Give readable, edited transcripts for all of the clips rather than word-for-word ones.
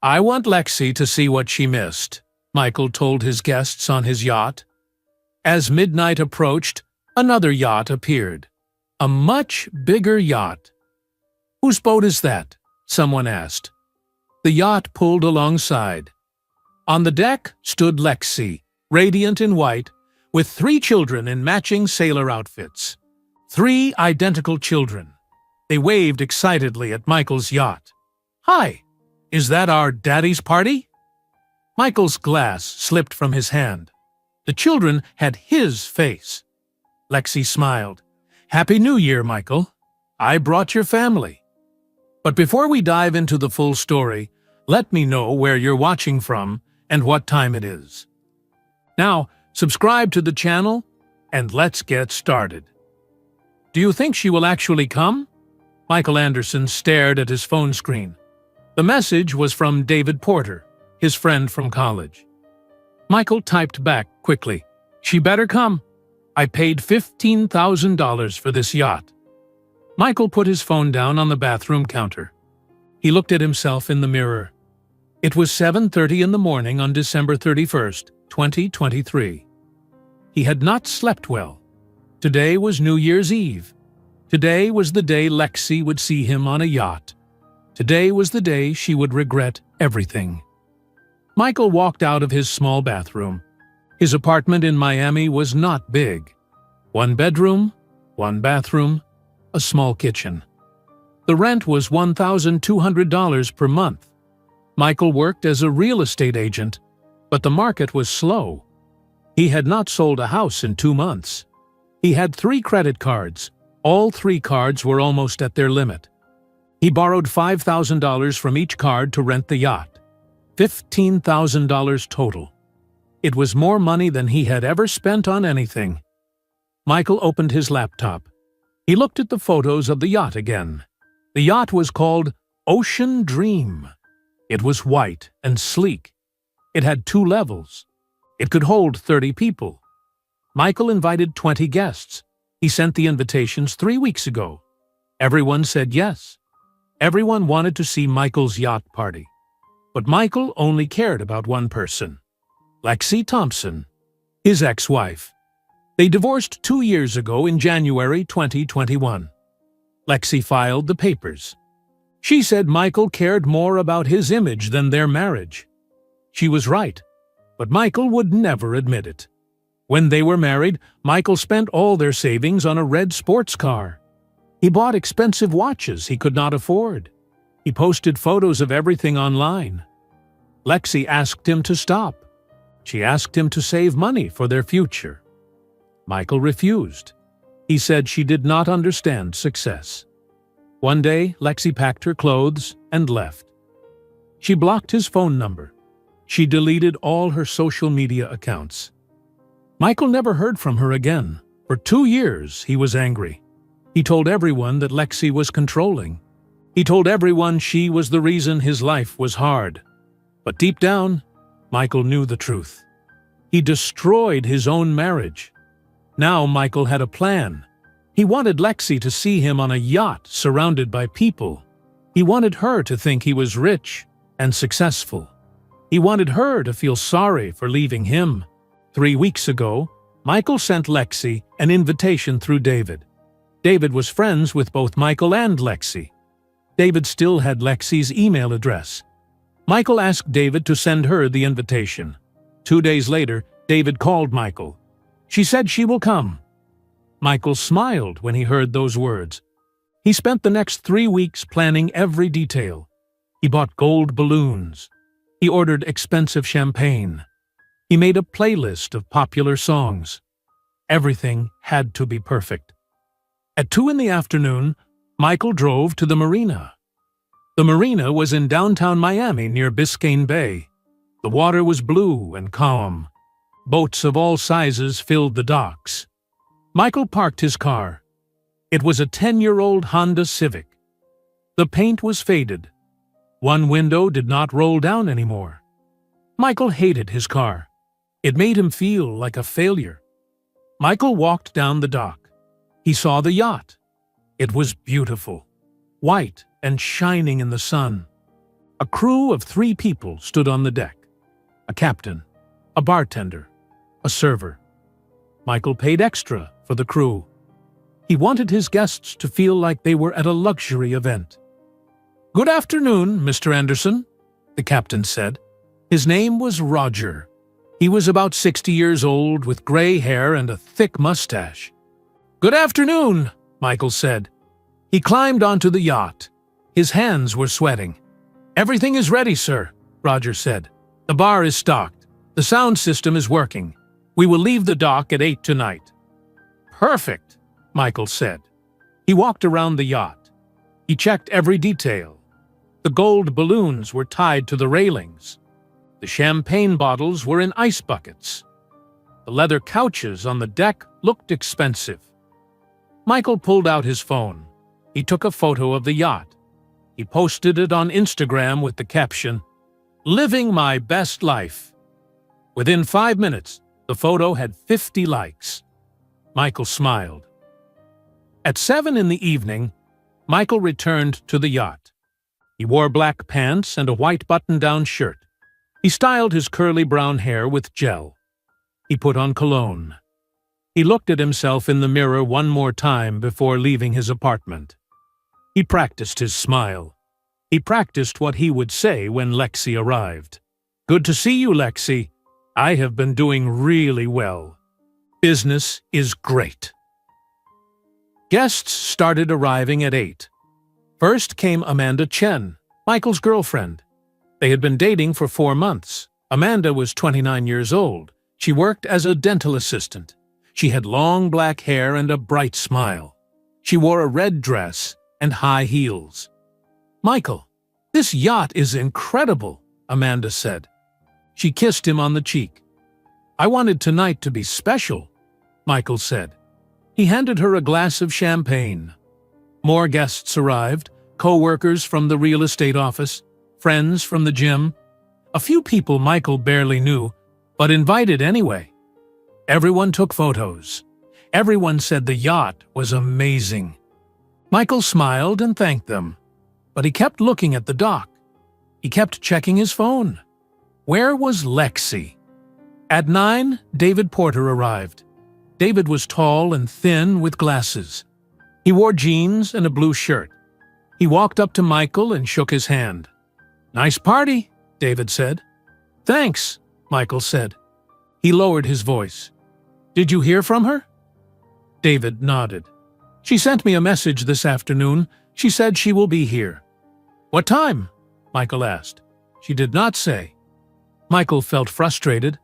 "I want Lexi to see what she missed," Michael told his guests on his yacht. As midnight approached, another yacht appeared. A much bigger yacht. "Whose boat is that?" someone asked. The yacht pulled alongside. On the deck stood Lexi, radiant in white, with 3 children in matching sailor outfits. 3 identical children. They waved excitedly at Michael's yacht. "Hi, is that our daddy's party?" Michael's glass slipped from his hand. The children had his face. Lexi smiled. "Happy New Year, Michael. I brought your family." But before we dive into the full story, let me know where you're watching from and what time it is. Now, subscribe to the channel, and let's get started. "Do you think she will actually come?" Michael Anderson stared at his phone screen. The message was from David Porter, his friend from college. Michael typed back quickly, "She better come. I paid $15,000 for this yacht." Michael put his phone down on the bathroom counter. He looked at himself in the mirror. It was 7:30 in the morning on December 31st, 2023. He had not slept well. Today was New Year's Eve. Today was the day Lexi would see him on a yacht. Today was the day she would regret everything. Michael walked out of his small bathroom. His apartment in Miami was not big. 1 bedroom, 1 bathroom, a small kitchen. The rent was $1,200 per month. Michael worked as a real estate agent, but the market was slow. He had not sold a house in 2 months. He had 3 credit cards. All 3 cards were almost at their limit. He borrowed $5,000 from each card to rent the yacht. $15,000 total. It was more money than he had ever spent on anything. Michael opened his laptop. He looked at the photos of the yacht again. The yacht was called Ocean Dream. It was white and sleek. It had 2 levels. It could hold 30 people. Michael invited 20 guests. He sent the invitations 3 weeks ago. Everyone said yes. Everyone wanted to see Michael's yacht party. But Michael only cared about one person, Lexi Thompson, his ex-wife. They divorced 2 years ago in January 2021. Lexi filed the papers. She said Michael cared more about his image than their marriage. She was right, but Michael would never admit it. When they were married, Michael spent all their savings on a red sports car. He bought expensive watches he could not afford. He posted photos of everything online. Lexi asked him to stop. She asked him to save money for their future. Michael refused. He said she did not understand success. One day, Lexi packed her clothes and left. She blocked his phone number. She deleted all her social media accounts. Michael never heard from her again. For 2 years, he was angry. He told everyone that Lexi was controlling. He told everyone she was the reason his life was hard. But deep down, Michael knew the truth. He destroyed his own marriage. Now Michael had a plan. He wanted Lexi to see him on a yacht surrounded by people. He wanted her to think he was rich and successful. He wanted her to feel sorry for leaving him. 3 weeks ago, Michael sent Lexi an invitation through David. David was friends with both Michael and Lexi. David still had Lexi's email address. Michael asked David to send her the invitation. 2 days later, David called Michael. She said she will come. Michael smiled when he heard those words. He spent the next 3 weeks planning every detail. He bought gold balloons. He ordered expensive champagne. He made a playlist of popular songs. Everything had to be perfect. At 2 in the afternoon, Michael drove to the marina. The marina was in downtown Miami near Biscayne Bay. The water was blue and calm. Boats of all sizes filled the docks. Michael parked his car. It was a 10-year-old Honda Civic. The paint was faded. One window did not roll down anymore. Michael hated his car. It made him feel like a failure. Michael walked down the dock. He saw the yacht. It was beautiful, white and shining in the sun. A crew of 3 people stood on the deck: a captain, a bartender, a server. Michael paid extra for the crew. He wanted his guests to feel like they were at a luxury event. "Good afternoon, Mr. Anderson," the captain said. His name was Roger. He was about 60 years old, with gray hair and a thick mustache. "Good afternoon," Michael said. He climbed onto the yacht. His hands were sweating. "Everything is ready, sir," Roger said. "The bar is stocked. The sound system is working. We will leave the dock at 8 tonight." "Perfect," Michael said. He walked around the yacht. He checked every detail. The gold balloons were tied to the railings. The champagne bottles were in ice buckets. The leather couches on the deck looked expensive. Michael pulled out his phone. He took a photo of the yacht. He posted it on Instagram with the caption, "Living my best life." Within 5 minutes, the photo had 50 likes. Michael smiled. At 7 in the evening, Michael returned to the yacht. He wore black pants and a white button-down shirt. He styled his curly brown hair with gel. He put on cologne. He looked at himself in the mirror one more time before leaving his apartment. He practiced his smile. He practiced what he would say when Lexi arrived. "Good to see you, Lexi. I have been doing really well. Business is great." Guests started arriving at 8. First came Amanda Chen, Michael's girlfriend. They had been dating for 4 months. Amanda was 29 years old. She worked as a dental assistant. She had long black hair and a bright smile. She wore a red dress and high heels. "Michael, this yacht is incredible," Amanda said. She kissed him on the cheek. "I wanted tonight to be special," Michael said. He handed her a glass of champagne. More guests arrived, co-workers from the real estate office, friends from the gym, a few people Michael barely knew, but invited anyway. Everyone took photos. Everyone said the yacht was amazing. Michael smiled and thanked them, but he kept looking at the dock. He kept checking his phone. Where was Lexi? At 9, David Porter arrived. David was tall and thin with glasses. He wore jeans and a blue shirt. He walked up to Michael and shook his hand. "Nice party," David said. "Thanks," Michael said. He lowered his voice. "Did you hear from her?" David nodded. "She sent me a message this afternoon. She said she will be here." "What time?" Michael asked. She did not say. Michael felt frustrated.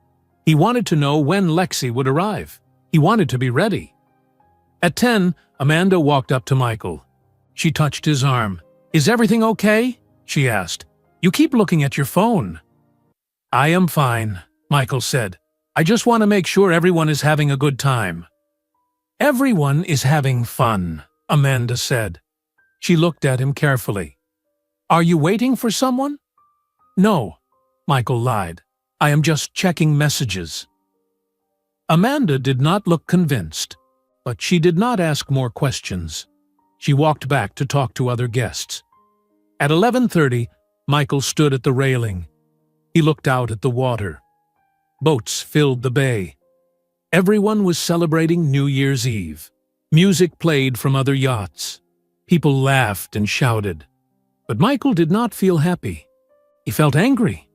He wanted to know when Lexi would arrive. He wanted to be ready. At 10, Amanda walked up to Michael. She touched his arm. "Is everything okay?" she asked. "You keep looking at your phone." "I am fine," Michael said. "I just want to make sure everyone is having a good time." "Everyone is having fun," Amanda said. She looked at him carefully. "Are you waiting for someone?" "No," Michael lied. "I am just checking messages." Amanda did not look convinced, but she did not ask more questions. She walked back to talk to other guests. At 11:30, Michael stood at the railing. He looked out at the water. Boats filled the bay. Everyone was celebrating New Year's Eve. Music played from other yachts. People laughed and shouted. But Michael did not feel happy. He felt angry.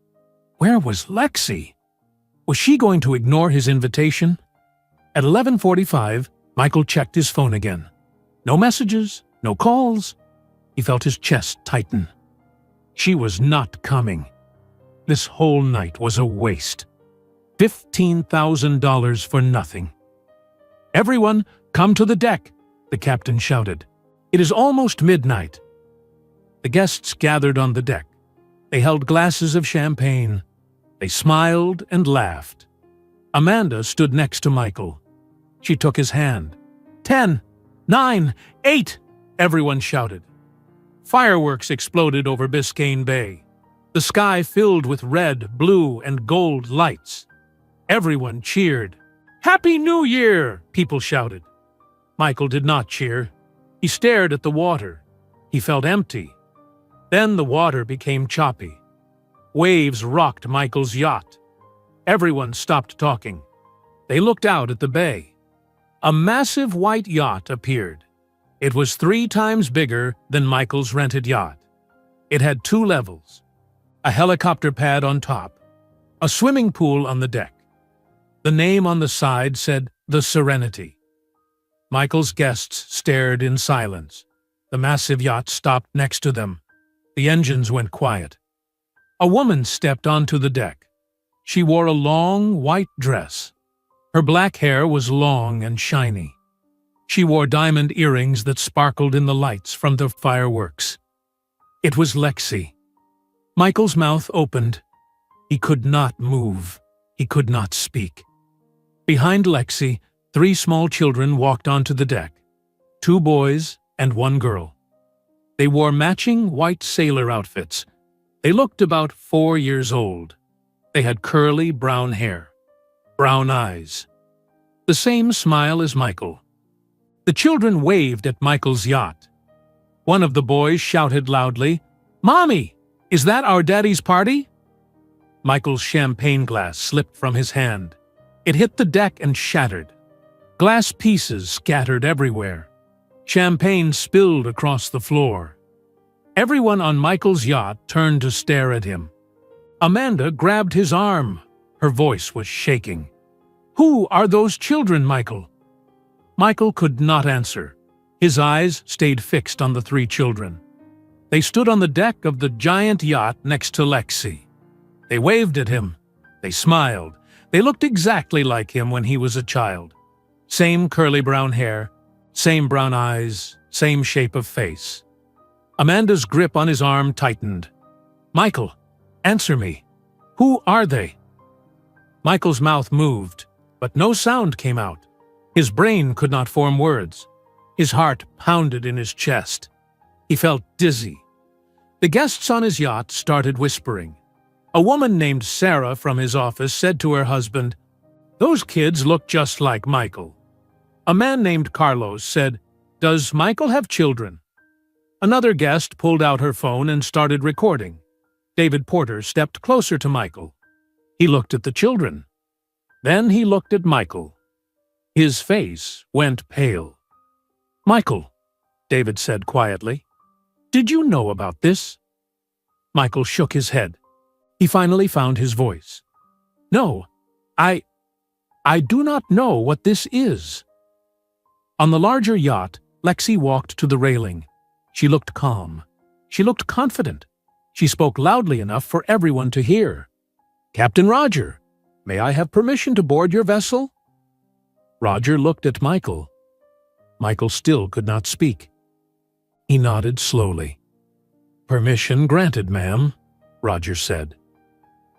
Where was Lexi? Was she going to ignore his invitation? At 11:45, Michael checked his phone again. No messages, no calls. He felt his chest tighten. She was not coming. This whole night was a waste. $15,000 for nothing. "Everyone, come to the deck," the captain shouted. "It is almost midnight." The guests gathered on the deck. They held glasses of champagne. They smiled and laughed. Amanda stood next to Michael. She took his hand. 10, 9, 8, everyone shouted. Fireworks exploded over Biscayne Bay. The sky filled with red, blue, and gold lights. Everyone cheered. "Happy New Year!" people shouted. Michael did not cheer. He stared at the water. He felt empty. Then the water became choppy. Waves rocked Michael's yacht. Everyone stopped talking. They looked out at the bay. A massive white yacht appeared. It was 3 times bigger than Michael's rented yacht. It had 2 levels, a helicopter pad on top, a swimming pool on the deck. The name on the side said The Serenity. Michael's guests stared in silence. The massive yacht stopped next to them. The engines went quiet. A woman stepped onto the deck. She wore a long, white dress. Her black hair was long and shiny. She wore diamond earrings that sparkled in the lights from the fireworks. It was Lexi. Michael's mouth opened. He could not move. He could not speak. Behind Lexi, 3 small children walked onto the deck. 2 boys and 1 girl. They wore matching white sailor outfits. They looked about 4 years old. They had curly brown hair, brown eyes, the same smile as Michael. The children waved at Michael's yacht. One of the boys shouted loudly, "Mommy, is that our daddy's party?" Michael's champagne glass slipped from his hand. It hit the deck and shattered. Glass pieces scattered everywhere. Champagne spilled across the floor. Everyone on Michael's yacht turned to stare at him. Amanda grabbed his arm. Her voice was shaking. "Who are those children, Michael?" Michael could not answer. His eyes stayed fixed on the 3 children. They stood on the deck of the giant yacht next to Lexi. They waved at him. They smiled. They looked exactly like him when he was a child. Same curly brown hair, same brown eyes, same shape of face. Amanda's grip on his arm tightened. "Michael, answer me. Who are they?" Michael's mouth moved, but no sound came out. His brain could not form words. His heart pounded in his chest. He felt dizzy. The guests on his yacht started whispering. A woman named Sarah from his office said to her husband, "Those kids look just like Michael." A man named Carlos said, "Does Michael have children?" Another guest pulled out her phone and started recording. David Porter stepped closer to Michael. He looked at the children. Then he looked at Michael. His face went pale. "Michael," David said quietly, "did you know about this?" Michael shook his head. He finally found his voice. "No, I do not know what this is." On the larger yacht, Lexi walked to the railing. She looked calm. She looked confident. She spoke loudly enough for everyone to hear. "Captain Roger, may I have permission to board your vessel?" Roger looked at Michael. Michael still could not speak. He nodded slowly. "Permission granted, ma'am," Roger said.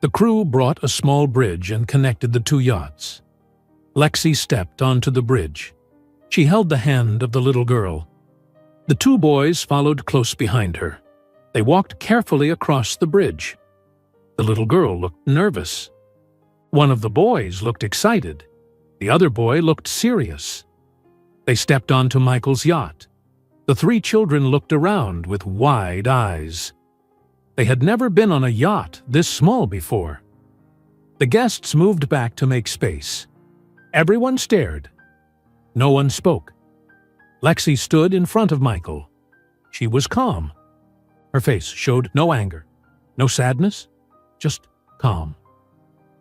The crew brought a small bridge and connected the 2 yachts. Lexi stepped onto the bridge. She held the hand of the little girl. The 2 boys followed close behind her. They walked carefully across the bridge. The little girl looked nervous. One of the boys looked excited. The other boy looked serious. They stepped onto Michael's yacht. The 3 children looked around with wide eyes. They had never been on a yacht this small before. The guests moved back to make space. Everyone stared. No one spoke. Lexi stood in front of Michael. She was calm. Her face showed no anger, no sadness, just calm.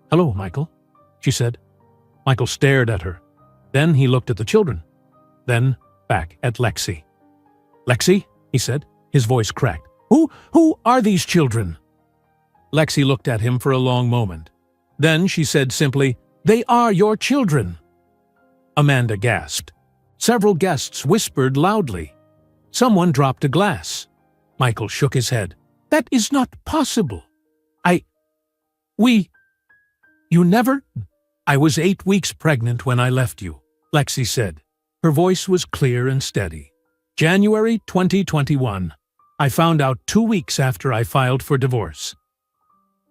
"Hello, Michael," she said. Michael stared at her. Then he looked at the children. Then back at Lexi. "Lexi," he said. His voice cracked. Who are these children?" Lexi looked at him for a long moment. Then she said simply, "They are your children." Amanda gasped. Several guests whispered loudly. Someone dropped a glass. Michael shook his head. "That is not possible. You never—" "I was 8 weeks pregnant when I left you," Lexi said. Her voice was clear and steady. "January 2021. I found out 2 weeks after I filed for divorce."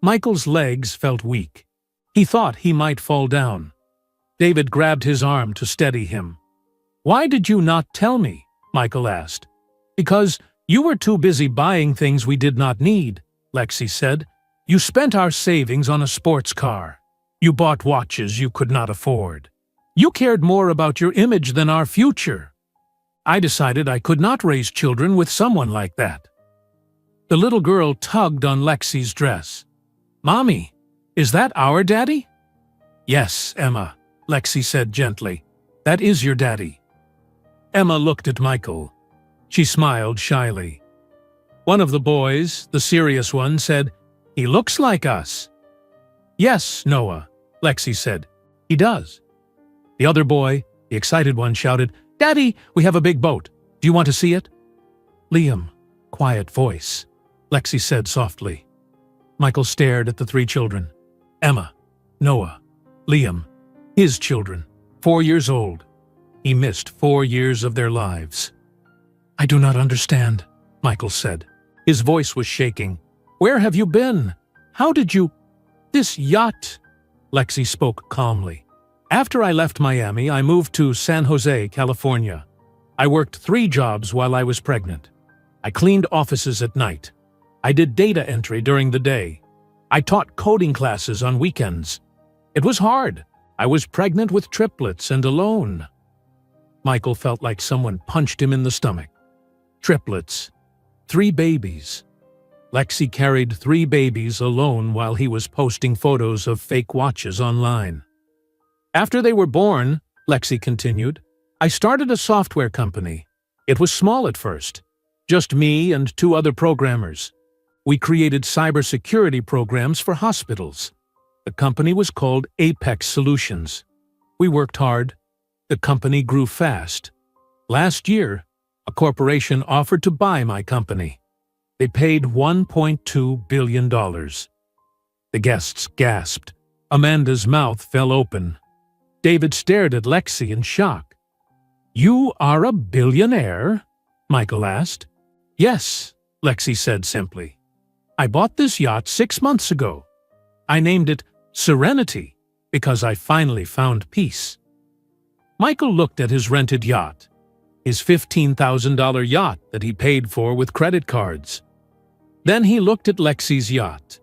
Michael's legs felt weak. He thought he might fall down. David grabbed his arm to steady him. "Why did you not tell me?" Michael asked. "Because You were too busy buying things we did not need, Lexi said. You spent our savings on a sports car. You bought watches you could not afford. You cared more about your image than our future. I decided I could not raise children with someone like that. The little girl tugged on Lexi's dress. Mommy, is that our daddy? Yes, Emma, Lexi said gently. That is your daddy. Emma looked at Michael. She smiled shyly. One of the boys, the serious one, said, He looks like us. Yes, Noah, Lexi said. He does. The other boy, the excited one, shouted, Daddy, we have a big boat. Do you want to see it? Liam, quiet voice, Lexi said softly. Michael stared at the three children. Emma, Noah, Liam, his children, 4 years old. He missed 4 years of their lives. I do not understand, Michael said. His voice was shaking. Where have you been? How did you… This yacht… Lexi spoke calmly. After I left Miami, I moved to San Jose, California. I worked 3 jobs while I was pregnant. I cleaned offices at night. I did data entry during the day. I taught coding classes on weekends. It was hard. I was pregnant with triplets and alone. Michael felt like someone punched him in the stomach. Triplets. 3 babies. Lexi carried 3 babies alone while he was posting photos of fake watches online. After they were born, Lexi continued, I started a software company. It was small at first. Just me and 2 other programmers. We created cybersecurity programs for hospitals. The company was called Apex Solutions. We worked hard. The company grew fast. Last year, a corporation offered to buy my company. They paid $1.2 billion. The guests gasped. Amanda's mouth fell open. David stared at Lexi in shock. You are a billionaire? Michael asked. Yes, Lexi said simply. I bought this yacht 6 months ago. I named it Serenity because I finally found peace. Michael looked at his rented yacht, his $15,000 yacht that he paid for with credit cards. Then he looked at Lexi's yacht,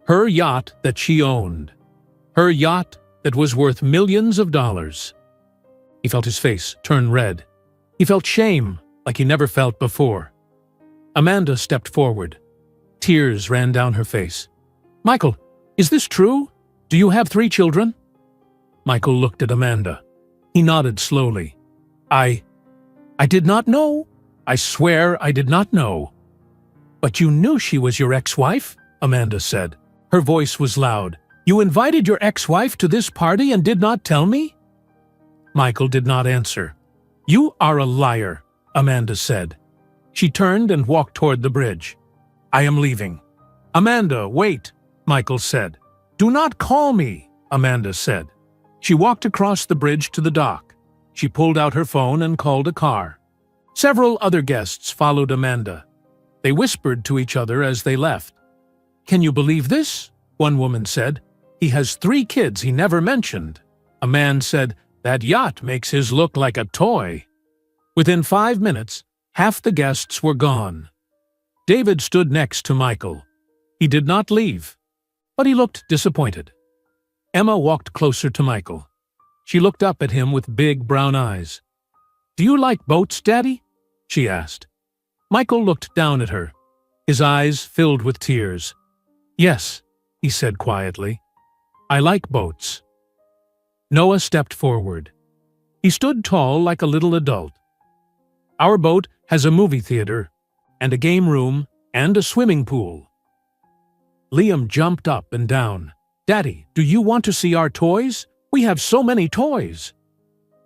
her yacht that she owned, her yacht that was worth millions of dollars. He felt his face turn red. He felt shame like he never felt before. Amanda stepped forward. Tears ran down her face. Michael, is this true? Do you have 3 children? Michael looked at Amanda. He nodded slowly. I did not know. I swear I did not know. But you knew she was your ex-wife? Amanda said. Her voice was loud. You invited your ex-wife to this party and did not tell me? Michael did not answer. You are a liar, Amanda said. She turned and walked toward the bridge. I am leaving. Amanda, wait, Michael said. Do not call me, Amanda said. She walked across the bridge to the dock. She pulled out her phone and called a car. Several other guests followed Amanda. They whispered to each other as they left. Can you believe this? One woman said. He has 3 kids he never mentioned. A man said, that yacht makes his look like a toy. Within 5 minutes, half the guests were gone. David stood next to Michael. He did not leave, but he looked disappointed. Emma walked closer to Michael. She looked up at him with big brown eyes. Do you like boats, Daddy? She asked. Michael looked down at her. His eyes filled with tears. Yes, he said quietly. I like boats. Noah stepped forward. He stood tall like a little adult. Our boat has a movie theater, and a game room, and a swimming pool. Liam jumped up and down. Daddy, do you want to see our toys? We have so many toys.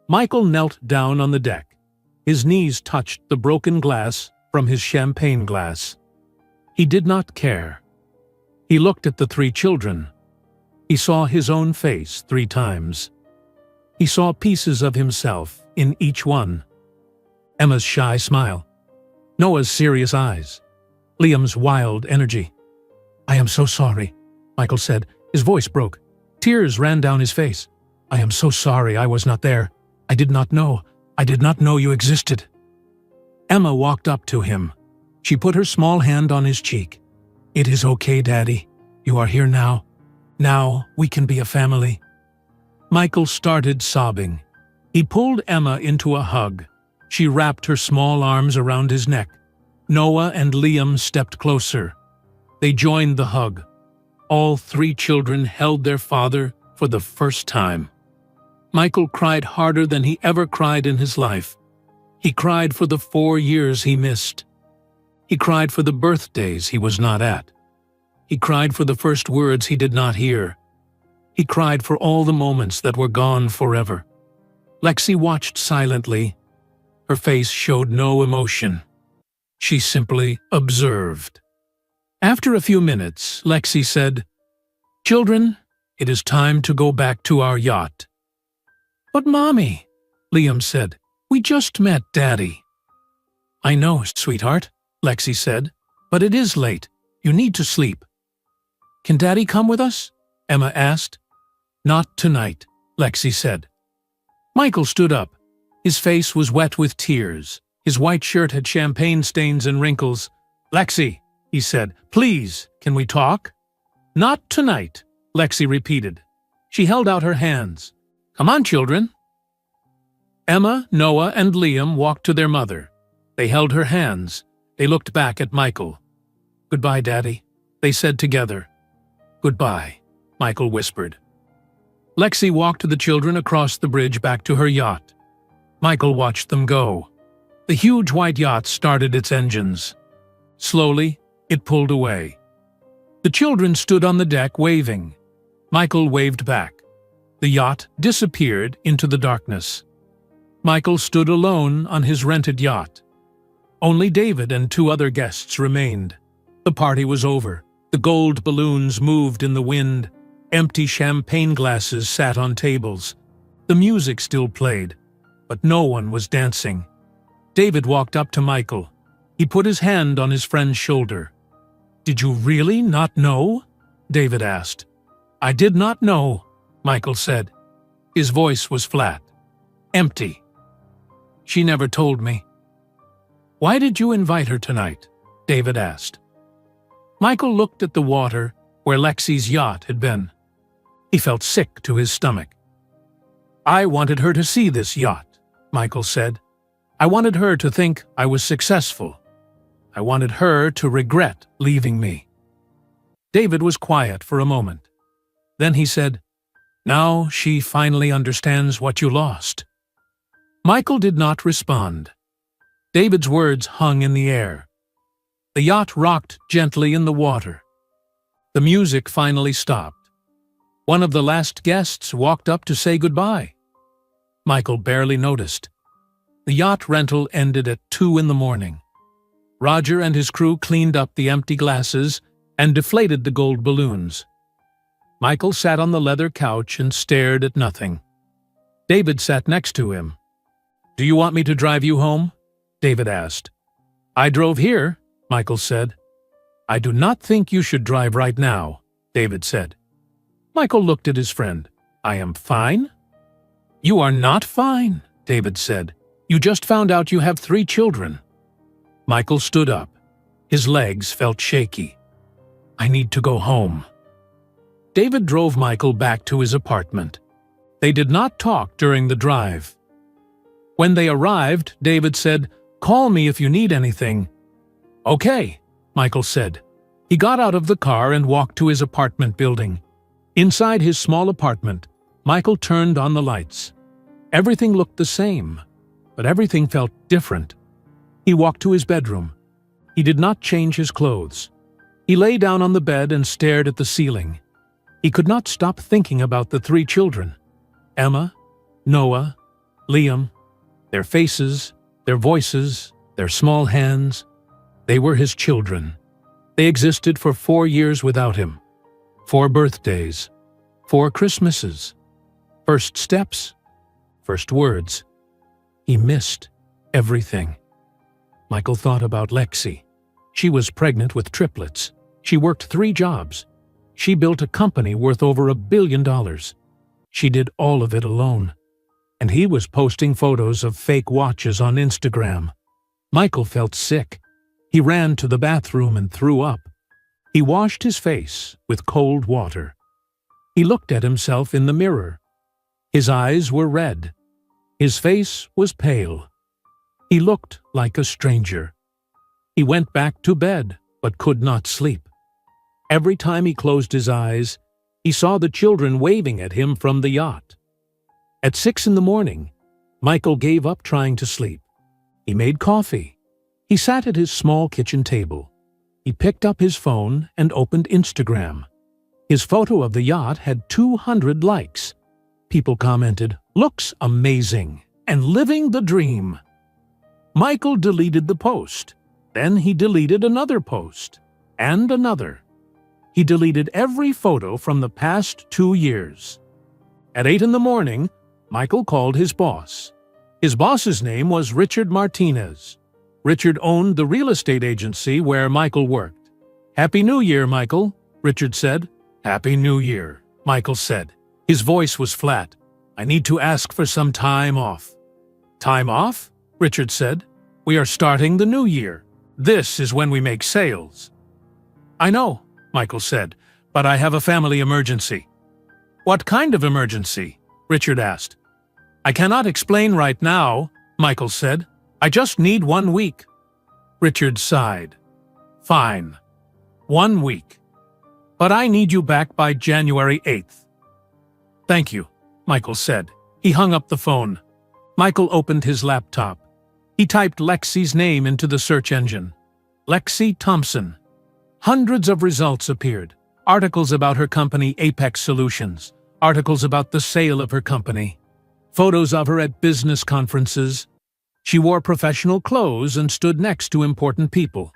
Michael knelt down on the deck. His knees touched the broken glass from his champagne glass. He did not care. He looked at the 3 children. He saw his own face 3 times. He saw pieces of himself in each one. Emma's shy smile. Noah's serious eyes. Liam's wild energy. I am so sorry, Michael said. His voice broke. Tears ran down his face. I am so sorry I was not there. I did not know. I did not know you existed. Emma walked up to him. She put her small hand on his cheek. "It is okay, Daddy. You are here now. Now we can be a family." Michael started sobbing. He pulled Emma into a hug. She wrapped her small arms around his neck. Noah and Liam stepped closer. They joined the hug. All three children held their father for the first time. Michael cried harder than he ever cried in his life. He cried for the 4 years he missed. He cried for the birthdays he was not at. He cried for the first words he did not hear. He cried for all the moments that were gone forever. Lexi watched silently. Her face showed no emotion. She simply observed. After a few minutes, Lexi said, "Children, it is time to go back to our yacht." "But Mommy," Liam said, "we just met Daddy." "I know, sweetheart," Lexi said, "but it is late. You need to sleep." "Can Daddy come with us?" Emma asked. "Not tonight," Lexi said. Michael stood up. His face was wet with tears. His white shirt had champagne stains and wrinkles. "Lexi," he said, "please, can we talk?" "Not tonight," Lexi repeated. She held out her hands. "Come on, children." Emma, Noah, and Liam walked to their mother. They held her hands. They looked back at Michael. "Goodbye, Daddy," they said together. "Goodbye," Michael whispered. Lexi walked the children across the bridge back to her yacht. Michael watched them go. The huge white yacht started its engines. Slowly, it pulled away. The children stood on the deck waving. Michael waved back. The yacht disappeared into the darkness. Michael stood alone on his rented yacht. Only David and 2 other guests remained. The party was over. The gold balloons moved in the wind. Empty champagne glasses sat on tables. The music still played, but no one was dancing. David walked up to Michael. He put his hand on his friend's shoulder. "Did you really not know?" David asked. "I did not know," Michael said. His voice was flat, empty. "She never told me." "Why did you invite her tonight?" David asked. Michael looked at the water where Lexi's yacht had been. He felt sick to his stomach. "I wanted her to see this yacht," Michael said. "I wanted her to think I was successful. I wanted her to regret leaving me." David was quiet for a moment. Then he said, "Now she finally understands what you lost." Michael did not respond. David's words hung in the air. The yacht rocked gently in the water. The music finally stopped. One of the last guests walked up to say goodbye. Michael barely noticed. The yacht rental ended at 2 in the morning. Roger and his crew cleaned up the empty glasses and deflated the gold balloons. Michael sat on the leather couch and stared at nothing. David sat next to him. "Do you want me to drive you home?" David asked. "I drove here," Michael said. "I do not think you should drive right now," David said. Michael looked at his friend. "I am fine?" "You are not fine," David said. "You just found out you have 3 children." Michael stood up. His legs felt shaky. "I need to go home." David drove Michael back to his apartment. They did not talk during the drive. When they arrived, David said, "Call me if you need anything." "Okay," Michael said. He got out of the car and walked to his apartment building. Inside his small apartment, Michael turned on the lights. Everything looked the same, but everything felt different. He walked to his bedroom. He did not change his clothes. He lay down on the bed and stared at the ceiling. He could not stop thinking about the 3 children. Emma, Noah, Liam, their faces, their voices, their small hands. They were his children. They existed for 4 years without him. 4 birthdays, 4 Christmases, first steps, first words. He missed everything. Michael thought about Lexi. She was pregnant with triplets. She worked 3 jobs. She built a company worth over $1 billion. She did all of it alone. And he was posting photos of fake watches on Instagram. Michael felt sick. He ran to the bathroom and threw up. He washed his face with cold water. He looked at himself in the mirror. His eyes were red. His face was pale. He looked like a stranger. He went back to bed, but could not sleep. Every time he closed his eyes, he saw the children waving at him from the yacht. At 6 in the morning, Michael gave up trying to sleep. He made coffee. He sat at his small kitchen table. He picked up his phone and opened Instagram. His photo of the yacht had 200 likes. People commented, "Looks amazing," and "living the dream." Michael deleted the post. Then he deleted another post, and another. He deleted every photo from the past 2 years. At 8 in the morning, Michael called his boss. His boss's name was Richard Martinez. Richard owned the real estate agency where Michael worked. "Happy New Year, Michael," Richard said. "Happy New Year," Michael said. His voice was flat. "I need to ask for some time off." "Time off?" Richard said. "We are starting the new year. This is when we make sales." "I know," Michael said, "but I have a family emergency." "What kind of emergency?" Richard asked. "I cannot explain right now," Michael said. "I just need 1 week." Richard sighed. "Fine. 1 week. But I need you back by January 8th. "Thank you," Michael said. He hung up the phone. Michael opened his laptop. He typed Lexi's name into the search engine. Lexi Thompson. Hundreds of results appeared. Articles about her company Apex Solutions. Articles about the sale of her company. Photos of her at business conferences. She wore professional clothes and stood next to important people.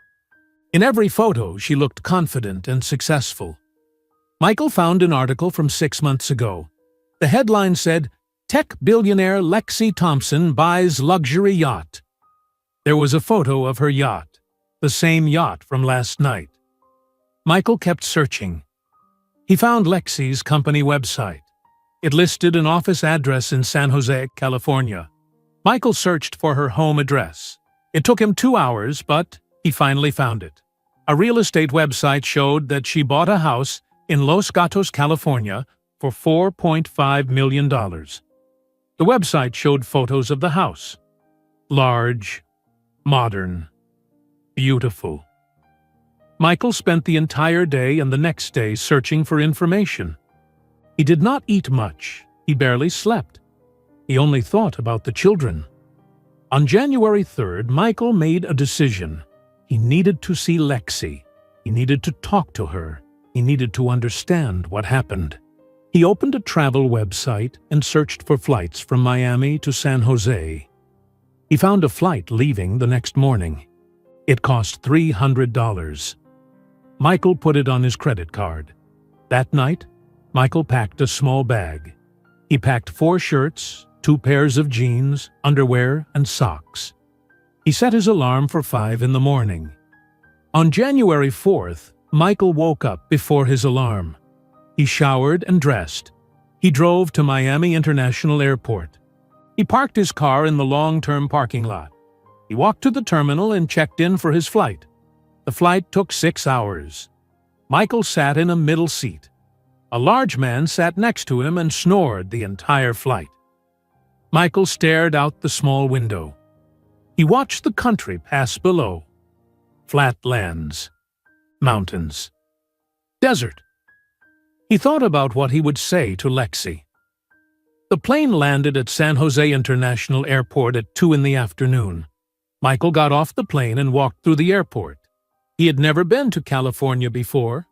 In every photo, she looked confident and successful. Michael found an article from 6 months ago. The headline said, "Tech billionaire Lexi Thompson buys luxury yacht." There was a photo of her yacht, the same yacht from last night. Michael kept searching. He found Lexi's company website. It listed an office address in San Jose, California. Michael searched for her home address. It took him 2 hours, but he finally found it. A real estate website showed that she bought a house in Los Gatos, California, for $4.5 million. The website showed photos of the house. Large, modern, beautiful. Michael spent the entire day and the next day searching for information. He did not eat much. He barely slept. He only thought about the children. On January 3rd, Michael made a decision. He needed to see Lexi. He needed to talk to her. He needed to understand what happened. He opened a travel website and searched for flights from Miami to San Jose. He found a flight leaving the next morning. It cost $300. Michael put it on his credit card. That night, Michael packed a small bag. He packed 4 shirts, 2 pairs of jeans, underwear, and socks. He set his alarm for 5 in the morning. On January 4th, Michael woke up before his alarm. He showered and dressed. He drove to Miami International Airport. He parked his car in the long-term parking lot. He walked to the terminal and checked in for his flight. The flight took 6 hours. Michael sat in a middle seat. A large man sat next to him and snored the entire flight. Michael stared out the small window. He watched the country pass below. Flat lands, mountains, desert. He thought about what he would say to Lexi. The plane landed at San Jose International Airport at 2 in the afternoon. Michael got off the plane and walked through the airport. He had never been to California before.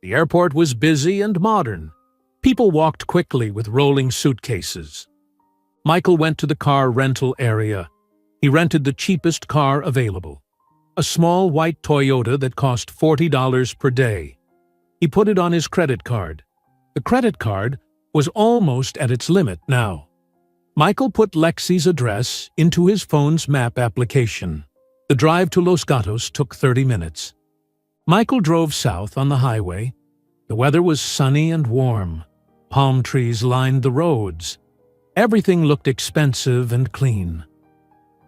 The airport was busy and modern. People walked quickly with rolling suitcases. Michael went to the car rental area. He rented the cheapest car available, a small white Toyota that cost $40 per day. He put it on his credit card. The credit card was almost at its limit now. Michael put Lexi's address into his phone's map application. The drive to Los Gatos took 30 minutes. Michael drove south on the highway. The weather was sunny and warm. Palm trees lined the roads. Everything looked expensive and clean.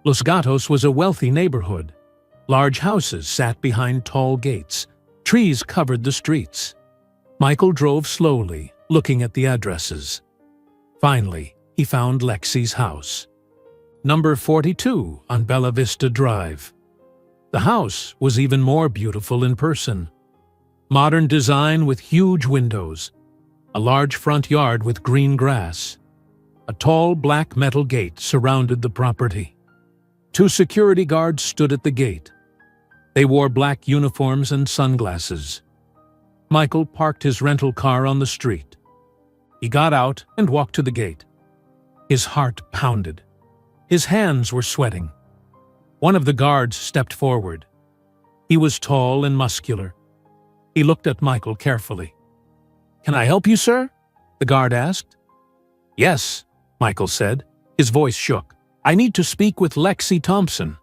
Los Gatos was a wealthy neighborhood. Large houses sat behind tall gates. Trees covered the streets. Michael drove slowly, looking at the addresses. Finally, he found Lexi's house. Number 42 on Bella Vista Drive. The house was even more beautiful in person. Modern design with huge windows, a large front yard with green grass. A tall black metal gate surrounded the property. 2 security guards stood at the gate. They wore black uniforms and sunglasses. Michael parked his rental car on the street. He got out and walked to the gate. His heart pounded. His hands were sweating. One of the guards stepped forward. He was tall and muscular. He looked at Michael carefully. "Can I help you, sir?" the guard asked. "Yes," Michael said. His voice shook. "I need to speak with Lexi Thompson."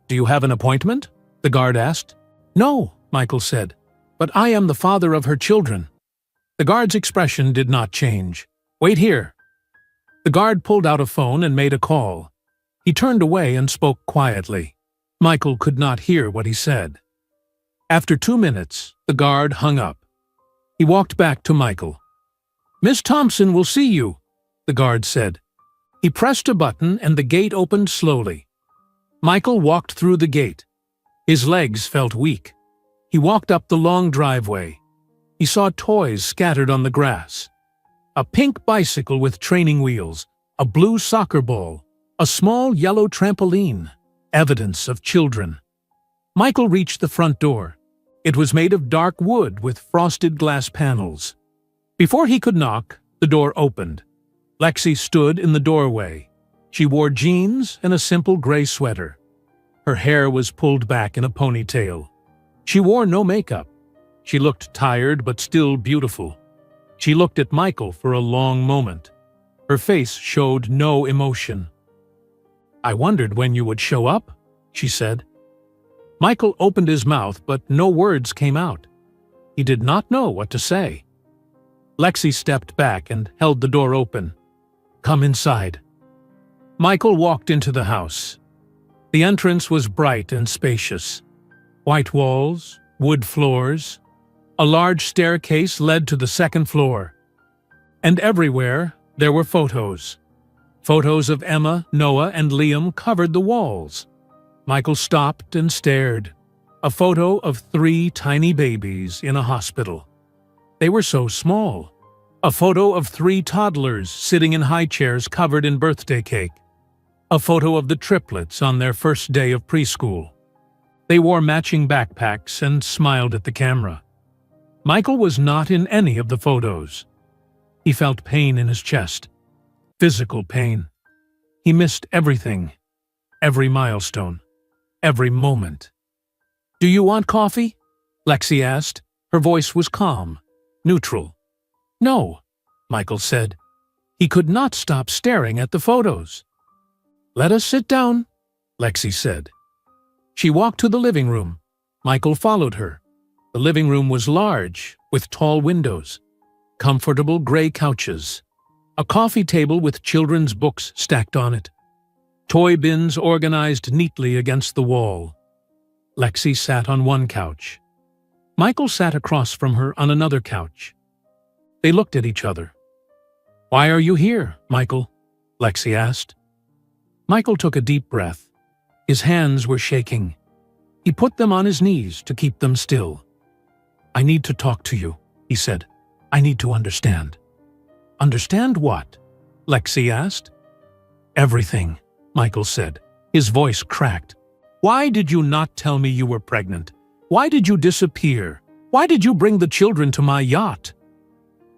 "Do you have an appointment?" the guard asked. "No," Michael said, "but I am the father of her children." The guard's expression did not change. "Wait here." The guard pulled out a phone and made a call. He turned away and spoke quietly. Michael could not hear what he said. After 2 minutes, the guard hung up. He walked back to Michael. "Miss Thompson will see you," the guard said. He pressed a button and the gate opened slowly. Michael walked through the gate. His legs felt weak. He walked up the long driveway. He saw toys scattered on the grass. A pink bicycle with training wheels, a blue soccer ball, a small yellow trampoline, evidence of children. Michael reached the front door. It was made of dark wood with frosted glass panels. Before he could knock, the door opened. Lexi stood in the doorway. She wore jeans and a simple gray sweater. Her hair was pulled back in a ponytail. She wore no makeup. She looked tired but still beautiful. She looked at Michael for a long moment. Her face showed no emotion. "I wondered when you would show up," she said. Michael opened his mouth, but no words came out. He did not know what to say. Lexi stepped back and held the door open. "Come inside." Michael walked into the house. The entrance was bright and spacious. White walls, wood floors. A large staircase led to the second floor. And everywhere there were photos. Photos of Emma, Noah, and Liam covered the walls. Michael stopped and stared. A photo of 3 tiny babies in a hospital. They were so small. A photo of 3 toddlers sitting in high chairs covered in birthday cake. A photo of the triplets on their first day of preschool. They wore matching backpacks and smiled at the camera. Michael was not in any of the photos. He felt pain in his chest. Physical pain. He missed everything. Every milestone. Every moment. "Do you want coffee?" Lexi asked. Her voice was calm, neutral. "No," Michael said. He could not stop staring at the photos. "Let us sit down," Lexi said. She walked to the living room. Michael followed her. The living room was large, with tall windows, comfortable gray couches, a coffee table with children's books stacked on it, toy bins organized neatly against the wall. Lexi sat on one couch. Michael sat across from her on another couch. They looked at each other. "Why are you here, Michael?" Lexi asked. Michael took a deep breath. His hands were shaking. He put them on his knees to keep them still. "I need to talk to you," he said. "I need to understand." "Understand what?" Lexi asked. "Everything," Michael said. His voice cracked. "Why did you not tell me you were pregnant? Why did you disappear? Why did you bring the children to my yacht?"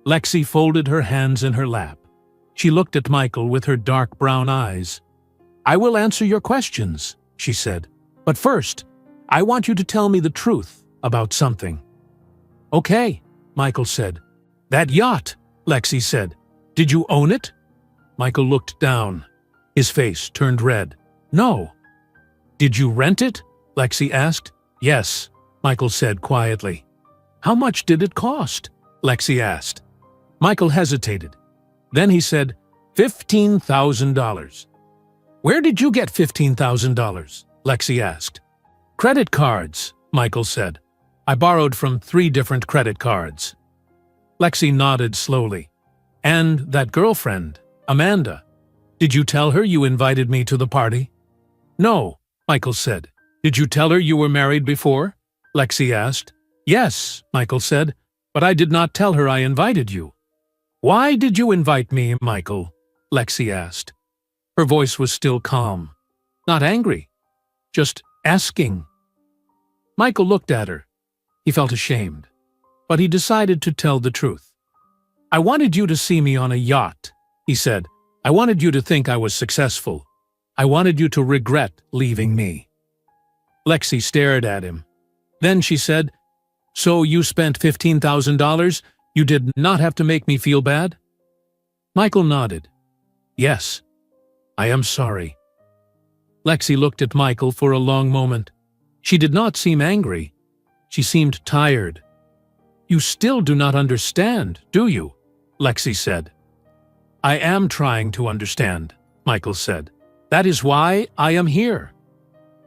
Lexi folded her hands in her lap. She looked at Michael with her dark brown eyes. "I will answer your questions," she said. "But first, I want you to tell me the truth about something." "Okay," Michael said. "That yacht," Lexi said. "Did you own it?" Michael looked down. His face turned red. "No." "Did you rent it?" Lexi asked. "Yes," Michael said quietly. "How much did it cost?" Lexi asked. Michael hesitated. Then he said, $15,000. "Where did you get $15,000? Lexi asked. Credit cards, Michael said. I borrowed from 3 different credit cards. Lexi nodded slowly. And that girlfriend, Amanda. Did you tell her you invited me to the party? No, Michael said. Did you tell her you were married before? Lexi asked. Yes, Michael said, but I did not tell her I invited you. Why did you invite me, Michael? Lexi asked. Her voice was still calm, not angry, just asking. Michael looked at her. He felt ashamed, but he decided to tell the truth. I wanted you to see me on a yacht, he said. I wanted you to think I was successful. I wanted you to regret leaving me. Lexi stared at him. Then she said, So you spent $15,000? You did not have to make me feel bad? Michael nodded. Yes, I am sorry. Lexi looked at Michael for a long moment. She did not seem angry. She seemed tired. You still do not understand, do you? Lexi said. I am trying to understand, Michael said. That is why I am here.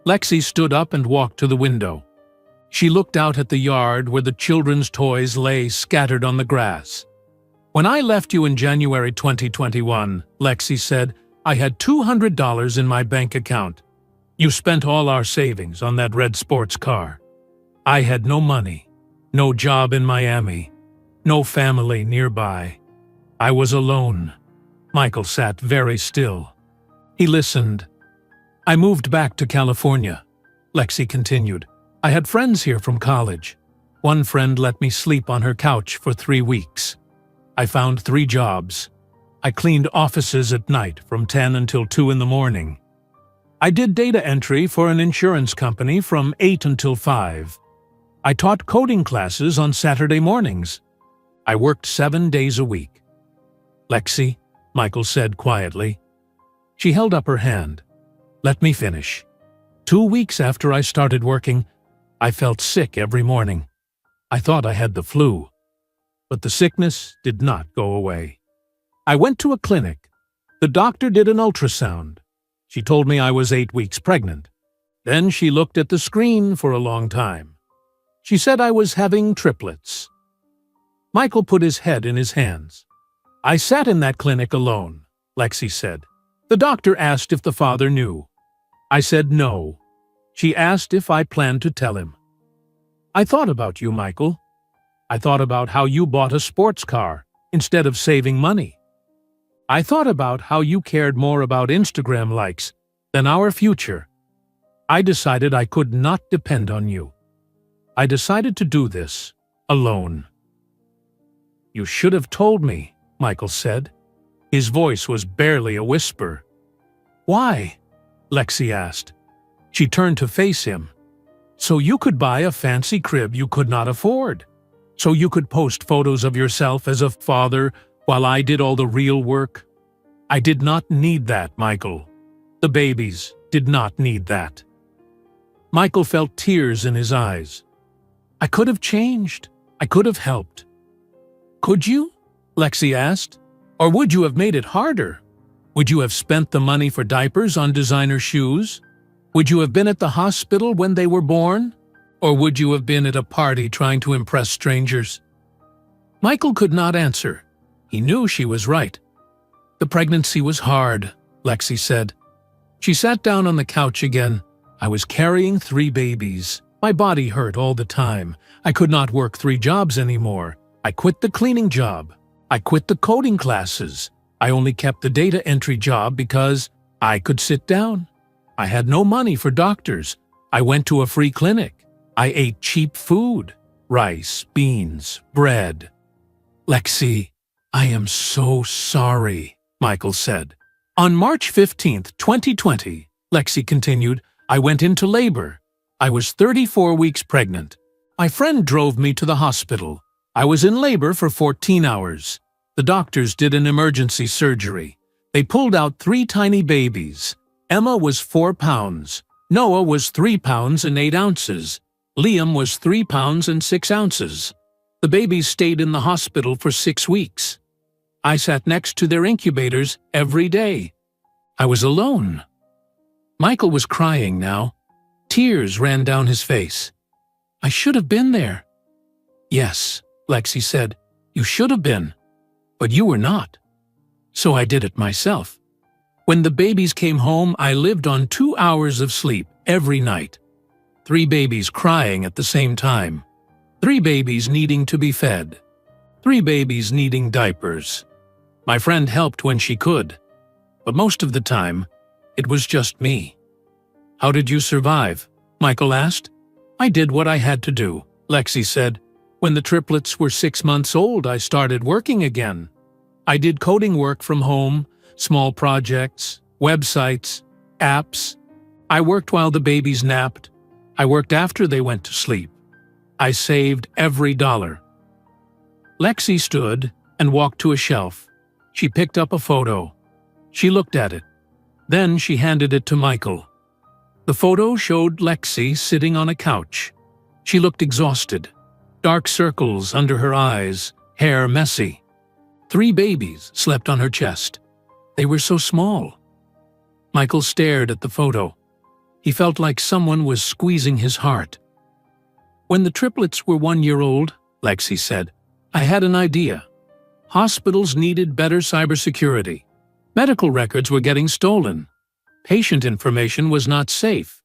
Lexi stood up and walked to the window. She looked out at the yard where the children's toys lay scattered on the grass. When I left you in January 2021, Lexi said, I had $200 in my bank account. You spent all our savings on that red sports car. I had no money, no job in Miami, no family nearby. I was alone. Michael sat very still. He listened. I moved back to California, Lexi continued. I had friends here from college. One friend let me sleep on her couch for 3 weeks. I found 3 jobs. I cleaned offices at night from 10 until 2 in the morning. I did data entry for an insurance company from 8 until 5. I taught coding classes on Saturday mornings. I worked 7 days a week. Lexi, Michael said quietly. She held up her hand. Let me finish. 2 weeks after I started working, I felt sick every morning. I thought I had the flu. But the sickness did not go away. I went to a clinic. The doctor did an ultrasound. She told me I was 8 weeks pregnant. Then she looked at the screen for a long time. She said I was having triplets. Michael put his head in his hands. I sat in that clinic alone, Lexi said. The doctor asked if the father knew. I said no. She asked if I planned to tell him. I thought about you, Michael. I thought about how you bought a sports car instead of saving money. I thought about how you cared more about Instagram likes than our future. I decided I could not depend on you. I decided to do this alone. You should have told me, Michael said. His voice was barely a whisper. Why? Lexi asked. She turned to face him. So you could buy a fancy crib you could not afford. So you could post photos of yourself as a father while I did all the real work. I did not need that, Michael. The babies did not need that. Michael felt tears in his eyes. I could have changed. I could have helped. Could you? Lexi asked. Or would you have made it harder? Would you have spent the money for diapers on designer shoes? Would you have been at the hospital when they were born? Or would you have been at a party trying to impress strangers? Michael could not answer. He knew she was right. The pregnancy was hard, Lexi said. She sat down on the couch again. I was carrying 3 babies. My body hurt all the time. I could not work 3 jobs anymore. I quit the cleaning job. I quit the coding classes. I only kept the data entry job because I could sit down. I had no money for doctors. I went to a free clinic. I ate cheap food. Rice, beans, bread. Lexi, I am so sorry, Michael said. On March 15th, 2020, Lexi continued, I went into labor. I was 34 weeks pregnant. My friend drove me to the hospital. I was in labor for 14 hours. The doctors did an emergency surgery. They pulled out 3 tiny babies. Emma was 4 pounds. Noah was 3 pounds and 8 ounces. Liam was 3 pounds and 6 ounces. The babies stayed in the hospital for 6 weeks. I sat next to their incubators every day. I was alone. Michael was crying now. Tears ran down his face. "I should have been there." "Yes," Lexi said, "you should have been, but you were not. So I did it myself. When the babies came home, I lived on 2 hours of sleep every night. 3 babies crying at the same time. 3 babies needing to be fed. 3 babies needing diapers. My friend helped when she could, but most of the time, it was just me." "How did you survive?" Michael asked. "I did what I had to do," Lexi said. "When the triplets were 6 months old, I started working again. I did coding work from home, small projects, websites, apps. I worked while the babies napped. I worked after they went to sleep. I saved every dollar." Lexi stood and walked to a shelf. She picked up a photo. She looked at it. Then she handed it to Michael. The photo showed Lexi sitting on a couch. She looked exhausted. Dark circles under her eyes, hair messy. 3 babies slept on her chest. They were so small. Michael stared at the photo. He felt like someone was squeezing his heart. "When the triplets were 1 year old," Lexi said, "I had an idea. Hospitals needed better cybersecurity. Medical records were getting stolen. Patient information was not safe.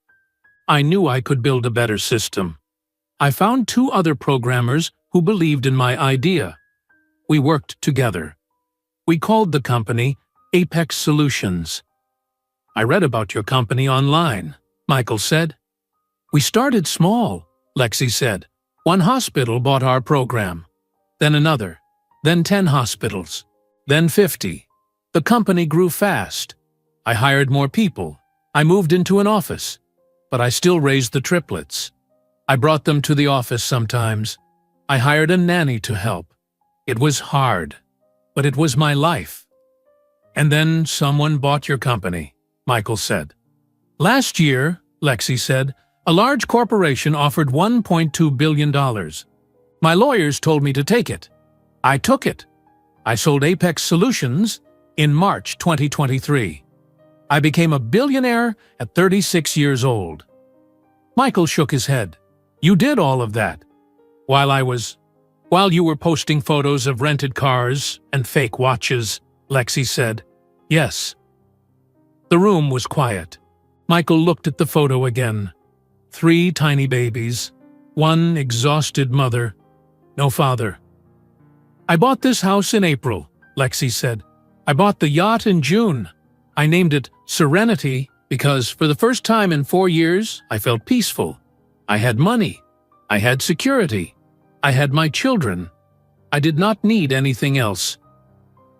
I knew I could build a better system. I found 2 other programmers who believed in my idea. We worked together. We called the company Apex Solutions." "I read about your company online," Michael said. "We started small," Lexi said. 1 hospital bought our program. Then another. Then 10 hospitals. Then 50. The company grew fast. I hired more people. I moved into an office. But I still raised the triplets. I brought them to the office sometimes. I hired a nanny to help. It was hard, but it was my life." "And then someone bought your company," Michael said. "Last year," Lexi said, "a large corporation offered $1.2 billion. My lawyers told me to take it. I took it. I sold Apex Solutions in March 2023. I became a billionaire at 36 years old." Michael shook his head. "You did all of that. While you were posting photos of rented cars and fake watches," Lexi said. "Yes." The room was quiet. Michael looked at the photo again. 3 tiny babies, 1 exhausted mother, no father. "I bought this house in April," Lexi said. "I bought the yacht in June. I named it Serenity because for the first time in 4 years, I felt peaceful. I had money. I had security. I had my children. I did not need anything else."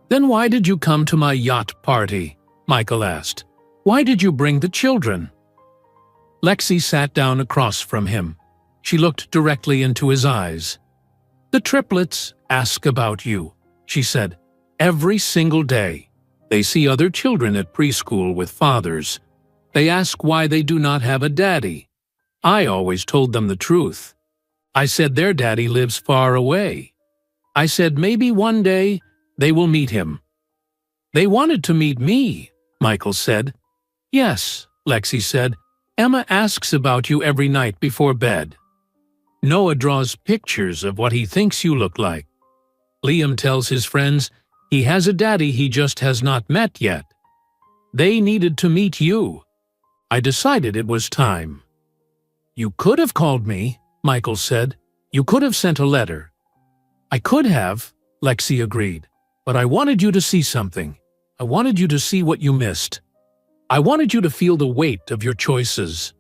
"Then why did you come to my yacht party?" Michael asked. "Why did you bring the children?" Lexi sat down across from him. She looked directly into his eyes. "The triplets ask about you," she said. "Every single day. They see other children at preschool with fathers. They ask why they do not have a daddy. I always told them the truth. I said their daddy lives far away. I said maybe one day they will meet him." "They wanted to meet me," Michael said. "Yes," Lexi said. "Emma asks about you every night before bed. Noah draws pictures of what he thinks you look like. Liam tells his friends he has a daddy he just has not met yet. They needed to meet you. I decided it was time." "You could have called me," Michael said. "You could have sent a letter." "I could have," Lexi agreed. "But I wanted you to see something. I wanted you to see what you missed. I wanted you to feel the weight of your choices.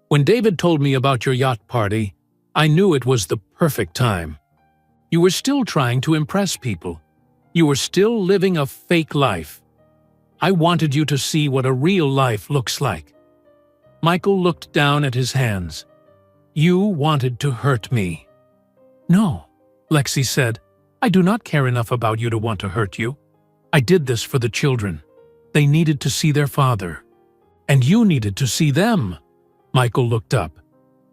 When David told me about your yacht party, I knew it was the perfect time. You were still trying to impress people. You were still living a fake life. I wanted you to see what a real life looks like." Michael looked down at his hands. "You wanted to hurt me." "No," Lexi said. "I do not care enough about you to want to hurt you. I did this for the children. They needed to see their father. And you needed to see them." Michael looked up.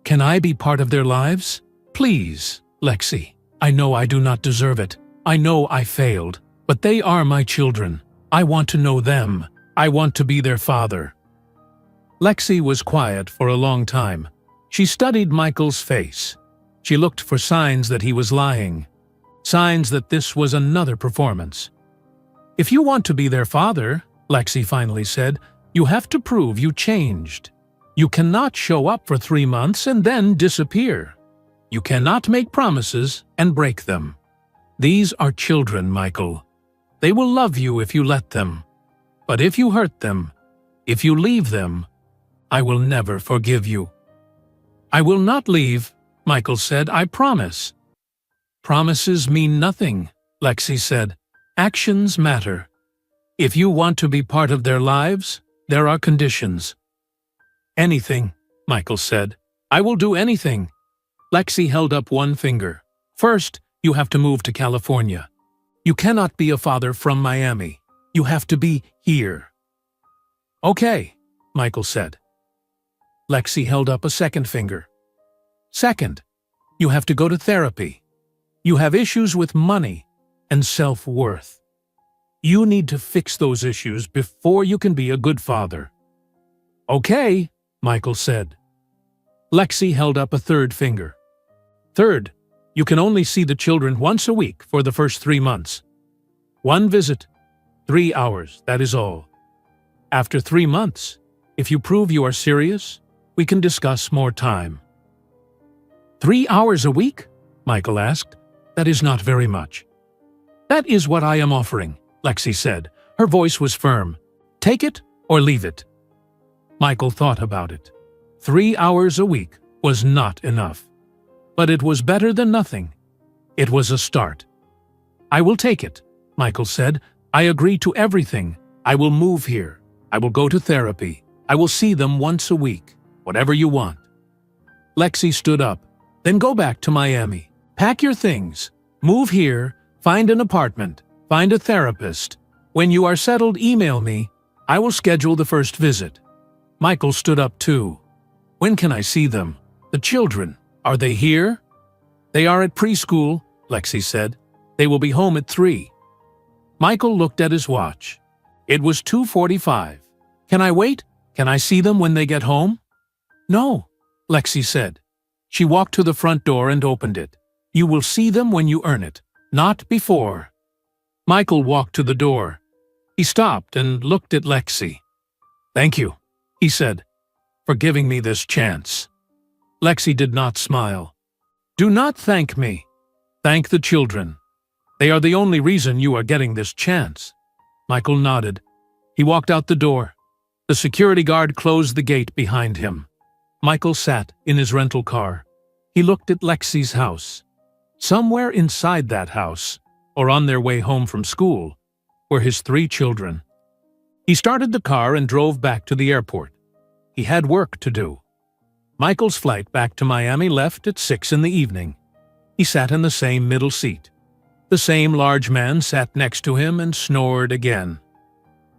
"Can I be part of their lives? Please, Lexi. I know I do not deserve it. I know I failed. But they are my children. I want to know them. I want to be their father." Lexi was quiet for a long time. She studied Michael's face. She looked for signs that he was lying, signs that this was another performance. "If you want to be their father," Lexi finally said, "you have to prove you changed. You cannot show up for 3 months and then disappear. You cannot make promises and break them. These are children, Michael. They will love you if you let them. But if you hurt them, if you leave them, I will never forgive you." "I will not leave," Michael said. "I promise." "Promises mean nothing," Lexi said. "Actions matter. If you want to be part of their lives, there are conditions." "Anything," Michael said. "I will do anything." Lexi held up one finger. "First, you have to move to California. You cannot be a father from Miami. You have to be here." "Okay," Michael said. Lexi held up a second finger. "Second, you have to go to therapy. You have issues with money and self-worth. You need to fix those issues before you can be a good father." "Okay," Michael said. Lexi held up a third finger. "Third, you can only see the children once a week for the first 3 months. 1 visit, 3 hours, that is all. After 3 months, if you prove you are serious, we can discuss more time." "3 hours a week?" Michael asked. "That is not very much." "That is what I am offering," Lexi said. Her voice was firm. "Take it or leave it." Michael thought about it. 3 hours a week was not enough. But it was better than nothing. It was a start. "I will take it," Michael said. "I agree to everything. I will move here. I will go to therapy. I will see them once a week. Whatever you want." Lexi stood up. "Then go back to Miami. Pack your things. Move here. Find an apartment. Find a therapist. When you are settled, email me. I will schedule the first visit." Michael stood up too. "When can I see them? The children, are they here?" "They are at preschool," Lexi said. "They will be home at 3. Michael looked at his watch. It was 2:45. "Can I wait? Can I see them when they get home?" "No," Lexi said. She walked to the front door and opened it. "You will see them when you earn it, not before." Michael walked to the door. He stopped and looked at Lexi. "Thank you," he said, "for giving me this chance." Lexi did not smile. "Do not thank me. Thank the children. They are the only reason you are getting this chance." Michael nodded. He walked out the door. The security guard closed the gate behind him. Michael sat in his rental car. He looked at Lexi's house. Somewhere inside that house, or on their way home from school, were his 3 children. He started the car and drove back to the airport. He had work to do. Michael's flight back to Miami left at 6 in the evening. He sat in the same middle seat. The same large man sat next to him and snored again.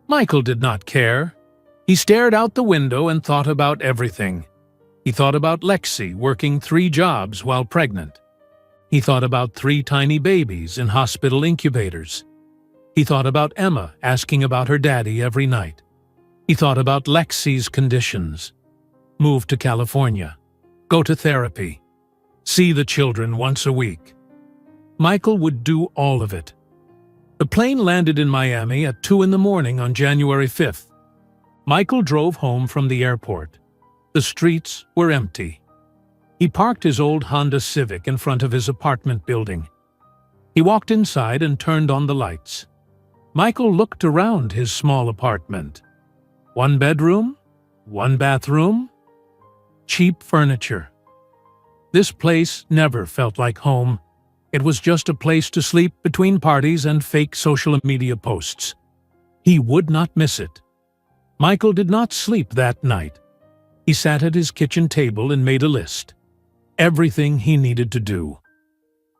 Michael did not care. He stared out the window and thought about everything. He thought about Lexi working 3 jobs while pregnant. He thought about 3 tiny babies in hospital incubators. He thought about Emma asking about her daddy every night. He thought about Lexi's conditions. Move to California. Go to therapy. See the children once a week. Michael would do all of it. The plane landed in Miami at 2 in the morning on January 5th. Michael drove home from the airport. The streets were empty. He parked his old Honda Civic in front of his apartment building. He walked inside and turned on the lights. Michael looked around his small apartment. 1 bedroom, 1 bathroom, cheap furniture. This place never felt like home. It was just a place to sleep between parties and fake social media posts. He would not miss it. Michael did not sleep that night. He sat at his kitchen table and made a list. Everything he needed to do.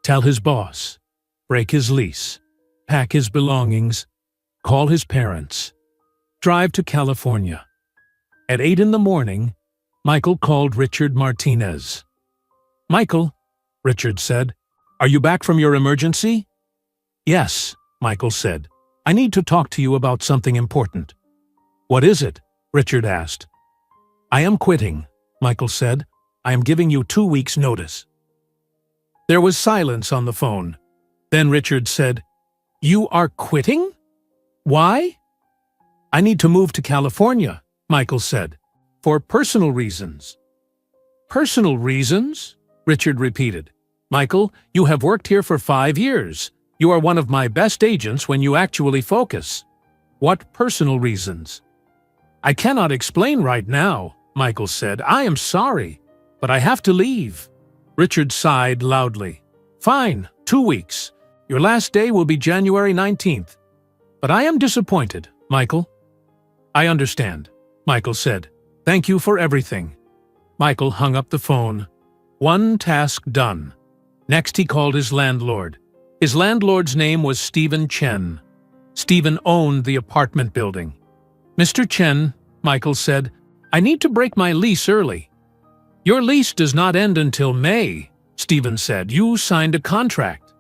Tell his boss, break his lease, pack his belongings, call his parents, drive to California. At 8 in the morning, Michael called Richard Martinez. "Michael," Richard said, "are you back from your emergency?" "Yes," Michael said. "I need to talk to you about something important." "What is it?" Richard asked. I am quitting, Michael said. I am giving you 2 weeks' notice. There was silence on the phone. Then Richard said, You are quitting? Why? I need to move to California, Michael said, for personal reasons. Personal reasons? Richard repeated. Michael, you have worked here for 5 years. You are one of my best agents when you actually focus. What personal reasons? I cannot explain right now, Michael said. I am sorry, but I have to leave. Richard sighed loudly. Fine, 2 weeks. Your last day will be January 19th. But I am disappointed, Michael. I understand, Michael said. Thank you for everything. Michael hung up the phone. One task done. Next he called his landlord. His landlord's name was Stephen Chen. Stephen owned the apartment building. Mr. Chen, Michael said, I need to break my lease early. Your lease does not end until May, Stephen said. You signed a contract.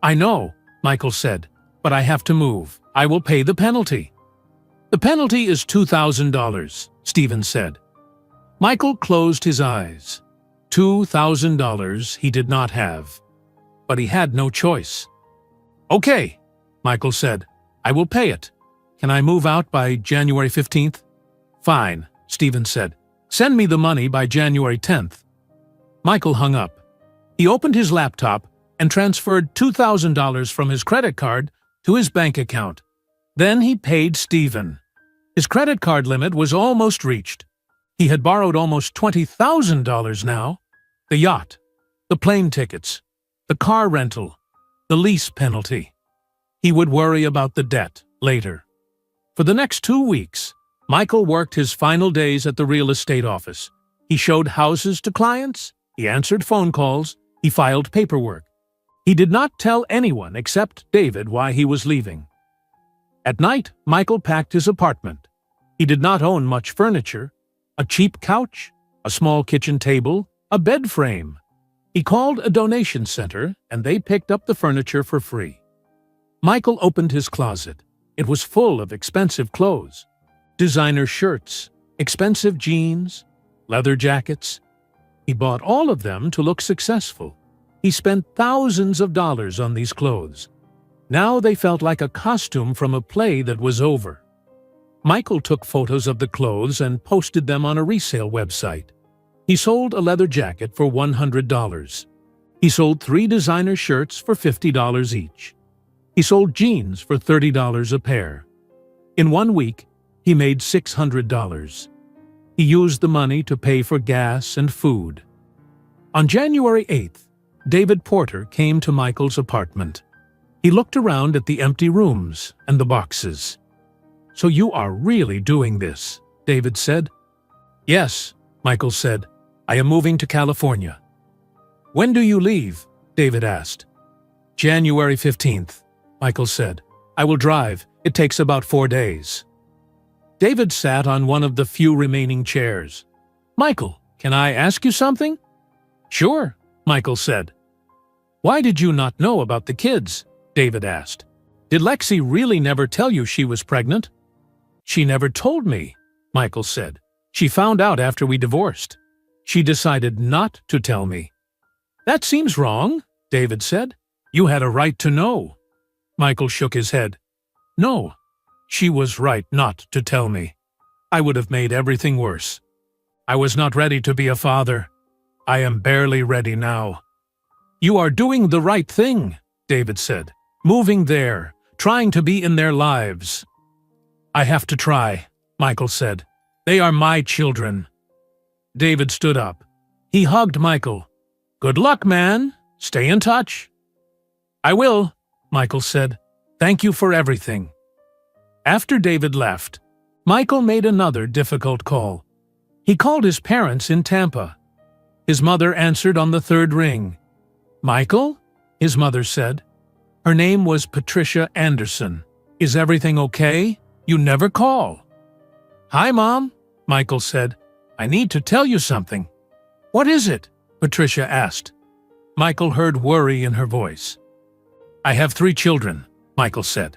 I know, Michael said, but I have to move. I will pay the penalty. The penalty is $2,000, Stephen said. Michael closed his eyes. $2,000 he did not have, but he had no choice. Okay, Michael said, I will pay it. Can I move out by January 15th? Fine, Stephen said. Send me the money by January 10th. Michael hung up. He opened his laptop and transferred $2,000 from his credit card to his bank account. Then he paid Stephen. His credit card limit was almost reached. He had borrowed almost $20,000 now. The yacht, the plane tickets, the car rental, the lease penalty. He would worry about the debt later. For the next 2 weeks, Michael worked his final days at the real estate office. He showed houses to clients, he answered phone calls, he filed paperwork. He did not tell anyone except David why he was leaving. At night, Michael packed his apartment. He did not own much furniture, a cheap couch, a small kitchen table, a bed frame. He called a donation center, and they picked up the furniture for free. Michael opened his closet. It was full of expensive clothes. Designer shirts, expensive jeans, leather jackets. He bought all of them to look successful. He spent thousands of dollars on these clothes. Now they felt like a costume from a play that was over. Michael took photos of the clothes and posted them on a resale website. He sold a leather jacket for $100. He sold 3 designer shirts for $50 each. He sold jeans for $30 a pair. In 1 week, he made $600. He used the money to pay for gas and food. On January 8th, David Porter came to Michael's apartment. He looked around at the empty rooms and the boxes. So you are really doing this, David said. Yes, Michael said. I am moving to California. When do you leave? David asked. January 15th, Michael said. I will drive. It takes about 4 days. David sat on one of the few remaining chairs. Michael, can I ask you something? Sure, Michael said. Why did you not know about the kids? David asked. Did Lexi really never tell you she was pregnant? She never told me, Michael said. She found out after we divorced. She decided not to tell me. That seems wrong, David said. You had a right to know. Michael shook his head. No, she was right not to tell me. I would have made everything worse. I was not ready to be a father. I am barely ready now. You are doing the right thing, David said. Moving there, trying to be in their lives. I have to try, Michael said. They are my children. David stood up. He hugged Michael. Good luck, man. Stay in touch. I will, Michael said. Thank you for everything. After David left, Michael made another difficult call. He called his parents in Tampa. His mother answered on the 3rd ring. Michael? His mother said. Her name was Patricia Anderson. Is everything okay? You never call. Hi, Mom, Michael said. I need to tell you something. What is it? Patricia asked. Michael heard worry in her voice. I have 3 children, Michael said.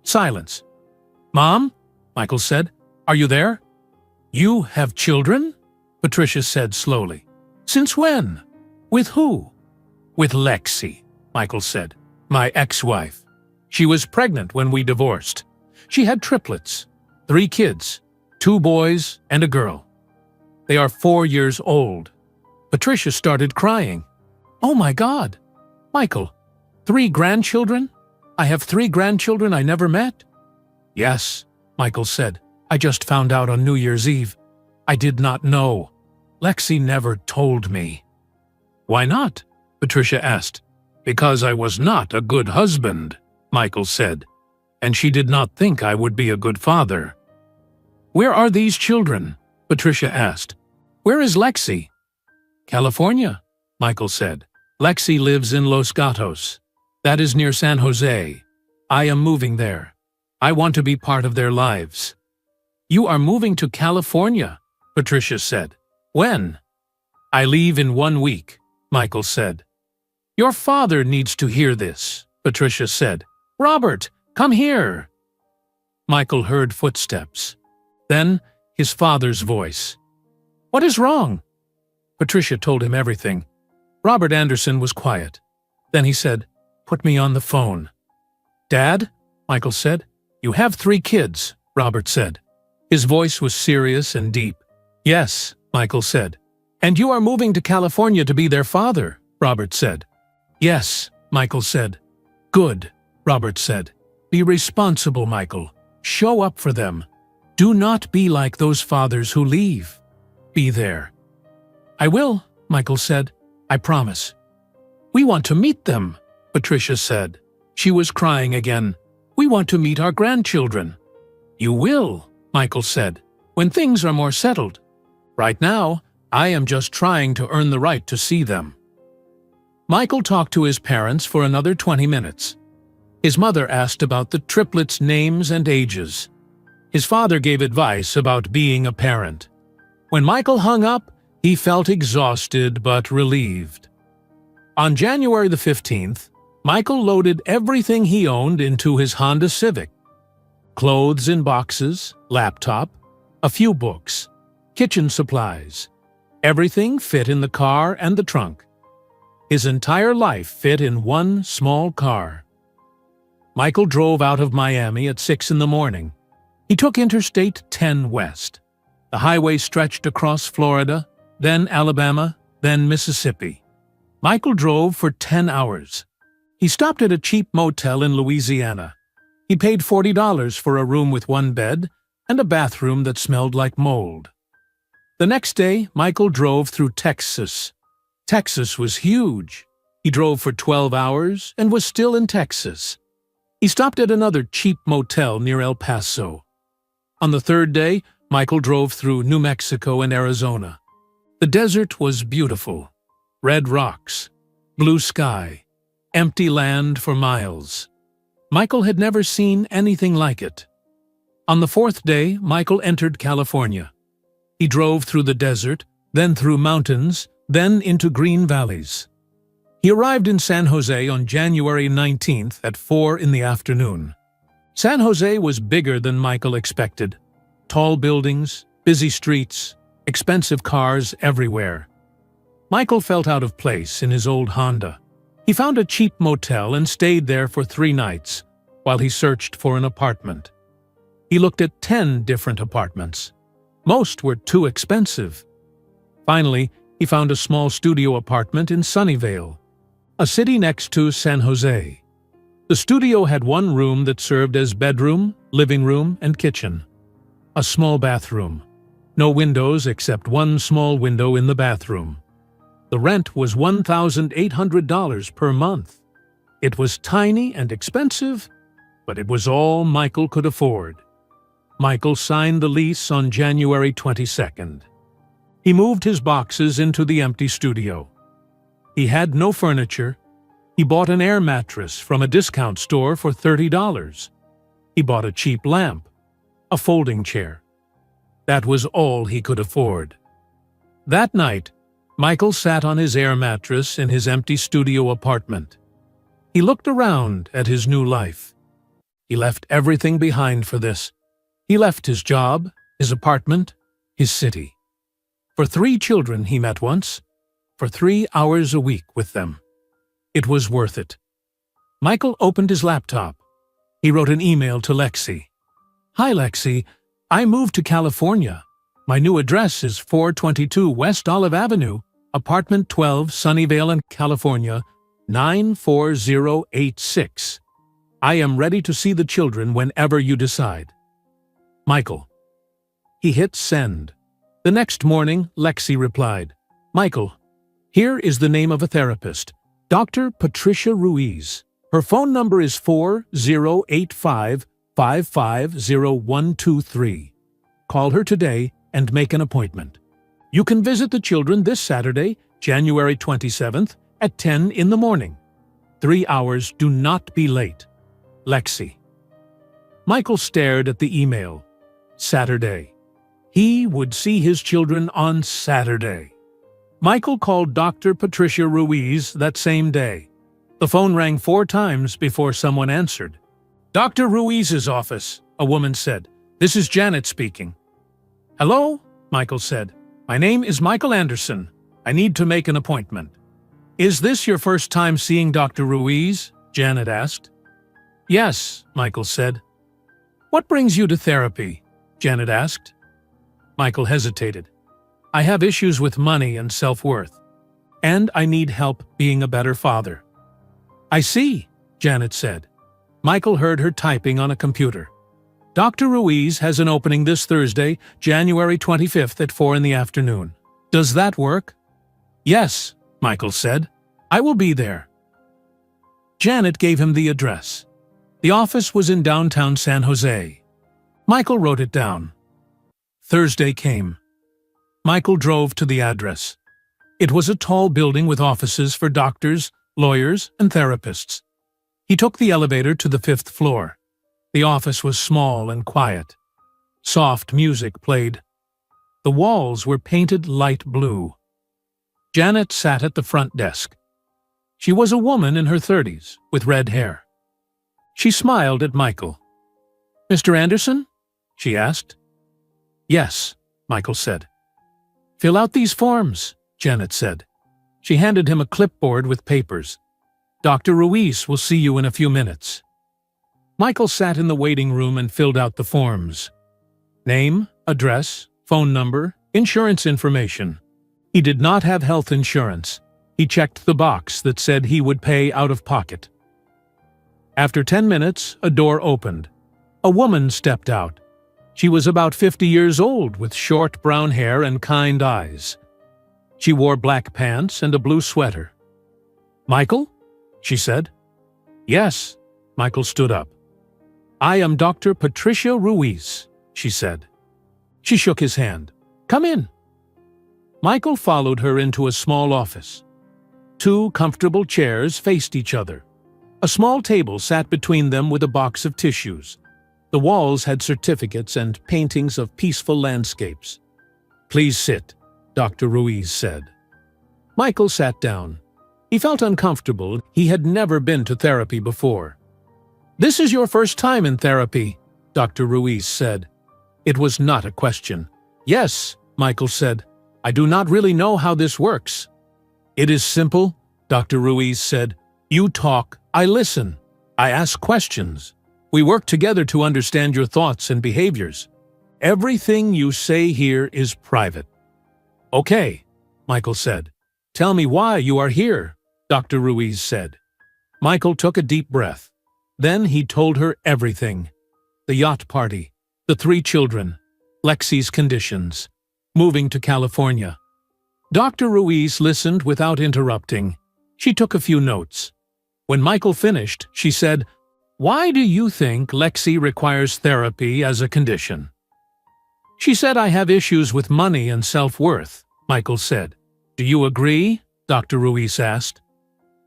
Silence. Mom? Michael said. Are you there? You have children? Patricia said slowly. Since when? With who? With Lexi, Michael said. My ex-wife. She was pregnant when we divorced. She had triplets, 3 kids, 2 boys and a girl. They are 4 years old. Patricia started crying. Oh my God! Michael, 3 grandchildren? I have 3 grandchildren I never met? Yes, Michael said. I just found out on New Year's Eve. I did not know. Lexi never told me. Why not? Patricia asked. Because I was not a good husband, Michael said, and she did not think I would be a good father. Where are these children? Patricia asked. Where is Lexi? California, Michael said. Lexi lives in Los Gatos. That is near San Jose. I am moving there. I want to be part of their lives. You are moving to California, Patricia said. When? I leave in 1 week, Michael said. Your father needs to hear this, Patricia said. Robert, come here. Michael heard footsteps. Then his father's voice. What is wrong? Patricia told him everything. Robert Anderson was quiet. Then he said, Put me on the phone. Dad, Michael said. You have 3 kids, Robert said. His voice was serious and deep. Yes, Michael said. And you are moving to California to be their father, Robert said. Yes, Michael said. Good, Robert said. Be responsible, Michael. Show up for them. Do not be like those fathers who leave. Be there. I will, Michael said. I promise. We want to meet them, Patricia said. She was crying again. We want to meet our grandchildren. You will, Michael said, when things are more settled. Right now, I am just trying to earn the right to see them. Michael talked to his parents for another 20 minutes. His mother asked about the triplets' names and ages. His father gave advice about being a parent. When Michael hung up, he felt exhausted but relieved. On January the 15th, Michael loaded everything he owned into his Honda Civic. Clothes in boxes, laptop, a few books, kitchen supplies. Everything fit in the car and the trunk. His entire life fit in one small car. Michael drove out of Miami at 6 in the morning. He took Interstate 10 west. The highway stretched across Florida, then Alabama, then Mississippi. Michael drove for 10 hours. He stopped at a cheap motel in Louisiana. He paid $40 for a room with 1 bed and a bathroom that smelled like mold. The next day, Michael drove through Texas. Texas was huge. He drove for 12 hours and was still in Texas. He stopped at another cheap motel near El Paso. On the 3rd day, Michael drove through New Mexico and Arizona. The desert was beautiful. Red rocks, blue sky, empty land for miles. Michael had never seen anything like it. On the 4th day, Michael entered California. He drove through the desert, then through mountains, then into green valleys. He arrived in San Jose on January 19th at 4 in the afternoon. San Jose was bigger than Michael expected. Tall buildings, busy streets, expensive cars everywhere. Michael felt out of place in his old Honda. He found a cheap motel and stayed there for 3 nights while he searched for an apartment. He looked at 10 different apartments. Most were too expensive. Finally, he found a small studio apartment in Sunnyvale, a city next to San Jose. The studio had 1 room that served as bedroom, living room, and kitchen. A small bathroom. No windows except 1 small window in the bathroom. The rent was $1,800 per month. It was tiny and expensive, but it was all Michael could afford. Michael signed the lease on January 22nd. He moved his boxes into the empty studio. He had no furniture. He bought an air mattress from a discount store for $30. He bought a cheap lamp, a folding chair. That was all he could afford. That night, Michael sat on his air mattress in his empty studio apartment. He looked around at his new life. He left everything behind for this. He left his job, his apartment, his city. For 3 children he met once, for 3 hours a week with them. It was worth it. Michael opened his laptop. He wrote an email to Lexi. "Hi Lexi, I moved to California. My new address is 422 West Olive Avenue, Apartment 12, Sunnyvale, California, 94086. I am ready to see the children whenever you decide. Michael." He hit send. The next morning, Lexi replied, "Michael, here is the name of a therapist, Dr. Patricia Ruiz. Her phone number is 4085550123. Call her today and make an appointment. You can visit the children this Saturday, January 27th, at 10 in the morning. 3 hours, do not be late. Lexi." Michael stared at the email. Saturday. He would see his children on Saturday. Michael called Dr. Patricia Ruiz that same day. The phone rang 4 times before someone answered. "Dr. Ruiz's office," a woman said. "This is Janet speaking." "Hello," Michael said. "My name is Michael Anderson. I need to make an appointment." "Is this your first time seeing Dr. Ruiz?" Janet asked. "Yes," Michael said. "What brings you to therapy?" Janet asked. Michael hesitated. "I have issues with money and self-worth, and I need help being a better father." "I see," Janet said. Michael heard her typing on a computer. "Dr. Ruiz has an opening this Thursday, January 25th at 4 in the afternoon. Does that work?" "Yes," Michael said. "I will be there." Janet gave him the address. The office was in downtown San Jose. Michael wrote it down. Thursday came. Michael drove to the address. It was a tall building with offices for doctors, lawyers, and therapists. He took the elevator to the 5th floor. The office was small and quiet. Soft music played. The walls were painted light blue. Janet sat at the front desk. She was a woman in her 30s, with red hair. She smiled at Michael. "Mr. Anderson?" she asked. "Yes," Michael said. "Fill out these forms," Janet said. She handed him a clipboard with papers. "Dr. Ruiz will see you in a few minutes." Michael sat in the waiting room and filled out the forms. Name, address, phone number, insurance information. He did not have health insurance. He checked the box that said he would pay out of pocket. After 10 minutes, a door opened. A woman stepped out. She was about 50 years old, with short brown hair and kind eyes. She wore black pants and a blue sweater. "Michael?" she said. "Yes." Michael stood up. "I am Dr. Patricia Ruiz," she said. She shook his hand. "Come in." Michael followed her into a small office. 2 comfortable chairs faced each other. A small table sat between them with a box of tissues. The walls had certificates and paintings of peaceful landscapes. "Please sit," Dr. Ruiz said. Michael sat down. He felt uncomfortable. He had never been to therapy before. "This is your first time in therapy," Dr. Ruiz said. It was not a question. "Yes," Michael said. "I do not really know how this works." "It is simple," Dr. Ruiz said. "You talk, I listen. I ask questions. We work together to understand your thoughts and behaviors. Everything you say here is private." "Okay," Michael said. "Tell me why you are here," Dr. Ruiz said. Michael took a deep breath. Then he told her everything. The yacht party, the 3 children, Lexi's conditions, moving to California. Dr. Ruiz listened without interrupting. She took a few notes. When Michael finished, she said, "Why do you think Lexi requires therapy as a condition?" "She said I have issues with money and self-worth," Michael said. "Do you agree?" Dr. Ruiz asked.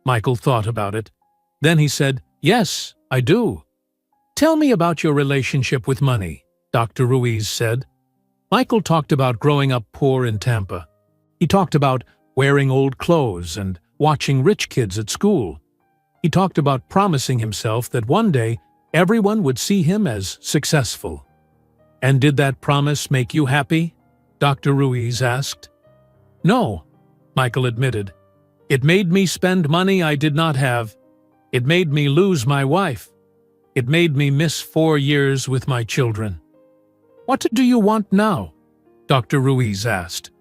Michael thought about it. Then he said, "Yes, I do." "Tell me about your relationship with money," Dr. Ruiz said. Michael talked about growing up poor in Tampa. He talked about wearing old clothes and watching rich kids at school. He talked about promising himself that one day everyone would see him as successful. "And did that promise make you happy?" Dr. Ruiz asked. No, Michael admitted. It made me spend money I did not have. It made me lose my wife. It made me miss 4 years with my children. What do you want now? Dr. Ruiz asked.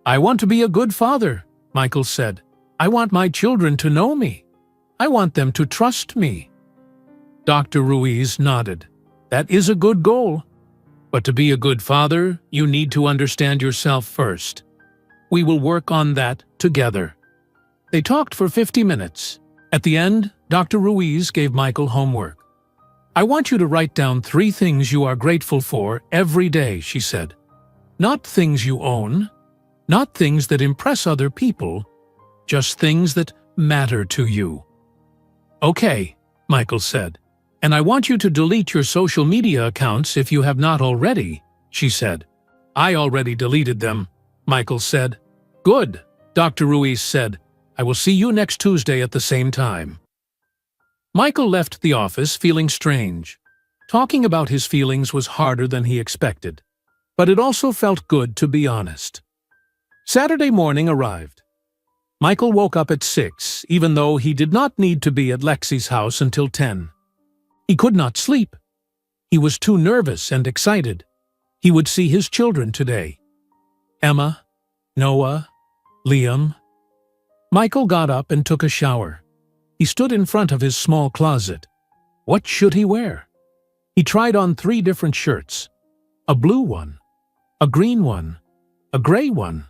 I want to be a good father, Michael said. I want my children to know me. I want them to trust me. Dr. Ruiz nodded. That is a good goal. But to be a good father, you need to understand yourself first. We will work on that together. They talked for 50 minutes. At the end, Dr. Ruiz gave Michael homework. I want you to write down 3 things you are grateful for every day, she said. Not things you own, not things that impress other people, just things that matter to you. Okay, Michael said. And I want you to delete your social media accounts if you have not already, she said. I already deleted them, Michael said. Good, Dr. Ruiz said. I will see you next Tuesday at the same time. Michael left the office feeling strange. Talking about his feelings was harder than he expected, but it also felt good to be honest. Saturday morning arrived. Michael woke up at 6, even though he did not need to be at Lexi's house until 10. He could not sleep. He was too nervous and excited. He would see his children today. Emma, Noah, Liam. Michael got up and took a shower. He stood in front of his small closet. What should he wear? He tried on 3 different shirts. A blue one, a green one, a gray one.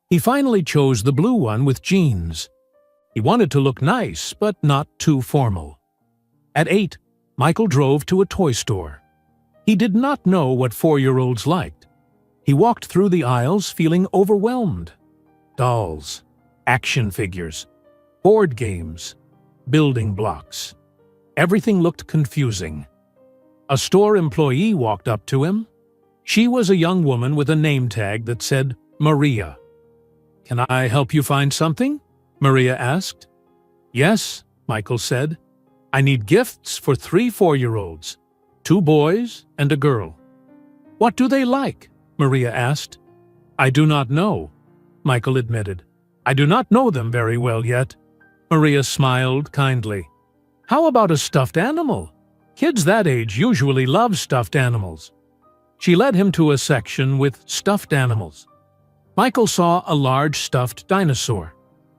He finally chose the blue one with jeans. He wanted to look nice, but not too formal. At 8, Michael drove to a toy store. He did not know what 4-year-olds liked. He walked through the aisles feeling overwhelmed. Dolls, action figures, board games, building blocks. Everything looked confusing. A store employee walked up to him. She was a young woman with a name tag that said Maria. Can I help you find something? Maria asked. Yes, Michael said. I need gifts for 3 4-year-olds, 2 boys and a girl. What do they like? Maria asked. I do not know, Michael admitted. I do not know them very well yet. Maria smiled kindly. How about a stuffed animal? Kids that age usually love stuffed animals. She led him to a section with stuffed animals. Michael saw a large stuffed dinosaur.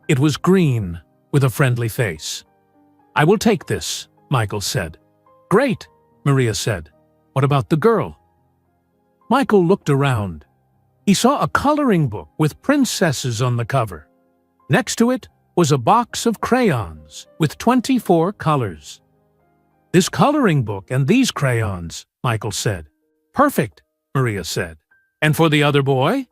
It was green, with a friendly face. I will take this, Michael said. Great, Maria said. What about the girl? Michael looked around. He saw a coloring book with princesses on the cover. Next to it was a box of crayons with 24 colors. This coloring book and these crayons, Michael said. Perfect, Maria said. And for the other boy?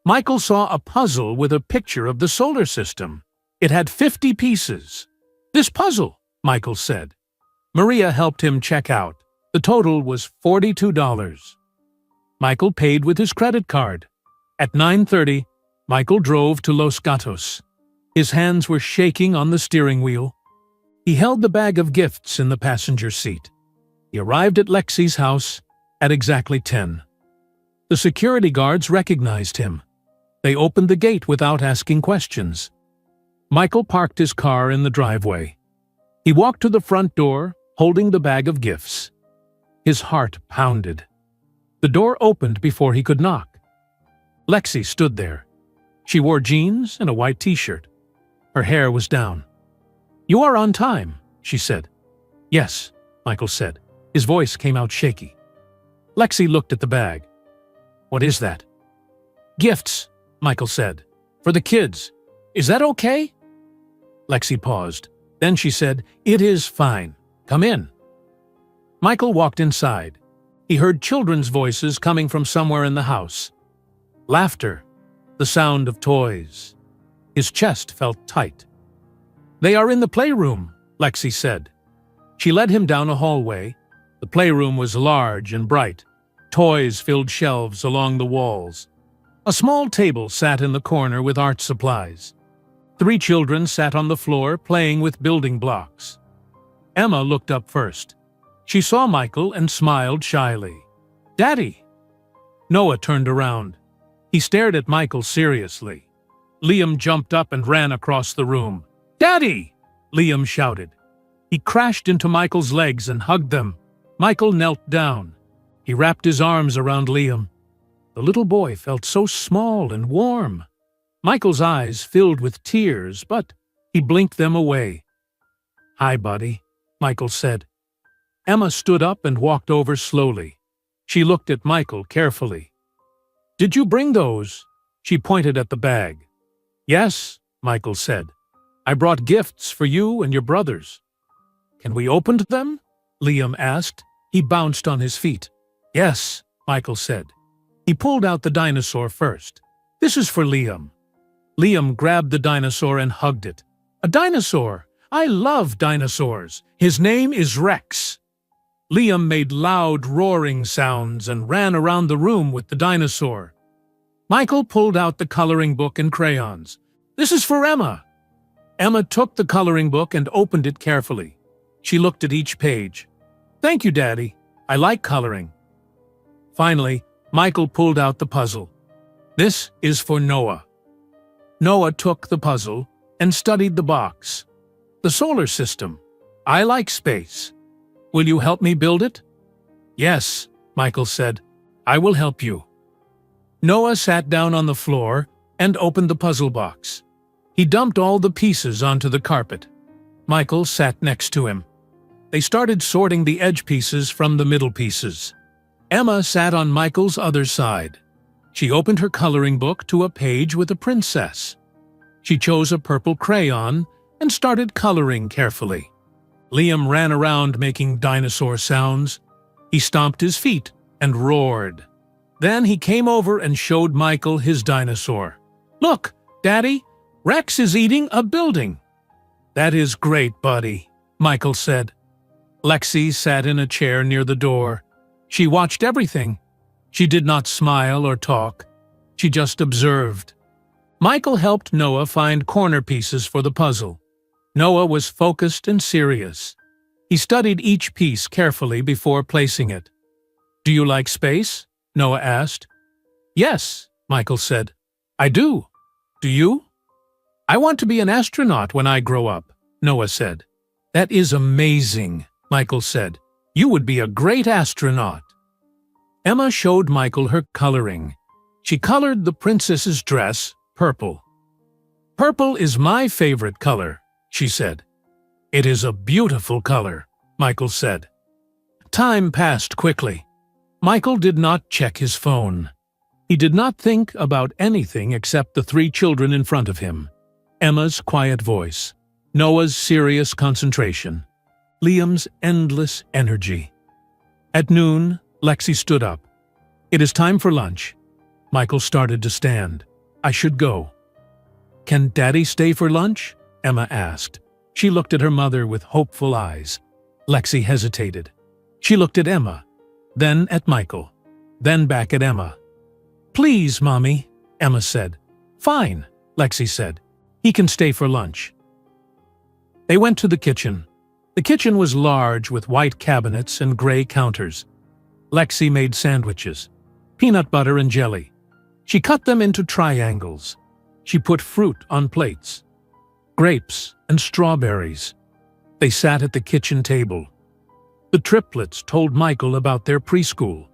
Michael saw a puzzle with a picture of the solar system. It had 50 pieces. This puzzle, Michael said. Maria helped him check out. The total was $42. Michael paid with his credit card. At 9:30, Michael drove to Los Gatos. His hands were shaking on the steering wheel. He held the bag of gifts in the passenger seat. He arrived at Lexi's house at exactly 10. The security guards recognized him. They opened the gate without asking questions. Michael parked his car in the driveway. He walked to the front door, holding the bag of gifts. His heart pounded. The door opened before he could knock. Lexi stood there. She wore jeans and a white t-shirt. Her hair was down. You are on time, she said. Yes, Michael said. His voice came out shaky. Lexi looked at the bag. What is that? Gifts, Michael said. For the kids. Is that okay? Lexi paused. Then she said, It is fine. Come in. Michael walked inside. He heard children's voices coming from somewhere in the house. Laughter, the sound of toys. His chest felt tight. They are in the playroom, Lexi said. She led him down a hallway. The playroom was large and bright. Toys filled shelves along the walls. A small table sat in the corner with art supplies. 3 children sat on the floor playing with building blocks. Emma looked up first. She saw Michael and smiled shyly. Daddy! Noah turned around. He stared at Michael seriously. Liam jumped up and ran across the room. "Daddy!" Liam shouted. He crashed into Michael's legs and hugged them. Michael knelt down. He wrapped his arms around Liam. The little boy felt so small and warm. Michael's eyes filled with tears, but he blinked them away. "Hi, buddy," Michael said. Emma stood up and walked over slowly. She looked at Michael carefully. "Did you bring those?" She pointed at the bag. "Yes," Michael said. "I brought gifts for you and your brothers." "Can we open them?" Liam asked. He bounced on his feet. "Yes," Michael said. He pulled out the dinosaur first. "This is for Liam." Liam grabbed the dinosaur and hugged it. "A dinosaur! I love dinosaurs. His name is Rex." Liam made loud roaring sounds and ran around the room with the dinosaur. Michael pulled out the coloring book and crayons. "This is for Emma." Emma took the coloring book and opened it carefully. She looked at each page. "Thank you, Daddy. I like coloring." Finally, Michael pulled out the puzzle. "This is for Noah." Noah took the puzzle and studied the box. "The solar system. I like space. Will you help me build it?" "Yes," Michael said. "I will help you." Noah sat down on the floor and opened the puzzle box. He dumped all the pieces onto the carpet. Michael sat next to him. They started sorting the edge pieces from the middle pieces. Emma sat on Michael's other side. She opened her coloring book to a page with a princess. She chose a purple crayon and started coloring carefully. Liam ran around making dinosaur sounds. He stomped his feet and roared. Then he came over and showed Michael his dinosaur. "Look, Daddy, Rex is eating a building." "That is great, buddy," Michael said. Lexi sat in a chair near the door. She watched everything. She did not smile or talk. She just observed. Michael helped Noah find corner pieces for the puzzle. Noah was focused and serious. He studied each piece carefully before placing it. "Do you like space?" Noah asked. "Yes," Michael said. "I do. Do you?" "I want to be an astronaut when I grow up," Noah said. "That is amazing," Michael said. "You would be a great astronaut." Emma showed Michael her coloring. She colored the princess's dress purple. "Purple is my favorite color," she said. "It is a beautiful color," Michael said. Time passed quickly. Michael did not check his phone. He did not think about anything except the three children in front of him. Emma's quiet voice, Noah's serious concentration, Liam's endless energy. At noon, Lexi stood up. "It is time for lunch." Michael started to stand. "I should go." "Can Daddy stay for lunch?" Emma asked. She looked at her mother with hopeful eyes. Lexi hesitated. She looked at Emma, then at Michael, then back at Emma. "Please, Mommy," Emma said. "Fine," Lexi said. "He can stay for lunch." They went to the kitchen. The kitchen was large with white cabinets and gray counters. Lexi made sandwiches, peanut butter and jelly. She cut them into triangles. She put fruit on plates, grapes and strawberries. They sat at the kitchen table. The Triplets told Michael about their preschool.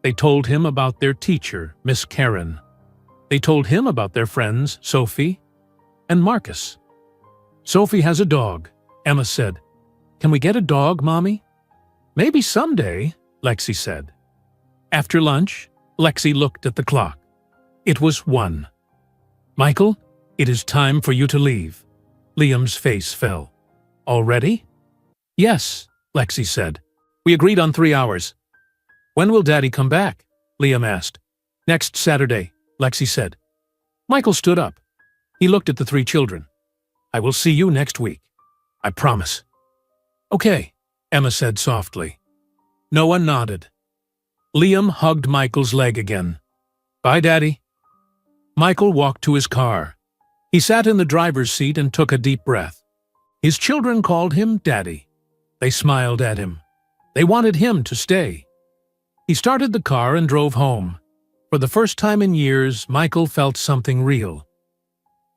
They told him about their teacher, Miss Karen. They told him about their friends, Sophie and Marcus. "Sophie has a dog," Emma said. "Can we get a dog, Mommy?" "Maybe someday," Lexi said. After lunch, Lexi looked at the clock. It was 1. "Michael, it is time for you to leave." Liam's face fell. "Already?" "Yes," Lexi said. "We agreed on 3 hours." "When will Daddy come back?" Liam asked. "Next Saturday," Lexi said. Michael stood up. He looked at the 3 children. "I will see you next week. I promise." "Okay," Emma said softly. Noah nodded. Liam hugged Michael's leg again. "Bye, Daddy." Michael walked to his car. He sat in the driver's seat and took a deep breath. His children called him Daddy. They smiled at him. They wanted him to stay. He started the car and drove home. For the first time in years, Michael felt something real.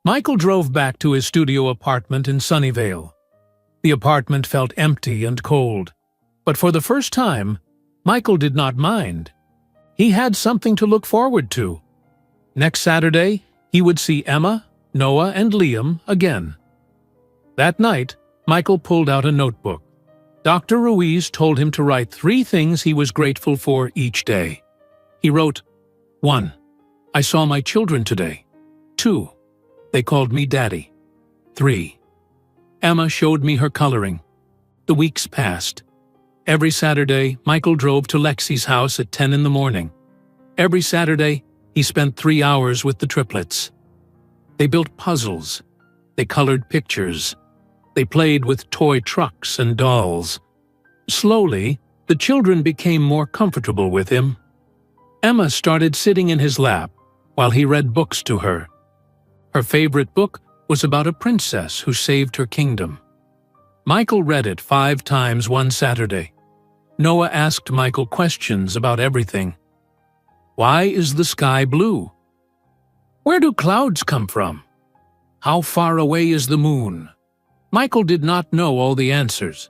Michael drove back to his studio apartment in Sunnyvale. The apartment felt empty and cold, but for the first time, Michael did not mind. He had something to look forward to. Next Saturday, he would see Emma, Noah, and Liam again. That night, Michael pulled out a notebook. Dr. Ruiz told him to write 3 things he was grateful for each day. He wrote, 1. I saw my children today. 2. They called me Daddy. 3. Emma showed me her coloring. The weeks passed. Every Saturday, Michael drove to Lexi's house at 10 in the morning. Every Saturday, he spent 3 hours with the triplets. They built puzzles. They colored pictures. They played with toy trucks and dolls. Slowly, the children became more comfortable with him. Emma started sitting in his lap while he read books to her. Her favorite book was about a princess who saved her kingdom. Michael read it 5 times one Saturday. Noah asked Michael questions about everything. Why is the sky blue? Where do clouds come from? How far away is the moon? Michael did not know all the answers.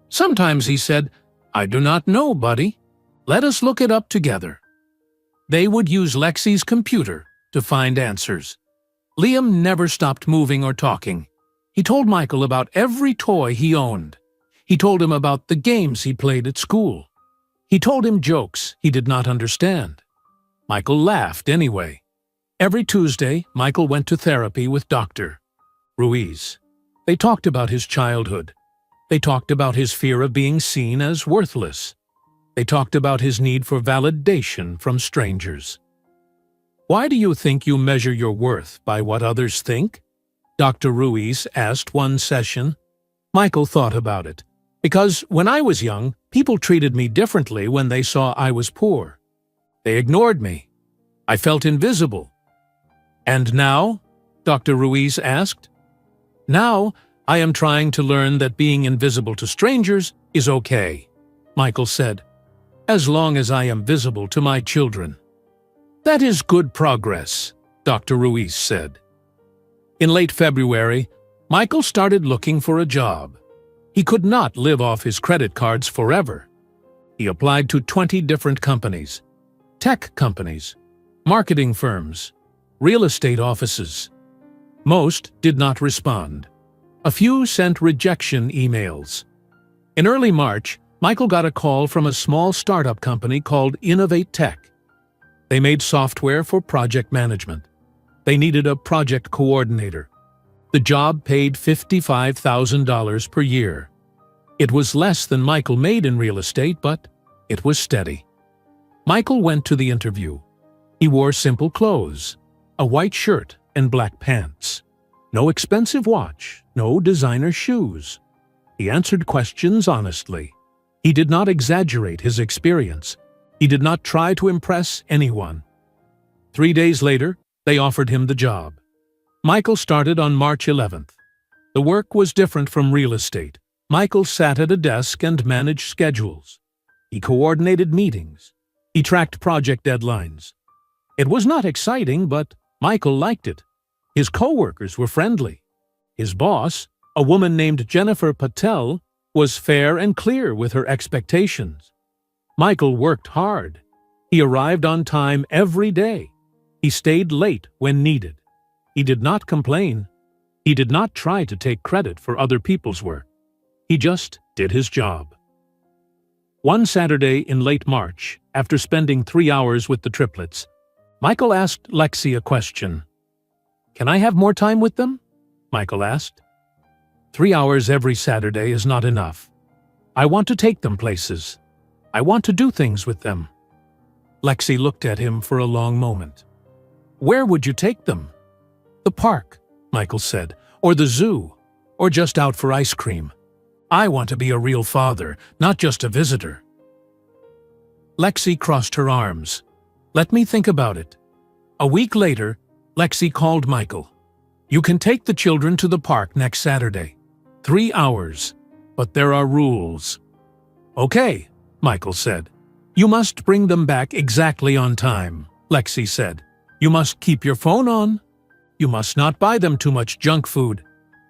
Sometimes he said, I do not know, buddy. Let us look it up together. They would use Lexi's computer to find answers. Liam never stopped moving or talking. He told Michael about every toy he owned. He told him about the games he played at school. He told him jokes he did not understand. Michael laughed anyway. Every Tuesday, Michael went to therapy with Dr. Ruiz. They talked about his childhood. They talked about his fear of being seen as worthless. They talked about his need for validation from strangers. Why do you think you measure your worth by what others think? Dr. Ruiz asked one session. Michael thought about it. Because when I was young, people treated me differently when they saw I was poor. They ignored me. I felt invisible. And now? Dr. Ruiz asked. Now, I am trying to learn that being invisible to strangers is okay, Michael said, as long as I am visible to my children. That is good progress, Dr. Ruiz said. In late February, Michael started looking for a job. He could not live off his credit cards forever. He applied to 20 different companies, tech companies, marketing firms, real estate offices. Most did not respond. A few sent rejection emails. In early March, Michael got a call from a small startup company called Innovate Tech. They made software for project management. They needed a project coordinator. The job paid $55,000 per year. It was less than Michael made in real estate, but it was steady. Michael went to the interview. He wore simple clothes, a white shirt and black pants. No expensive watch, no designer shoes. He answered questions honestly. He did not exaggerate his experience. He did not try to impress anyone. 3 days later, they offered him the job. Michael started on March 11th. The work was different from real estate. Michael sat at a desk and managed schedules. He coordinated meetings. He tracked project deadlines. It was not exciting, but Michael liked it. His co-workers were friendly. His boss, a woman named Jennifer Patel, was fair and clear with her expectations. Michael worked hard. He arrived on time every day. He stayed late when needed. He did not complain. He did not try to take credit for other people's work. He just did his job. One Saturday in late March, after spending 3 hours with the triplets, Michael asked Lexi a question. Can I have more time with them? Michael asked. 3 hours every Saturday is not enough. I want to take them places. I want to do things with them. Lexi looked at him for a long moment. Where would you take them? The park, Michael said, or the zoo, or just out for ice cream. I want to be a real father, not just a visitor. Lexi crossed her arms. Let me think about it. A week later, Lexi called Michael. You can take the children to the park next Saturday. 3 hours, but there are rules. Okay, Michael said. You must bring them back exactly on time. Lexi said. "You must keep your phone on. You must not buy them too much junk food,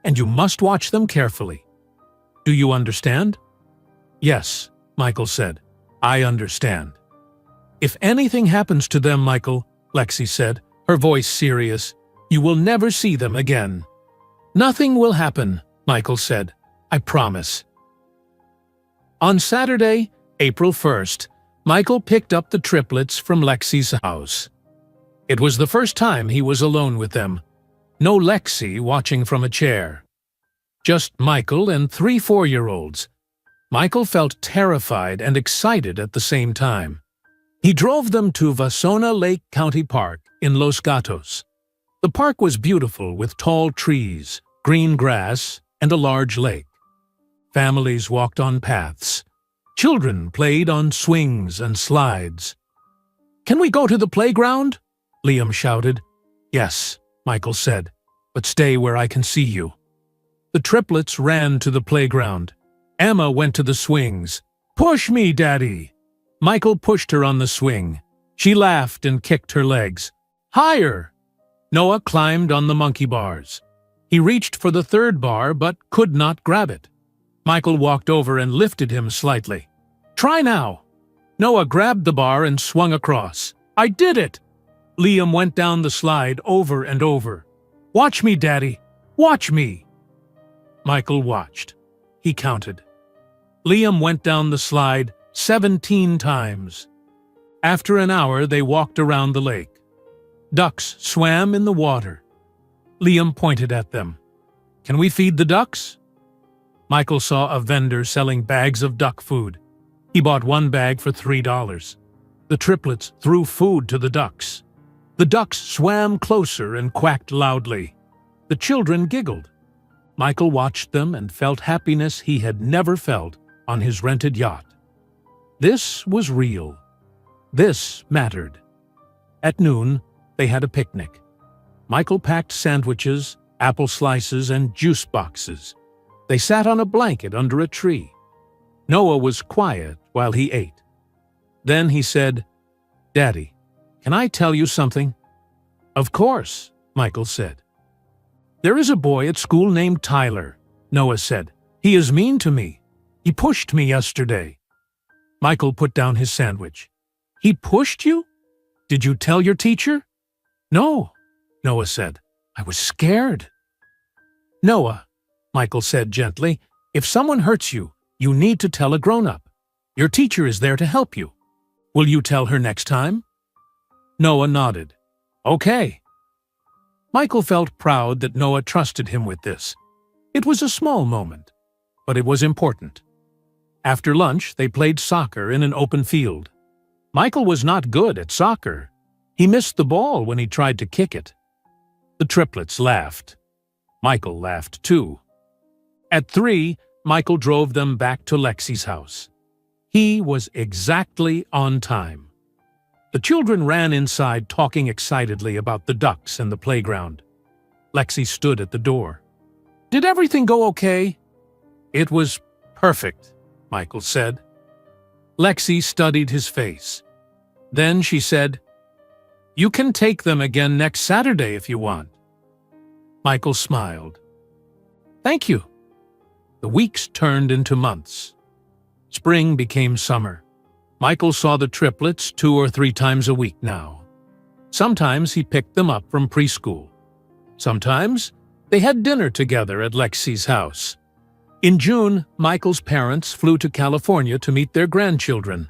and you must watch them carefully. Do you understand?" "Yes," Michael said. "I understand." "If anything happens to them, Michael," Lexi said, her voice serious, "you will never see them again." "Nothing will happen," Michael said. "I promise." On Saturday, April 1st, Michael picked up the triplets from Lexi's house. It was the first time he was alone with them. No Lexi watching from a chair. Just Michael and 3 4-year-olds. Michael felt terrified and excited at the same time. He drove them to Vasona Lake County Park in Los Gatos. The park was beautiful with tall trees, green grass, and a large lake. Families walked on paths. Children played on swings and slides. "Can we go to the playground?" Liam shouted. "Yes," Michael said, "but stay where I can see you." The triplets ran to the playground. Emma went to the swings. "Push me, Daddy!" Michael pushed her on the swing. She laughed and kicked her legs. "Higher!" Noah climbed on the monkey bars. He reached for the 3rd bar but could not grab it. Michael walked over and lifted him slightly. "Try now." Noah grabbed the bar and swung across. "I did it!" Liam went down the slide over and over. "Watch me, Daddy! Watch me!" Michael watched. He counted. Liam went down the slide 17 times. After an hour, they walked around the lake. Ducks swam in the water. Liam pointed at them. "Can we feed the ducks?" Michael saw a vendor selling bags of duck food. He bought 1 bag for $3. The triplets threw food to the ducks. The ducks swam closer and quacked loudly. The children giggled. Michael watched them and felt happiness he had never felt on his rented yacht. This was real. This mattered. At noon, they had a picnic. Michael packed sandwiches, apple slices, and juice boxes. They sat on a blanket under a tree. Noah was quiet while he ate. Then he said, "Daddy, can I tell you something?" "Of course," Michael said. "There is a boy at school named Tyler," Noah said. "He is mean to me. He pushed me yesterday." Michael put down his sandwich. "He pushed you? Did you tell your teacher?" "No," Noah said. "I was scared." "Noah," Michael said gently, "if someone hurts you, you need to tell a grown-up. Your teacher is there to help you. Will you tell her next time?" Noah nodded. "Okay." Michael felt proud that Noah trusted him with this. It was a small moment, but it was important. After lunch, they played soccer in an open field. Michael was not good at soccer. He missed the ball when he tried to kick it. The triplets laughed. Michael laughed too. At 3, Michael drove them back to Lexi's house. He was exactly on time. The children ran inside talking excitedly about the ducks and the playground. Lexi stood at the door. "Did everything go okay?" "It was perfect," Michael said. Lexi studied his face. Then she said, "You can take them again next Saturday if you want." Michael smiled. "Thank you." The weeks turned into months. Spring became summer. Michael saw the triplets 2 or 3 times a week now. Sometimes he picked them up from preschool. Sometimes they had dinner together at Lexi's house. In June, Michael's parents flew to California to meet their grandchildren.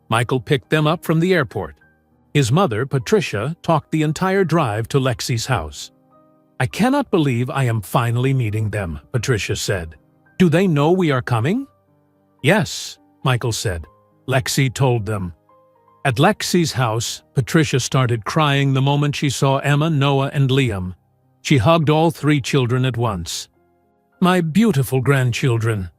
Michael picked them up from the airport. His mother, Patricia, talked the entire drive to Lexi's house. "I cannot believe I am finally meeting them," Patricia said. "Do they know we are coming?" "Yes," Michael said. Lexi told them. At Lexi's house, Patricia started crying the moment she saw Emma, Noah, and Liam. She hugged all 3 children at once. "My beautiful grandchildren."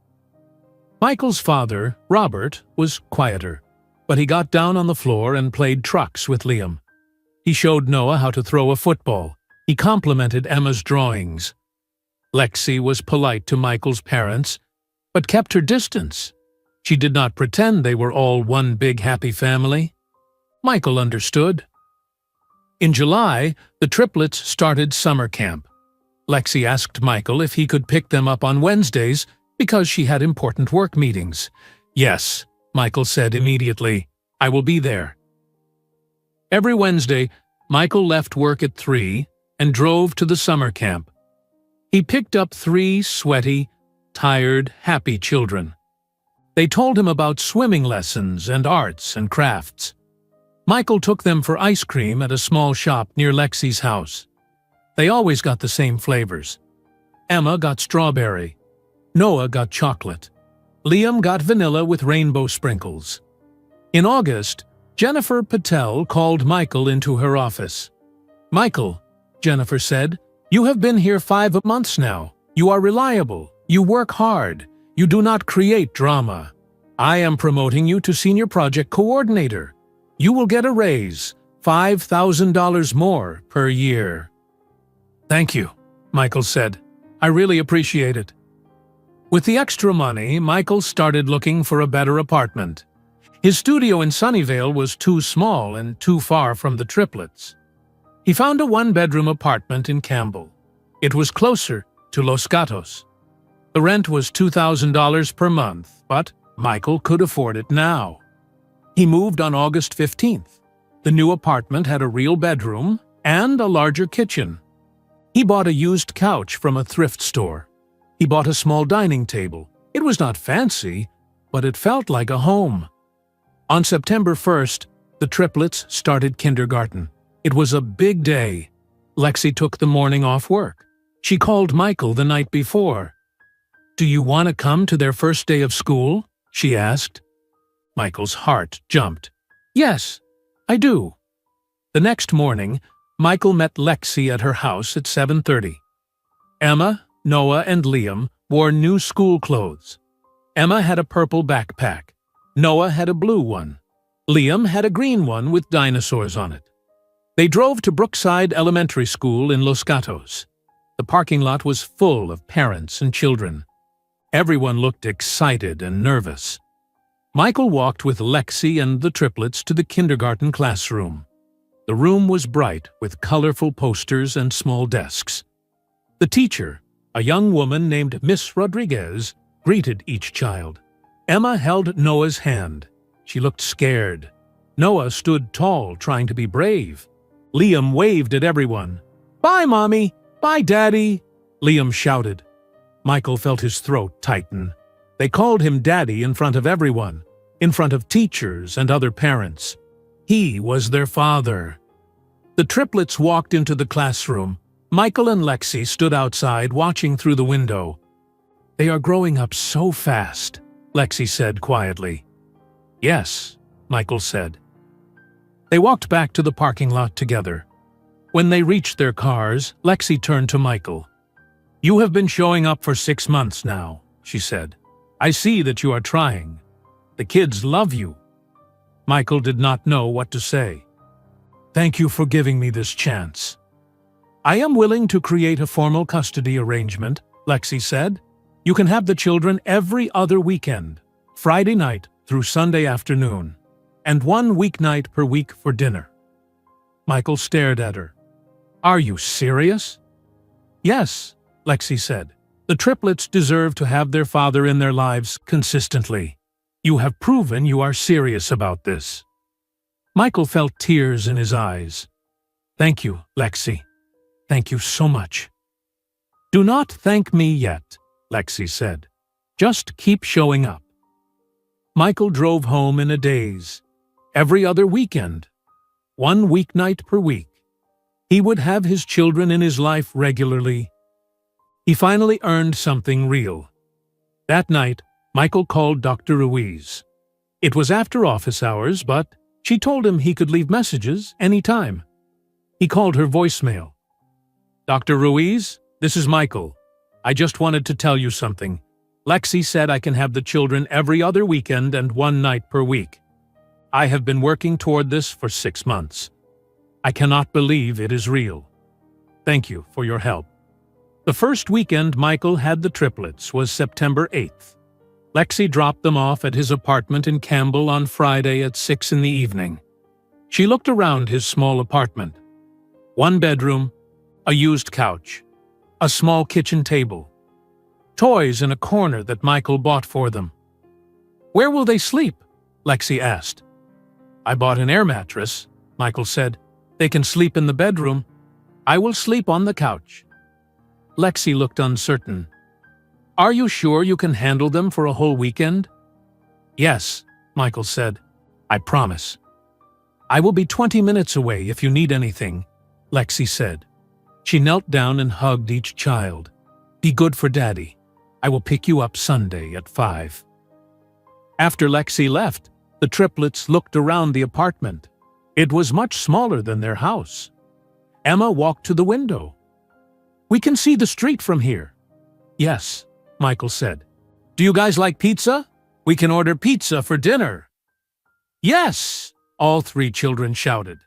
Michael's father, Robert, was quieter, but he got down on the floor and played trucks with Liam. He showed Noah how to throw a football. He complimented Emma's drawings. Lexi was polite to Michael's parents, but kept her distance. She did not pretend they were all one big happy family. Michael understood. In July, the triplets started summer camp. Lexi asked Michael if he could pick them up on Wednesdays because she had important work meetings. Yes, Michael said immediately. I will be there. Every Wednesday, Michael left work at 3 and drove to the summer camp. He picked up 3 sweaty, tired, happy children. They told him about swimming lessons and arts and crafts. Michael took them for ice cream at a small shop near Lexi's house. They always got the same flavors. Emma got strawberry. Noah got chocolate. Liam got vanilla with rainbow sprinkles. In August, Jennifer Patel called Michael into her office. "Michael," Jennifer said, "you have been here 5 months now. You are reliable. You work hard. You do not create drama. I am promoting you to Senior Project Coordinator. You will get a raise, $5,000 more per year." "Thank you," Michael said. "I really appreciate it." With the extra money, Michael started looking for a better apartment. His studio in Sunnyvale was too small and too far from the triplets. He found a 1-bedroom apartment in Campbell. It was closer to Los Gatos. The rent was $2,000 per month, but Michael could afford it now. He moved on August 15th. The new apartment had a real bedroom and a larger kitchen. He bought a used couch from a thrift store. He bought a small dining table. It was not fancy, but it felt like a home. On September 1st, the triplets started kindergarten. It was a big day. Lexi took the morning off work. She called Michael the night before. "Do you want to come to their first day of school?" she asked. Michael's heart jumped. "Yes, I do." The next morning, Michael met Lexi at her house at 7:30. Emma, Noah, and Liam wore new school clothes. Emma had a purple backpack. Noah had a blue one. Liam had a green one with dinosaurs on it. They drove to Brookside Elementary School in Los Gatos. The parking lot was full of parents and children. Everyone looked excited and nervous. Michael walked with Lexi and the triplets to the kindergarten classroom. The room was bright with colorful posters and small desks. The teacher, a young woman named Miss Rodriguez, greeted each child. Emma held Noah's hand. She looked scared. Noah stood tall, trying to be brave. Liam waved at everyone. "Bye, Mommy! Bye, Daddy!" Liam shouted. Michael felt his throat tighten. They called him Daddy in front of everyone, in front of teachers and other parents. He was their father. The triplets walked into the classroom. Michael and Lexi stood outside watching through the window. "They are growing up so fast," Lexi said quietly. "Yes," Michael said. They walked back to the parking lot together. When they reached their cars, Lexi turned to Michael. "You have been showing up for 6 months now," she said. "I see that you are trying. The kids love you." Michael did not know what to say. "Thank you for giving me this chance." "I am willing to create a formal custody arrangement," Lexi said. "You can have the children every other weekend, Friday night through Sunday afternoon, and 1 weeknight per week for dinner." Michael stared at her. "Are you serious?" "Yes," Lexi said. "The triplets deserve to have their father in their lives consistently. You have proven you are serious about this." Michael felt tears in his eyes. "Thank you, Lexi. Thank you so much." "Do not thank me yet," Lexi said. "Just keep showing up." Michael drove home in a daze. Every other weekend, 1 weeknight per week. He would have his children in his life regularly. He finally earned something real. That night, Michael called Dr. Ruiz. It was after office hours, but she told him he could leave messages any time. He called her voicemail. "Dr. Ruiz, this is Michael. I just wanted to tell you something. Lexi said I can have the children every other weekend and 1 night per week. I have been working toward this for 6 months. I cannot believe it is real. Thank you for your help." The first weekend Michael had the triplets was September 8th. Lexi dropped them off at his apartment in Campbell on Friday at 6 in the evening. She looked around his small apartment. One bedroom, a used couch, a small kitchen table, toys in a corner that Michael bought for them. "Where will they sleep?" Lexi asked. "I bought an air mattress," Michael said. "They can sleep in the bedroom. I will sleep on the couch." Lexi looked uncertain. "Are you sure you can handle them for a whole weekend?" "Yes," Michael said. "I promise." "I will be 20 minutes away if you need anything," Lexi said. She knelt down and hugged each child. "Be good for Daddy. I will pick you up Sunday at 5. After Lexi left, the triplets looked around the apartment. It was much smaller than their house. Emma walked to the window. "We can see the street from here." "Yes," Michael said. "Do you guys like pizza? We can order pizza for dinner." "Yes!" all 3 children shouted.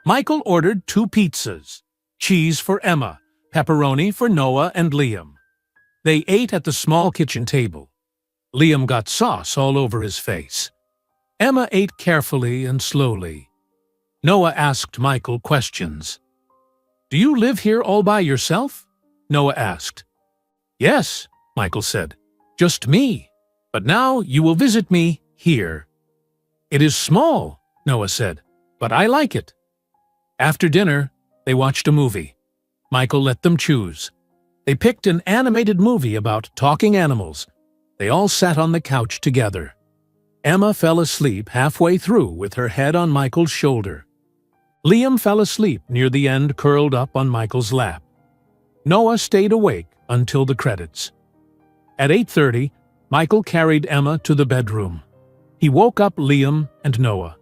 Michael ordered 2 pizzas, cheese for Emma, pepperoni for Noah and Liam. They ate at the small kitchen table. Liam got sauce all over his face. Emma ate carefully and slowly. Noah asked Michael questions. "Do you live here all by yourself?" Noah asked. "Yes," Michael said. "Just me. But now you will visit me here." "It is small," Noah said, "but I like it." After dinner, they watched a movie. Michael let them choose. They picked an animated movie about talking animals. They all sat on the couch together. Emma fell asleep halfway through with her head on Michael's shoulder. Liam fell asleep near the end, curled up on Michael's lap. Noah stayed awake until the credits. At 8:30, Michael carried Emma to the bedroom. He woke up Liam and Noah.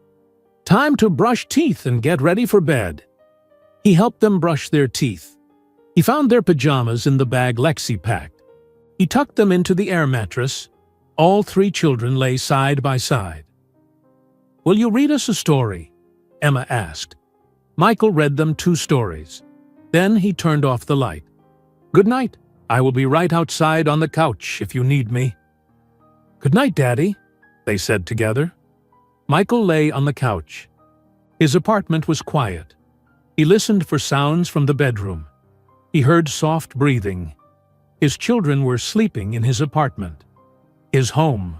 "Time to brush teeth and get ready for bed." He helped them brush their teeth. He found their pajamas in the bag Lexi packed. He tucked them into the air mattress. All 3 children lay side by side. "Will you read us a story?" Emma asked. Michael read them 2 stories. Then he turned off the light. "Good night. I will be right outside on the couch if you need me." "Good night, Daddy," they said together. Michael lay on the couch. His apartment was quiet. He listened for sounds from the bedroom. He heard soft breathing. His children were sleeping in his apartment. His home.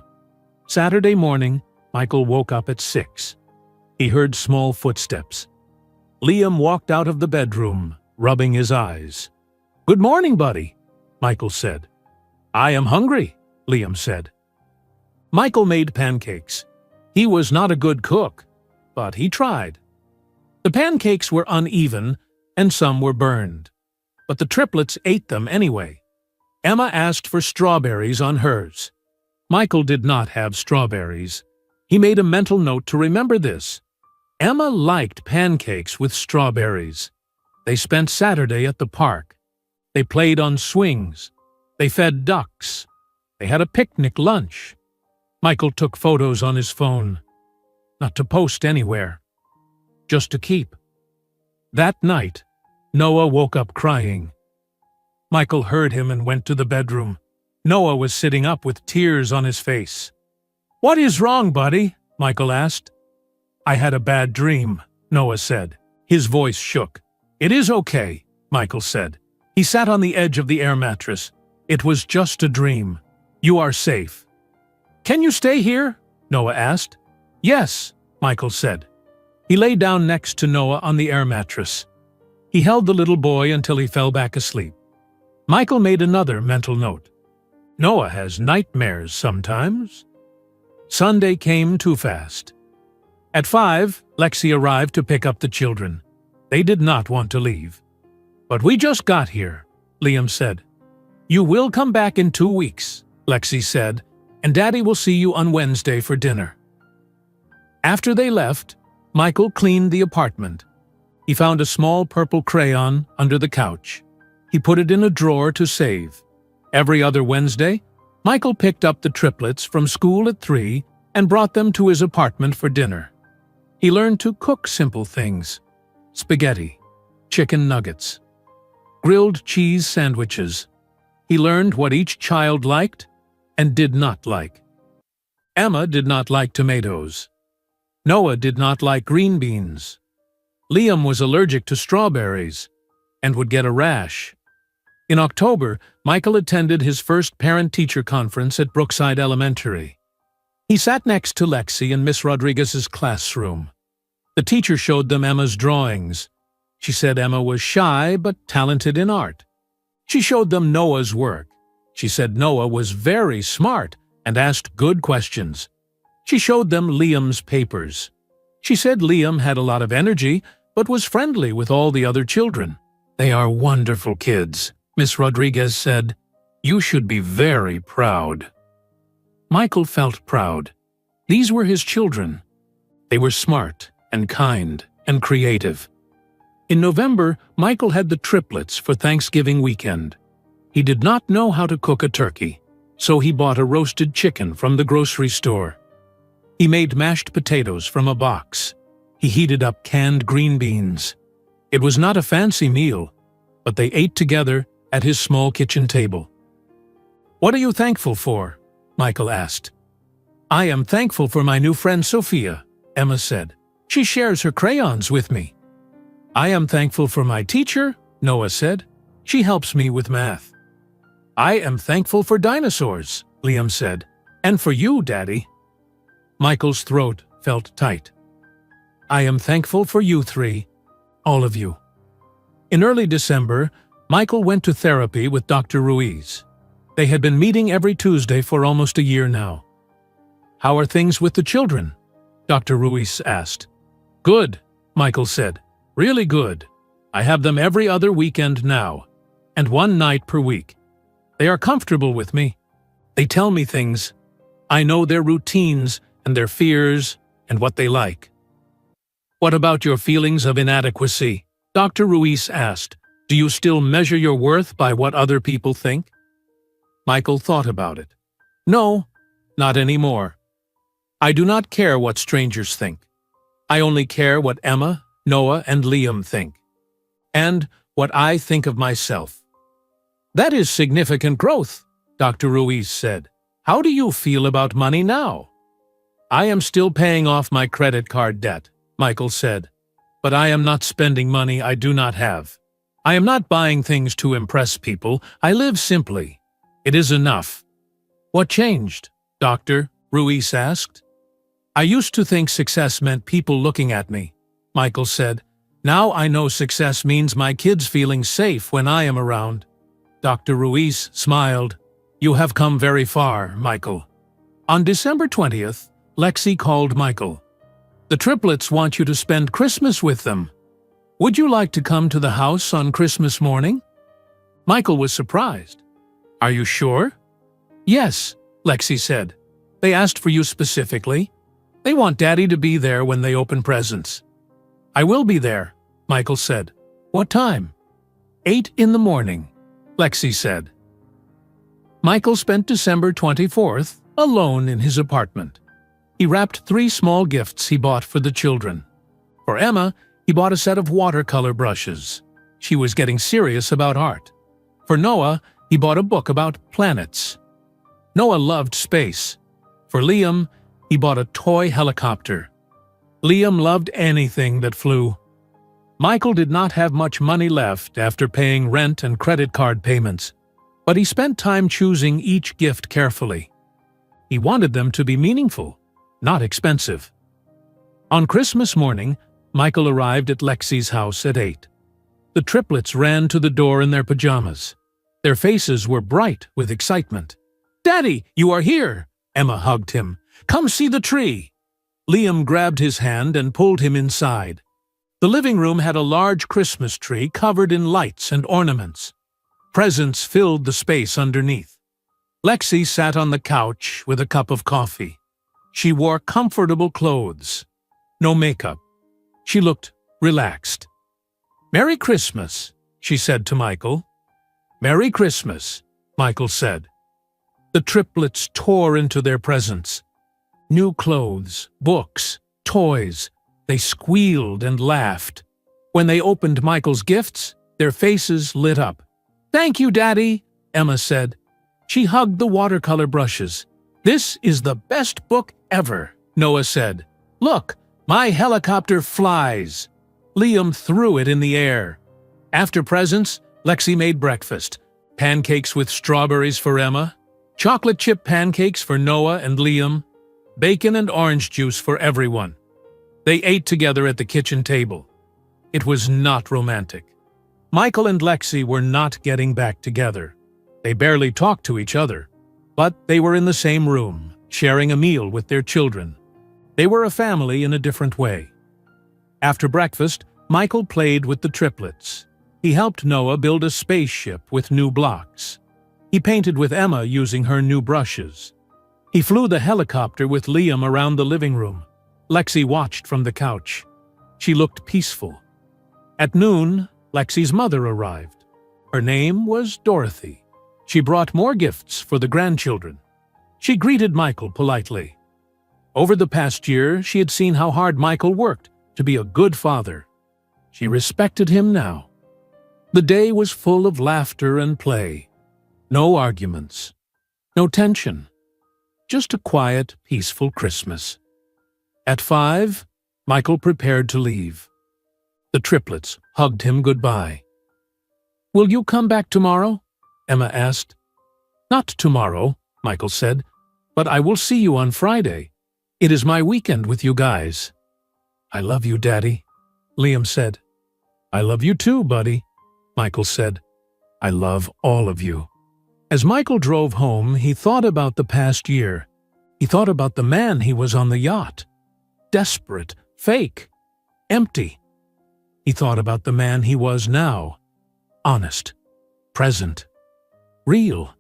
Saturday morning, Michael woke up at 6. He heard small footsteps. Liam walked out of the bedroom, rubbing his eyes. "Good morning, buddy," Michael said. "I am hungry," Liam said. Michael made pancakes. He was not a good cook, but he tried. The pancakes were uneven, and some were burned. But the triplets ate them anyway. Emma asked for strawberries on hers. Michael did not have strawberries. He made a mental note to remember this. Emma liked pancakes with strawberries. They spent Saturday at the park. They played on swings. They fed ducks. They had a picnic lunch. Michael took photos on his phone. Not to post anywhere. Just to keep. That night, Noah woke up crying. Michael heard him and went to the bedroom. Noah was sitting up with tears on his face. "What is wrong, buddy?" Michael asked. "I had a bad dream," Noah said. His voice shook. "It is okay," Michael said. He sat on the edge of the air mattress. "It was just a dream. You are safe." "Can you stay here?" Noah asked. "Yes," Michael said. He lay down next to Noah on the air mattress. He held the little boy until he fell back asleep. Michael made another mental note. Noah has nightmares sometimes. Sunday came too fast. At 5, Lexi arrived to pick up the children. They did not want to leave. "But we just got here," Liam said. "You will come back in 2 weeks," Lexi said, "and Daddy will see you on Wednesday for dinner." After they left, Michael cleaned the apartment. He found a small purple crayon under the couch. He put it in a drawer to save. Every other Wednesday, Michael picked up the triplets from school at 3 and brought them to his apartment for dinner. He learned to cook simple things: spaghetti, chicken nuggets, grilled cheese sandwiches. He learned what each child liked and did not like. Emma did not like tomatoes. Noah did not like green beans. Liam was allergic to strawberries and would get a rash. In October, Michael attended his first parent-teacher conference at Brookside Elementary. He sat next to Lexi in Miss Rodriguez's classroom. The teacher showed them Emma's drawings. She said Emma was shy but talented in art. She showed them Noah's work. She said Noah was very smart and asked good questions. She showed them Liam's papers. She said Liam had a lot of energy but was friendly with all the other children. "They are wonderful kids," Miss Rodriguez said. "You should be very proud." Michael felt proud. These were his children. They were smart and kind and creative. In November, Michael had the Triplets for Thanksgiving weekend. He did not know how to cook a turkey, so he bought a roasted chicken from the grocery store. He made mashed potatoes from a box. He heated up canned green beans. It was not a fancy meal, but they ate together at his small kitchen table. "What are you thankful for?" Michael asked. "I am thankful for my new friend Sophia," Emma said. "She shares her crayons with me." "I am thankful for my teacher," Noah said. "She helps me with math." "I am thankful for dinosaurs," Liam said. "And for you, Daddy." Michael's throat felt tight. "I am thankful for you three, all of you." In early December, Michael went to therapy with Dr. Ruiz. They had been meeting every Tuesday for almost a year now. "How are things with the children?" Dr. Ruiz asked. "Good," Michael said. "Really good. I have them every other weekend now, and one night per week. They are comfortable with me. They tell me things. I know their routines and their fears and what they like." "What about your feelings of inadequacy?" Dr. Ruiz asked. "Do you still measure your worth by what other people think?" Michael thought about it. "No, not anymore. I do not care what strangers think. I only care what Emma, Noah, and Liam think. And what I think of myself." "That is significant growth," Dr. Ruiz said. "How do you feel about money now?" "I am still paying off my credit card debt," Michael said. "But I am not spending money I do not have. I am not buying things to impress people. I live simply. It is enough." "What changed?" Dr. Ruiz asked. "I used to think success meant people looking at me," Michael said. "Now I know success means my kids feeling safe when I am around." Dr. Ruiz smiled. "You have come very far, Michael." On December 20th, Lexi called Michael. "The Triplets want you to spend Christmas with them. Would you like to come to the house on Christmas morning?" Michael was surprised. "Are you sure?" "Yes," Lexi said. "They asked for you specifically. They want Daddy to be there when they open presents." "I will be there," Michael said. "What time?" 8 in the morning, Lexi said. Michael spent December 24th alone in his apartment. He wrapped 3 small gifts he bought for the children. For Emma, he bought a set of watercolor brushes. She was getting serious about art. For Noah, he bought a book about planets. Noah loved space. For Liam, he bought a toy helicopter. Liam loved anything that flew. Michael did not have much money left after paying rent and credit card payments, but he spent time choosing each gift carefully. He wanted them to be meaningful, not expensive. On Christmas morning, Michael arrived at Lexi's house at 8. The Triplets ran to the door in their pajamas. Their faces were bright with excitement. "Daddy, you are here!" Emma hugged him. "Come see the tree!" Liam grabbed his hand and pulled him inside. The living room had a large Christmas tree covered in lights and ornaments. Presents filled the space underneath. Lexi sat on the couch with a cup of coffee. She wore comfortable clothes. No makeup. She looked relaxed. "Merry Christmas," she said to Michael. "Merry Christmas," Michael said. The Triplets tore into their presents. New clothes, books, toys. They squealed and laughed. When they opened Michael's gifts, their faces lit up. "Thank you, Daddy," Emma said. She hugged the watercolor brushes. "This is the best book ever," Noah said. "Look, my helicopter flies." Liam threw it in the air. After presents, Lexi made breakfast. Pancakes with strawberries for Emma, chocolate chip pancakes for Noah and Liam, bacon and orange juice for everyone. They ate together at the kitchen table. It was not romantic. Michael and Lexi were not getting back together. They barely talked to each other, but they were in the same room, sharing a meal with their children. They were a family in a different way. After breakfast, Michael played with the triplets. He helped Noah build a spaceship with new blocks. He painted with Emma using her new brushes. He flew the helicopter with Liam around the living room. Lexi watched from the couch. She looked peaceful. At noon, Lexi's mother arrived. Her name was Dorothy. She brought more gifts for the grandchildren. She greeted Michael politely. Over the past year, she had seen how hard Michael worked to be a good father. She respected him now. The day was full of laughter and play. No arguments. No tension. Just a quiet, peaceful Christmas. At 5, Michael prepared to leave. The triplets hugged him goodbye. "Will you come back tomorrow?" Emma asked. "Not tomorrow," Michael said, "but I will see you on Friday. It is my weekend with you guys." "I love you, Daddy," Liam said. "I love you too, buddy," Michael said. "I love all of you." As Michael drove home, he thought about the past year. He thought about the man he was on the yacht. Desperate, fake, empty. He thought about the man he was now. Honest, present, real.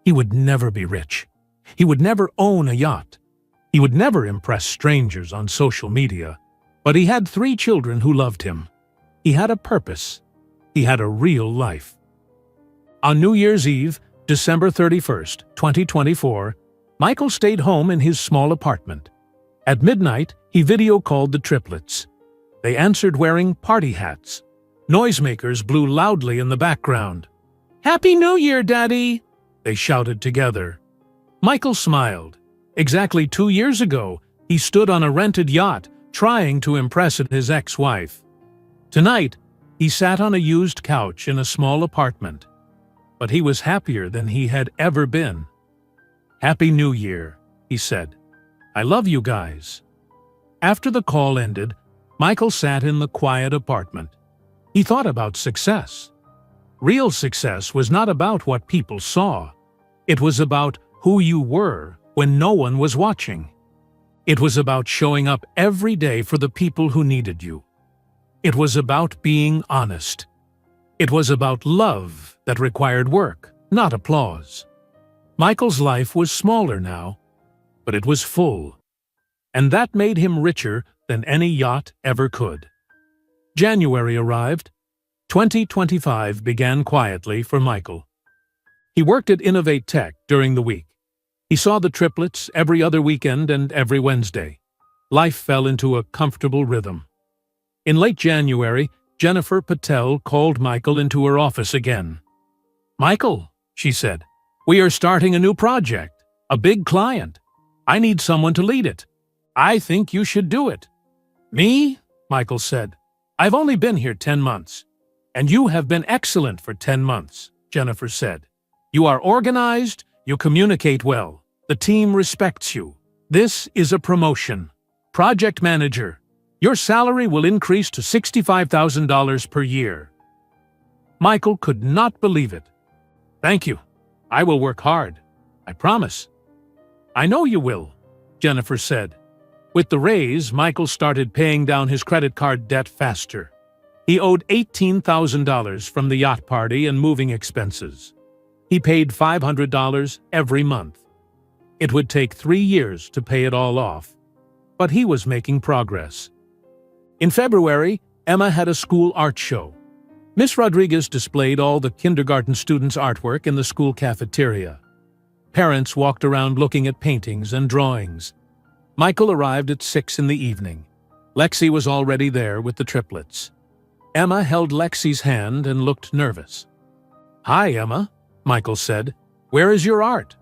He would never be rich. He would never own a yacht. He would never impress strangers on social media. But he had 3 children who loved him. He had a purpose. He had a real life. On New Year's Eve, December 31st, 2024, Michael stayed home in his small apartment. At midnight, he video-called the triplets. They answered wearing party hats. Noisemakers blew loudly in the background. "Happy New Year, Daddy!" they shouted together. Michael smiled. Exactly 2 years ago, he stood on a rented yacht, trying to impress his ex-wife. Tonight, he sat on a used couch in a small apartment. But he was happier than he had ever been. "Happy New Year," he said. "I love you guys." After the call ended, Michael sat in the quiet apartment. He thought about success. Real success was not about what people saw. It was about who you were when no one was watching. It was about showing up every day for the people who needed you. It was about being honest. It was about love that required work, not applause. Michael's life was smaller now, but it was full. And that made him richer than any yacht ever could. January arrived. 2025 began quietly for Michael. He worked at Innovate Tech during the week. He saw the triplets every other weekend and every Wednesday. Life fell into a comfortable rhythm. In late January, Jennifer Patel called Michael into her office again. "Michael," she said, "we are starting a new project, a big client. I need someone to lead it. I think you should do it." "Me?" Michael said. "I've only been here 10 months. And you have been excellent for 10 months, Jennifer said. "You are organized, you communicate well. The team respects you. This is a promotion. Project manager. Your salary will increase to $65,000 per year." Michael could not believe it. "Thank you. I will work hard. I promise." "I know you will," Jennifer said. With the raise, Michael started paying down his credit card debt faster. He owed $18,000 from the yacht party and moving expenses. He paid $500 every month. It would take 3 years to pay it all off, but he was making progress. In February, Emma had a school art show. Miss Rodriguez displayed all the kindergarten students' artwork in the school cafeteria. Parents walked around looking at paintings and drawings. Michael arrived at 6 in the evening. Lexi was already there with the triplets. Emma held Lexi's hand and looked nervous. "Hi, Emma," Michael said. "Where is your art?"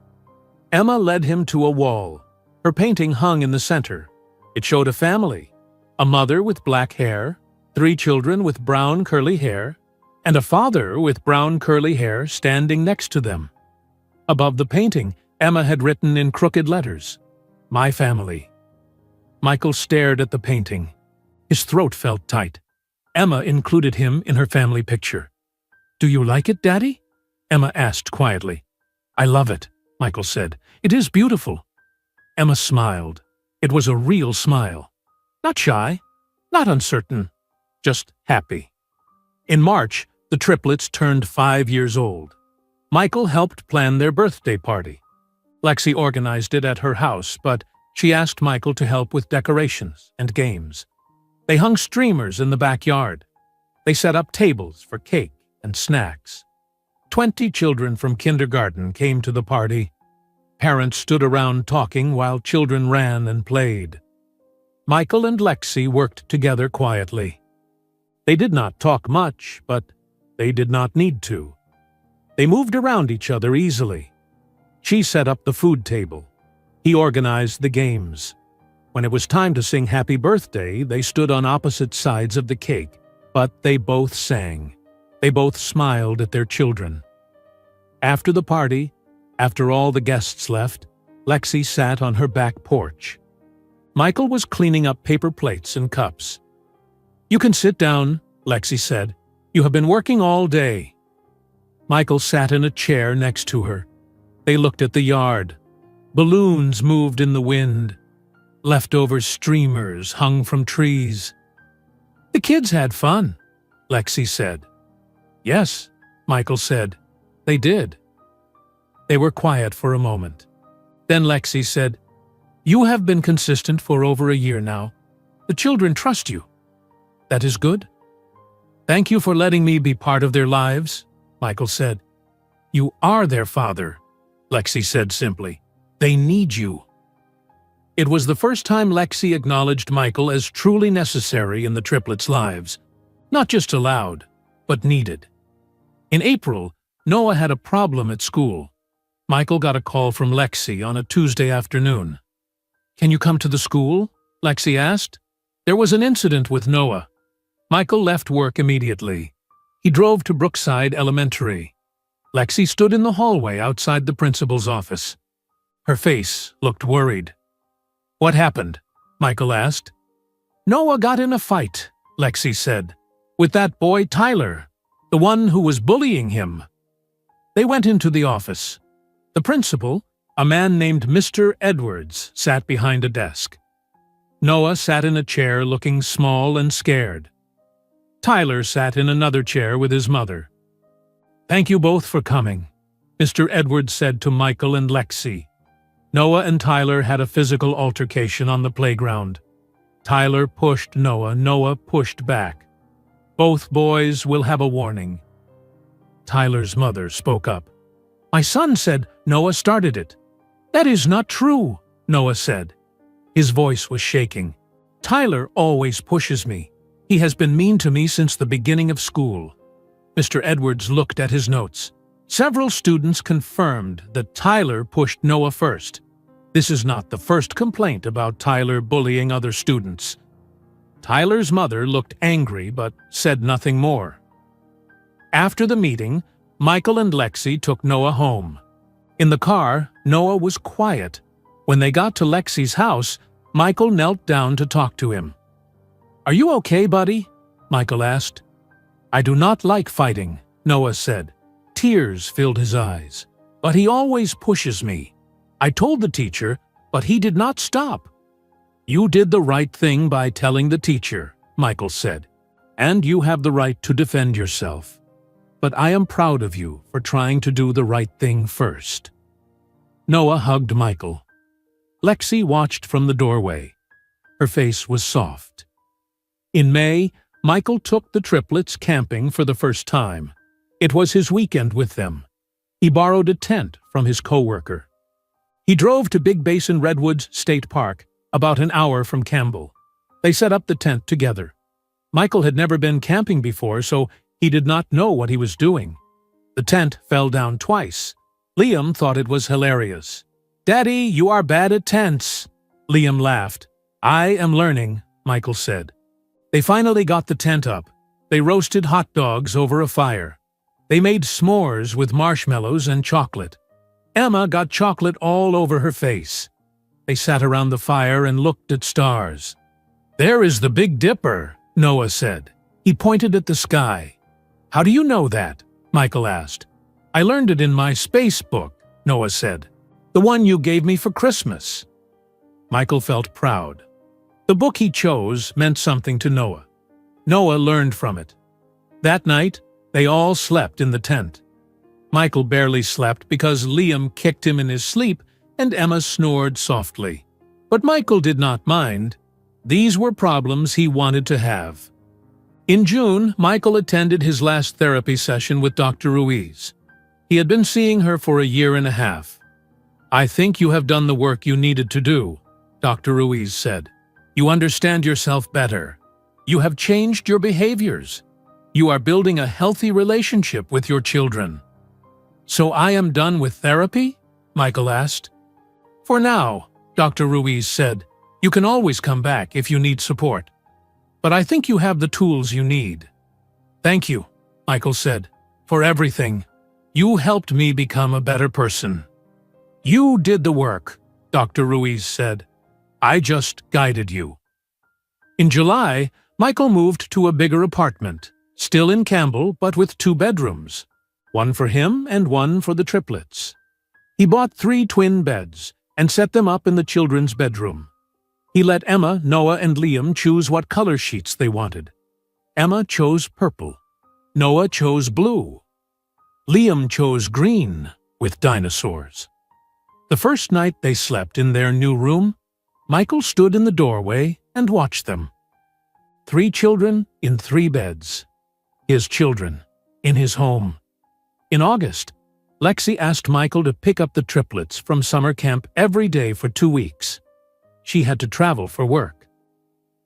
Emma led him to a wall. Her painting hung in the center. It showed a family, a mother with black hair, 3 children with brown curly hair, and a father with brown curly hair standing next to them. Above the painting, Emma had written in crooked letters, "My family." Michael stared at the painting. His throat felt tight. Emma included him in her family picture. "Do you like it, Daddy?" Emma asked quietly. "I love it," Michael said. "It is beautiful." Emma smiled. It was a real smile. Not shy, not uncertain, just happy. In March, the triplets turned 5 years old. Michael helped plan their birthday party. Lexi organized it at her house, but she asked Michael to help with decorations and games. They hung streamers in the backyard. They set up tables for cake and snacks. 20 children from kindergarten came to the party. Parents stood around talking while children ran and played. Michael and Lexi worked together quietly. They did not talk much, but they did not need to. They moved around each other easily. She set up the food table. He organized the games. When it was time to sing Happy Birthday, they stood on opposite sides of the cake, but they both sang. They both smiled at their children. After the party, after all the guests left, Lexi sat on her back porch. Michael was cleaning up paper plates and cups. "You can sit down," Lexi said. "You have been working all day." Michael sat in a chair next to her. They looked at the yard. Balloons moved in the wind. Leftover streamers hung from trees. "The kids had fun," Lexi said. "Yes," Michael said. "They did." They were quiet for a moment. Then Lexi said, "You have been consistent for over a year now. The children trust you. That is good." "Thank you for letting me be part of their lives," Michael said. "You are their father," Lexi said simply. "They need you." It was the first time Lexi acknowledged Michael as truly necessary in the triplets' lives. Not just allowed, but needed. In April, Noah had a problem at school. Michael got a call from Lexi on a Tuesday afternoon. "Can you come to the school?" Lexi asked. There was an incident with Noah. Michael left work immediately. He drove to Brookside Elementary. Lexi stood in the hallway outside the principal's office. Her face looked worried. "What happened?" Michael asked. "Noah got in a fight," Lexi said, "with that boy Tyler, the one who was bullying him." They went into the office. The principal, a man named Mr. Edwards, sat behind a desk. Noah sat in a chair looking small and scared. Tyler sat in another chair with his mother. "Thank you both for coming," Mr. Edwards said to Michael and Lexi. Noah and Tyler had a physical altercation on the playground. Tyler pushed Noah. Noah pushed back. "Both boys will have a warning." Tyler's mother spoke up. "My son said Noah started it." "That is not true," Noah said. His voice was shaking. "Tyler always pushes me. He has been mean to me since the beginning of school." Mr. Edwards looked at his notes. Several students confirmed that Tyler pushed Noah first. This is not the first complaint about Tyler bullying other students. Tyler's mother looked angry but said nothing more. After the meeting, Michael and Lexi took Noah home. In the car, Noah was quiet. When they got to Lexi's house, Michael knelt down to talk to him. "Are you okay, buddy?" Michael asked. "I do not like fighting," Noah said. Tears filled his eyes. "But he always pushes me. I told the teacher, but he did not stop." "You did the right thing by telling the teacher," Michael said, "and you have the right to defend yourself. But I am proud of you for trying to do the right thing first." Noah hugged Michael. Lexi watched from the doorway. Her face was soft. In May, Michael took the triplets camping for the first time. It was his weekend with them. He borrowed a tent from his coworker. He drove to Big Basin Redwoods State Park, about an hour from Campbell. They set up the tent together. Michael had never been camping before, so he did not know what he was doing. The tent fell down twice. Liam thought it was hilarious. "Daddy, you are bad at tents." Liam laughed. "I am learning," Michael said. They finally got the tent up. They roasted hot dogs over a fire. They made s'mores with marshmallows and chocolate. Emma got chocolate all over her face. They sat around the fire and looked at stars. "There is the Big Dipper," Noah said. He pointed at the sky. "How do you know that?" Michael asked. "I learned it in my space book," Noah said. "The one you gave me for Christmas." Michael felt proud. The book he chose meant something to Noah. Noah learned from it. That night, they all slept in the tent. Michael barely slept because Liam kicked him in his sleep and Emma snored softly. But Michael did not mind. These were problems he wanted to have. In June, Michael attended his last therapy session with Dr. Ruiz. He had been seeing her for a year and a half. "I think you have done the work you needed to do," Dr. Ruiz said. "You understand yourself better. You have changed your behaviors. You are building a healthy relationship with your children." "So I am done with therapy?" Michael asked. "For now," Dr. Ruiz said. "You can always come back if you need support. But I think you have the tools you need." "Thank you," Michael said, "for everything. You helped me become a better person." "You did the work," Dr. Ruiz said. "I just guided you." In July, Michael moved to a bigger apartment, still in Campbell but with 2 bedrooms, one for him and one for the triplets. He bought 3 twin beds and set them up in the children's bedroom. He let Emma, Noah, and Liam choose what color sheets they wanted. Emma chose purple. Noah chose blue. Liam chose green with dinosaurs. The first night they slept in their new room, Michael stood in the doorway and watched them. 3 children in 3 beds. His children, in his home. In August, Lexi asked Michael to pick up the triplets from summer camp every day for 2 weeks. She had to travel for work.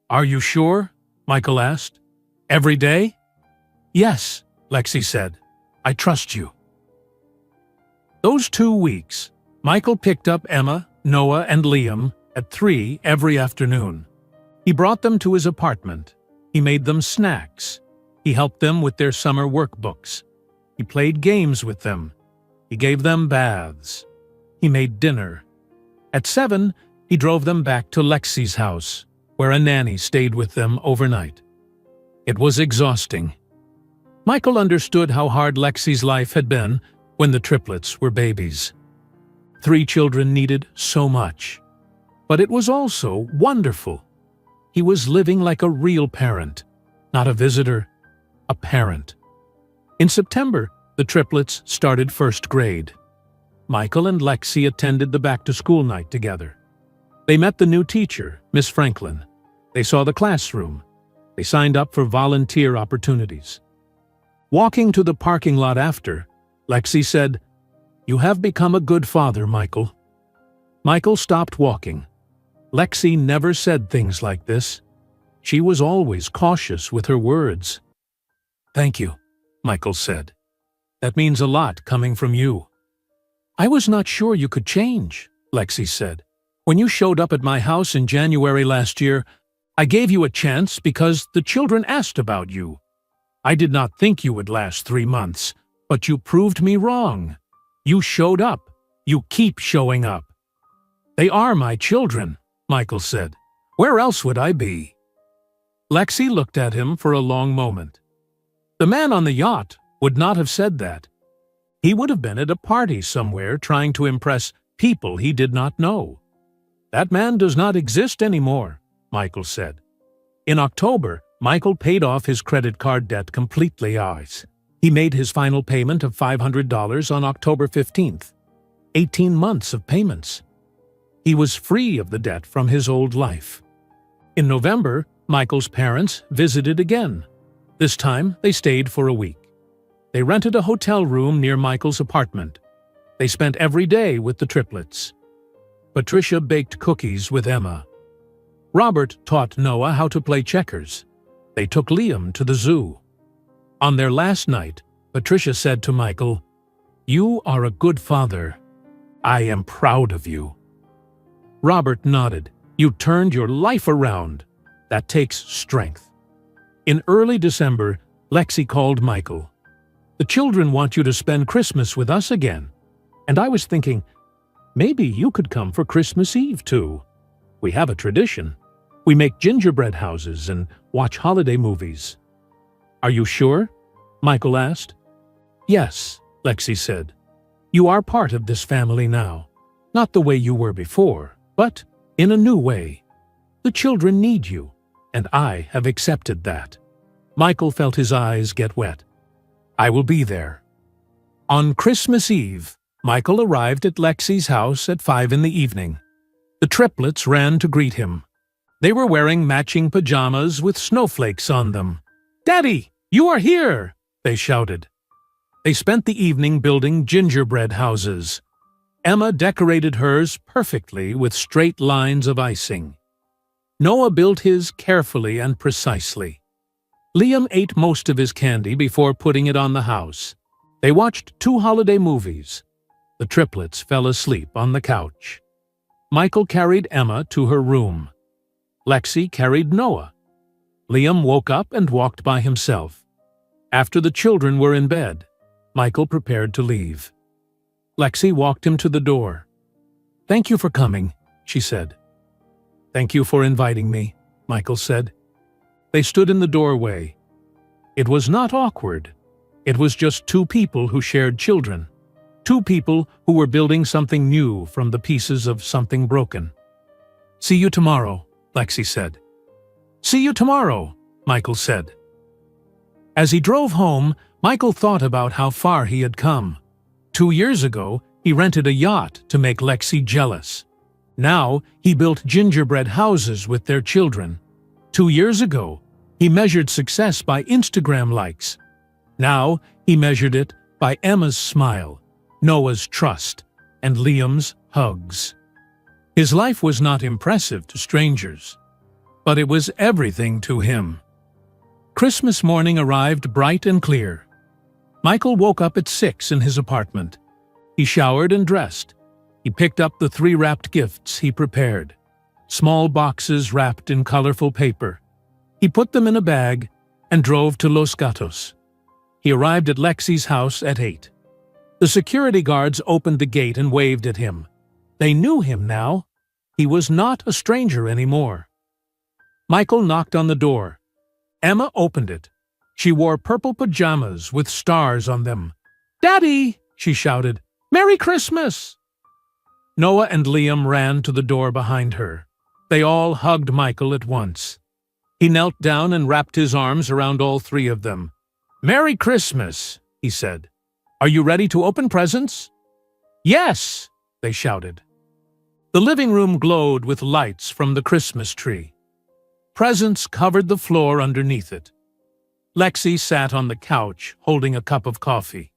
"Are you sure?" Michael asked. "Every day?" "Yes," Lexi said. "I trust you." Those 2 weeks, Michael picked up Emma, Noah, and Liam at 3 every afternoon. He brought them to his apartment. He made them snacks. He helped them with their summer workbooks. He played games with them. He gave them baths. He made dinner. At 7, he drove them back to Lexi's house, where a nanny stayed with them overnight. It was exhausting. Michael understood how hard Lexi's life had been when the triplets were babies. 3 children needed so much. But it was also wonderful. He was living like a real parent, not a visitor, a parent. In September, the triplets started 1st grade. Michael and Lexi attended the back-to-school night together. They met the new teacher, Miss Franklin. They saw the classroom. They signed up for volunteer opportunities. Walking to the parking lot after, Lexi said, "You have become a good father, Michael." Michael stopped walking. Lexi never said things like this. She was always cautious with her words. "Thank you," Michael said. "That means a lot coming from you." "I was not sure you could change," Lexi said. "When you showed up at my house in January last year, I gave you a chance because the children asked about you. I did not think you would last 3 months, but you proved me wrong. You showed up. You keep showing up." "They are my children," Michael said. "Where else would I be?" Lexi looked at him for a long moment. The man on the yacht would not have said that. He would have been at a party somewhere trying to impress people he did not know. "That man does not exist anymore," Michael said. In October, Michael paid off his credit card debt completely. He made his final payment of $500 on October 15th. 18 months of payments. He was free of the debt from his old life. In November, Michael's parents visited again. This time, they stayed for a week. They rented a hotel room near Michael's apartment. They spent every day with the triplets. Patricia baked cookies with Emma. Robert taught Noah how to play checkers. They took Liam to the zoo. On their last night, Patricia said to Michael, "You are a good father. I am proud of you." Robert nodded. "You turned your life around. That takes strength." In early December, Lexi called Michael. "The children want you to spend Christmas with us again. And I was thinking, maybe you could come for Christmas Eve too. We have a tradition. We make gingerbread houses and watch holiday movies." "Are you sure?" Michael asked. "Yes," Lexi said. "You are part of this family now. Not the way you were before, but in a new way. The children need you, and I have accepted that." Michael felt his eyes get wet. "I will be there." On Christmas Eve, Michael arrived at Lexi's house at 5 in the evening. The triplets ran to greet him. They were wearing matching pajamas with snowflakes on them. "Daddy, you are here!" they shouted. They spent the evening building gingerbread houses. Emma decorated hers perfectly with straight lines of icing. Noah built his carefully and precisely. Liam ate most of his candy before putting it on the house. They watched 2 holiday movies. The triplets fell asleep on the couch. Michael carried Emma to her room. Lexi carried Noah. Liam woke up and walked by himself. After the children were in bed, Michael prepared to leave. Lexi walked him to the door. "Thank you for coming," she said. "Thank you for inviting me," Michael said. They stood in the doorway. It was not awkward. It was just 2 people who shared children. 2 people who were building something new from the pieces of something broken. "See you tomorrow," Lexi said. "See you tomorrow," Michael said. As he drove home, Michael thought about how far he had come. 2 years ago, he rented a yacht to make Lexi jealous. Now, he built gingerbread houses with their children. 2 years ago, he measured success by Instagram likes. Now, he measured it by Emma's smile, Noah's trust, and Liam's hugs. His life was not impressive to strangers, but it was everything to him. Christmas morning arrived bright and clear. Michael woke up at 6 in his apartment. He showered and dressed. He picked up the 3 wrapped gifts he prepared, small boxes wrapped in colorful paper. He put them in a bag and drove to Los Gatos. He arrived at Lexi's house at 8. The security guards opened the gate and waved at him. They knew him now. He was not a stranger anymore. Michael knocked on the door. Emma opened it. She wore purple pajamas with stars on them. "Daddy!" she shouted. "Merry Christmas!" Noah and Liam ran to the door behind her. They all hugged Michael at once. He knelt down and wrapped his arms around all 3 of them. "Merry Christmas," he said. "Are you ready to open presents?" "Yes," they shouted. The living room glowed with lights from the Christmas tree. Presents covered the floor underneath it. Lexi sat on the couch, holding a cup of coffee.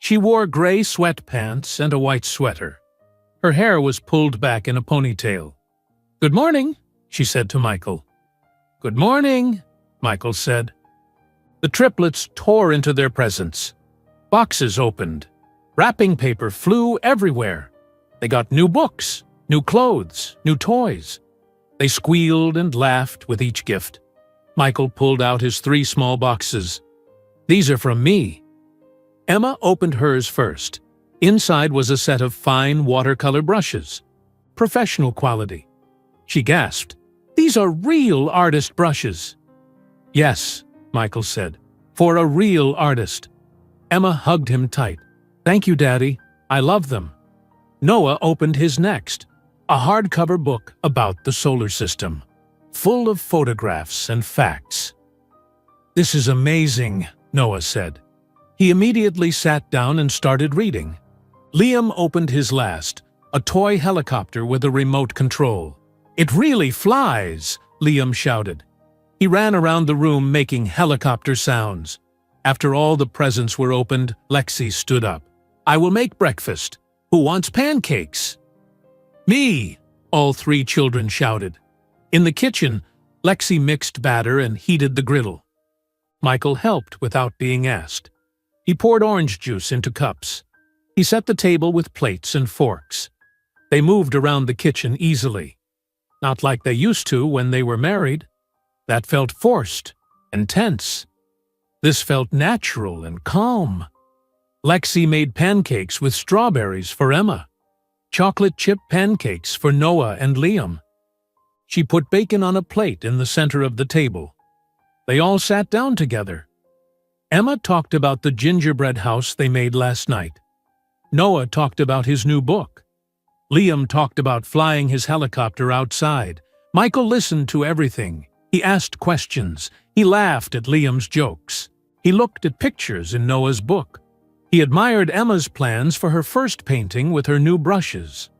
She wore gray sweatpants and a white sweater. Her hair was pulled back in a ponytail. "Good morning," she said to Michael. "Good morning," Michael said. The triplets tore into their presents. Boxes opened. Wrapping paper flew everywhere. They got new books, new clothes, new toys. They squealed and laughed with each gift. Michael pulled out his 3 small boxes. "These are from me." Emma opened hers first. Inside was a set of fine watercolor brushes. Professional quality. She gasped. "These are real artist brushes." "Yes," Michael said, "for a real artist." Emma hugged him tight. "Thank you, Daddy. I love them." Noah opened his next, a hardcover book about the solar system, full of photographs and facts. "This is amazing," Noah said. He immediately sat down and started reading. Liam opened his last, a toy helicopter with a remote control. "It really flies!" Liam shouted. He ran around the room making helicopter sounds. After all the presents were opened, Lexi stood up. "I will make breakfast. Who wants pancakes?" "Me!" all 3 children shouted. In the kitchen, Lexi mixed batter and heated the griddle. Michael helped without being asked. He poured orange juice into cups. He set the table with plates and forks. They moved around the kitchen easily. Not like they used to when they were married. That felt forced and tense. This felt natural and calm. Lexi made pancakes with strawberries for Emma, chocolate chip pancakes for Noah and Liam. She put bacon on a plate in the center of the table. They all sat down together. Emma talked about the gingerbread house they made last night. Noah talked about his new book. Liam talked about flying his helicopter outside. Michael listened to everything. He asked questions. He laughed at Liam's jokes. He looked at pictures in Noah's book. He admired Emma's plans for her first painting with her new brushes.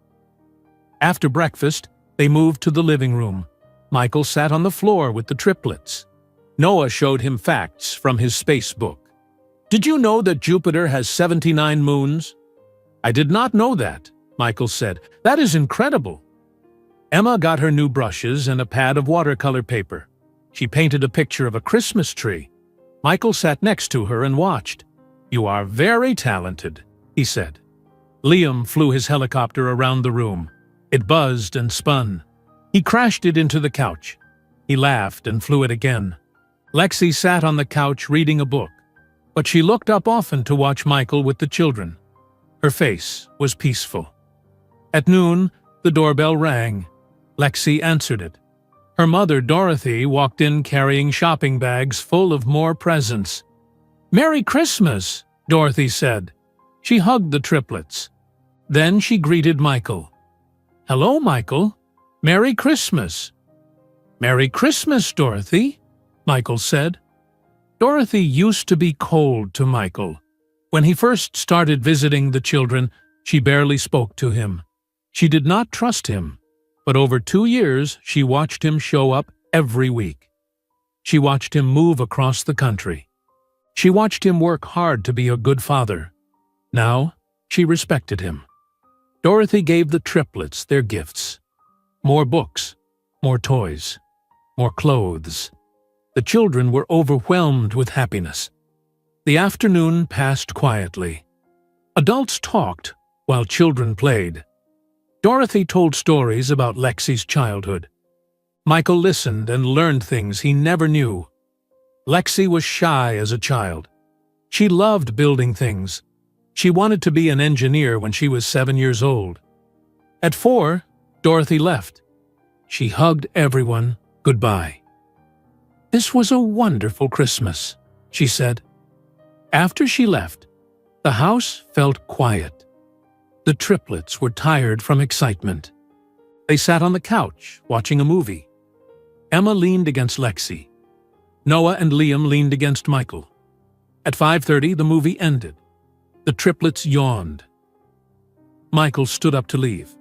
After breakfast, they moved to the living room. Michael sat on the floor with the triplets. Noah showed him facts from his space book. "Did you know that Jupiter has 79 moons?" "I did not know that," Michael said. "That is incredible." Emma got her new brushes and a pad of watercolor paper. She painted a picture of a Christmas tree. Michael sat next to her and watched. "You are very talented," he said. Liam flew his helicopter around the room. It buzzed and spun. He crashed it into the couch. He laughed and flew it again. Lexi sat on the couch reading a book, but she looked up often to watch Michael with the children. Her face was peaceful. At noon, the doorbell rang. Lexi answered it. Her mother, Dorothy, walked in carrying shopping bags full of more presents. "Merry Christmas," Dorothy said. She hugged the triplets. Then she greeted Michael. "Hello, Michael. Merry Christmas." "Merry Christmas, Dorothy," Michael said. Dorothy used to be cold to Michael. When he first started visiting the children, she barely spoke to him. She did not trust him, but over 2 years she watched him show up every week. She watched him move across the country. She watched him work hard to be a good father. Now, she respected him. Dorothy gave the triplets their gifts. More books, more toys, more clothes. The children were overwhelmed with happiness. The afternoon passed quietly. Adults talked while children played. Dorothy told stories about Lexi's childhood. Michael listened and learned things he never knew. Lexi was shy as a child. She loved building things. She wanted to be an engineer when she was 7 years old. At 4, Dorothy left. She hugged everyone goodbye. "This was a wonderful Christmas," she said. After she left, the house felt quiet. The triplets were tired from excitement. They sat on the couch, watching a movie. Emma leaned against Lexi. Noah and Liam leaned against Michael. At 5:30, the movie ended. The triplets yawned. Michael stood up to leave.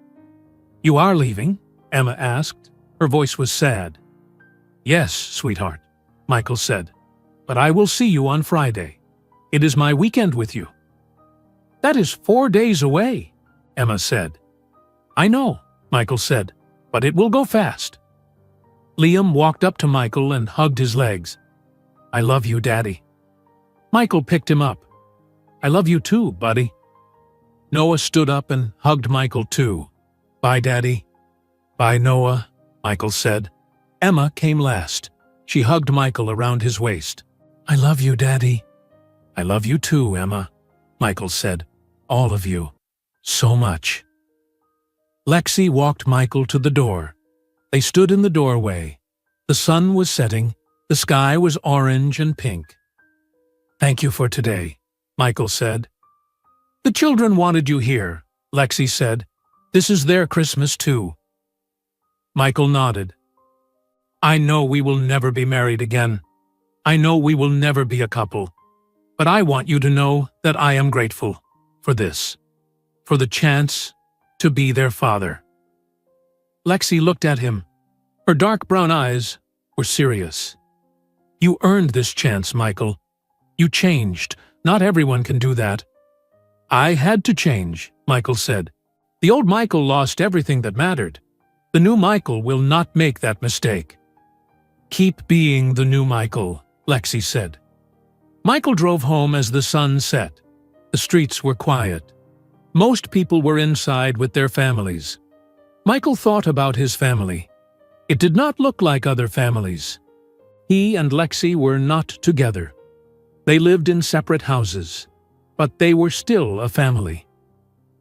"You are leaving?" Emma asked. Her voice was sad. "Yes, sweetheart," Michael said. "But I will see you on Friday. It is my weekend with you." "That is 4 days away," Emma said. "I know," Michael said, "but it will go fast." Liam walked up to Michael and hugged his legs. "I love you, Daddy." Michael picked him up. "I love you too, buddy." Noah stood up and hugged Michael too. "Bye, Daddy." "Bye, Noah," Michael said. Emma came last. She hugged Michael around his waist. "I love you, Daddy." "I love you too, Emma," Michael said. "All of you. So much." Lexi walked Michael to the door. They stood in the doorway. The sun was setting. The sky was orange and pink. "Thank you for today," Michael said. "The children wanted you here," Lexi said. "This is their Christmas too." Michael nodded. "I know we will never be married again. I know we will never be a couple. But I want you to know that I am grateful for this, for the chance to be their father." Lexi looked at him. Her dark brown eyes were serious. "You earned this chance, Michael. You changed. Not everyone can do that." "I had to change," Michael said. "The old Michael lost everything that mattered. The new Michael will not make that mistake." "Keep being the new Michael," Lexi said. Michael drove home as the sun set. The streets were quiet. Most people were inside with their families. Michael thought about his family. It did not look like other families. He and Lexi were not together. They lived in separate houses, but they were still a family.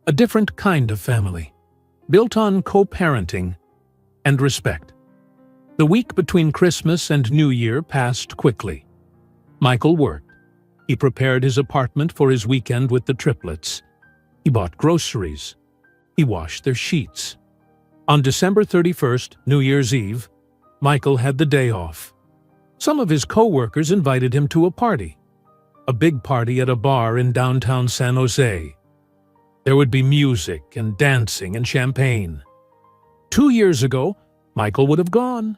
A different kind of family, built on co-parenting and respect. The week between Christmas and New Year passed quickly. Michael worked. He prepared his apartment for his weekend with the triplets. He bought groceries. He washed their sheets. On December 31st, New Year's Eve, Michael had the day off. Some of his co-workers invited him to a party. A big party at a bar in downtown San Jose. There would be music and dancing and champagne. 2 years ago, Michael would have gone.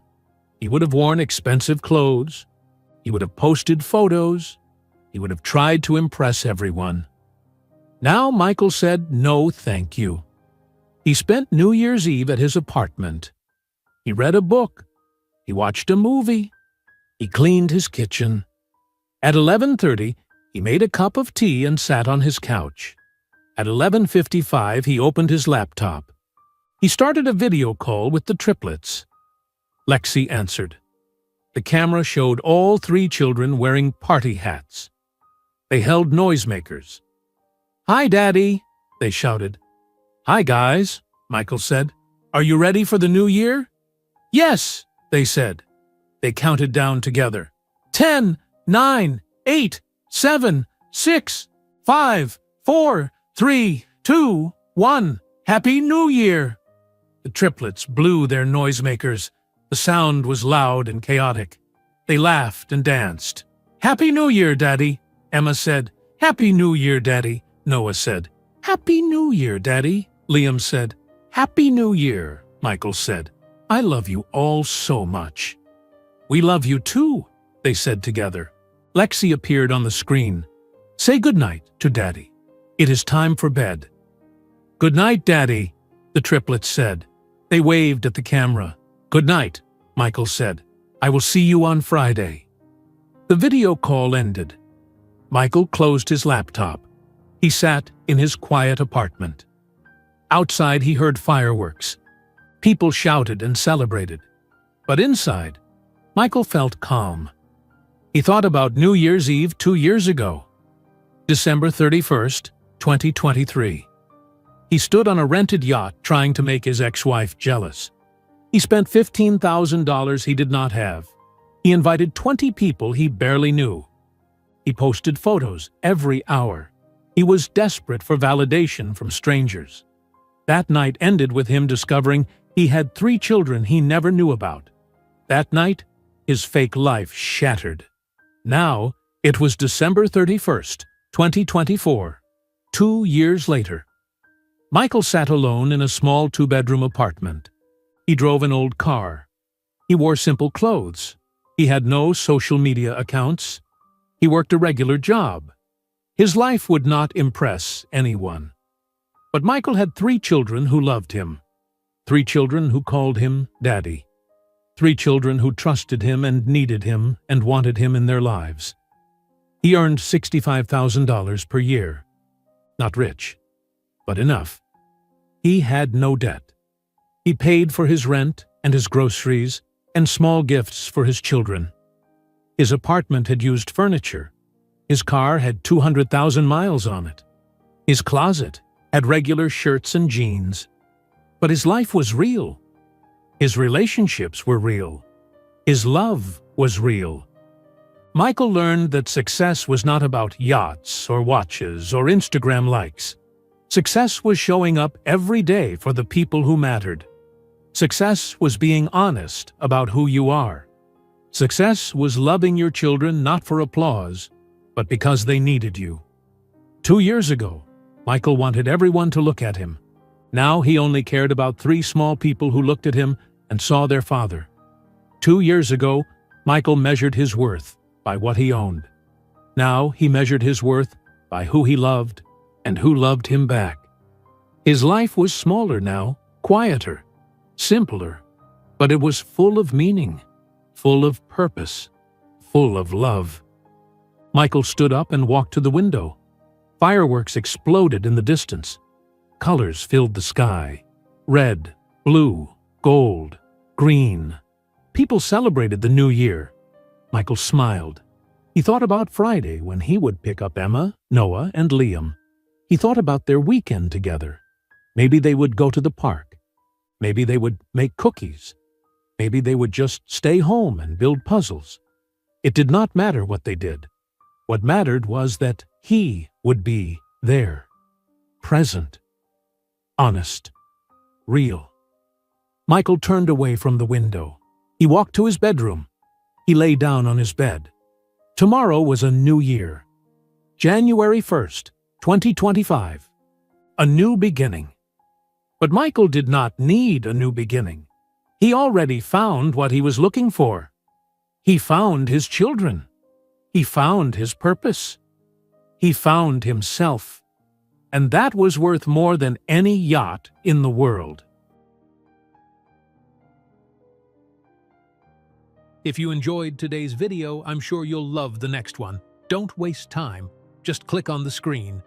He would have worn expensive clothes. He would have posted photos. He would have tried to impress everyone. Now Michael said no thank you. He spent New Year's Eve at his apartment. He read a book. He watched a movie. He cleaned his kitchen. At 11:30, he made a cup of tea and sat on his couch. At 11:55, he opened his laptop. He started a video call with the triplets. Lexi answered. The camera showed all 3 children wearing party hats. They held noisemakers. "Hi, Daddy," they shouted. "Hi, guys," Michael said. "Are you ready for the new year?" "Yes," they said. They counted down together. 10, 9, 8, 7, 6, 5, 4, 3, 2, 1. Happy New Year! The triplets blew their noisemakers. The sound was loud and chaotic. They laughed and danced. "Happy New Year, Daddy," Emma said. "Happy New Year, Daddy," Noah said. "Happy New Year, Daddy," Liam said. "Happy New Year," Michael said. "I love you all so much." "We love you too," they said together. Lexi appeared on the screen. "Say goodnight to Daddy. It is time for bed." "Good night, Daddy," the triplets said. They waved at the camera. "Good night," Michael said. "I will see you on Friday." The video call ended. Michael closed his laptop. He sat in his quiet apartment. Outside, he heard fireworks. People shouted and celebrated. But inside, Michael felt calm. He thought about New Year's Eve 2 years ago, December 31st, 2023. He stood on a rented yacht trying to make his ex-wife jealous. He spent $15,000 he did not have. He invited 20 people he barely knew. He posted photos every hour. He was desperate for validation from strangers. That night ended with him discovering he had 3 children he never knew about. That night, his fake life shattered. Now, it was December 31st, 2024, 2 years later. Michael sat alone in a small 2-bedroom apartment. He drove an old car. He wore simple clothes. He had no social media accounts. He worked a regular job. His life would not impress anyone. But Michael had 3 children who loved him. 3 children who called him Daddy. 3 children who trusted him and needed him and wanted him in their lives. He earned $65,000 per year. Not rich, but enough. He had no debt. He paid for his rent and his groceries and small gifts for his children. His apartment had used furniture. His car had 200,000 miles on it. His closet had regular shirts and jeans. But his life was real. His relationships were real. His love was real. Michael learned that success was not about yachts or watches or Instagram likes. Success was showing up every day for the people who mattered. Success was being honest about who you are. Success was loving your children not for applause, but because they needed you. 2 years ago, Michael wanted everyone to look at him. Now he only cared about 3 small people who looked at him and saw their father. 2 years ago, Michael measured his worth by what he owned. Now he measured his worth by who he loved and who loved him back. His life was smaller now, quieter, simpler, but it was full of meaning, full of purpose, full of love. Michael stood up and walked to the window. Fireworks exploded in the distance. Colors filled the sky. Red, blue, gold, green. People celebrated the new year. Michael smiled. He thought about Friday when he would pick up Emma, Noah, and Liam. He thought about their weekend together. Maybe they would go to the park. Maybe they would make cookies. Maybe they would just stay home and build puzzles. It did not matter what they did. What mattered was that he would be there, present, honest, real. Michael turned away from the window. He walked to his bedroom. He lay down on his bed. Tomorrow was a new year. January 1st, 2025. A new beginning. But Michael did not need a new beginning. He already found what he was looking for. He found his children. He found his purpose. He found himself. And that was worth more than any yacht in the world. If you enjoyed today's video, I'm sure you'll love the next one. Don't waste time. Just click on the screen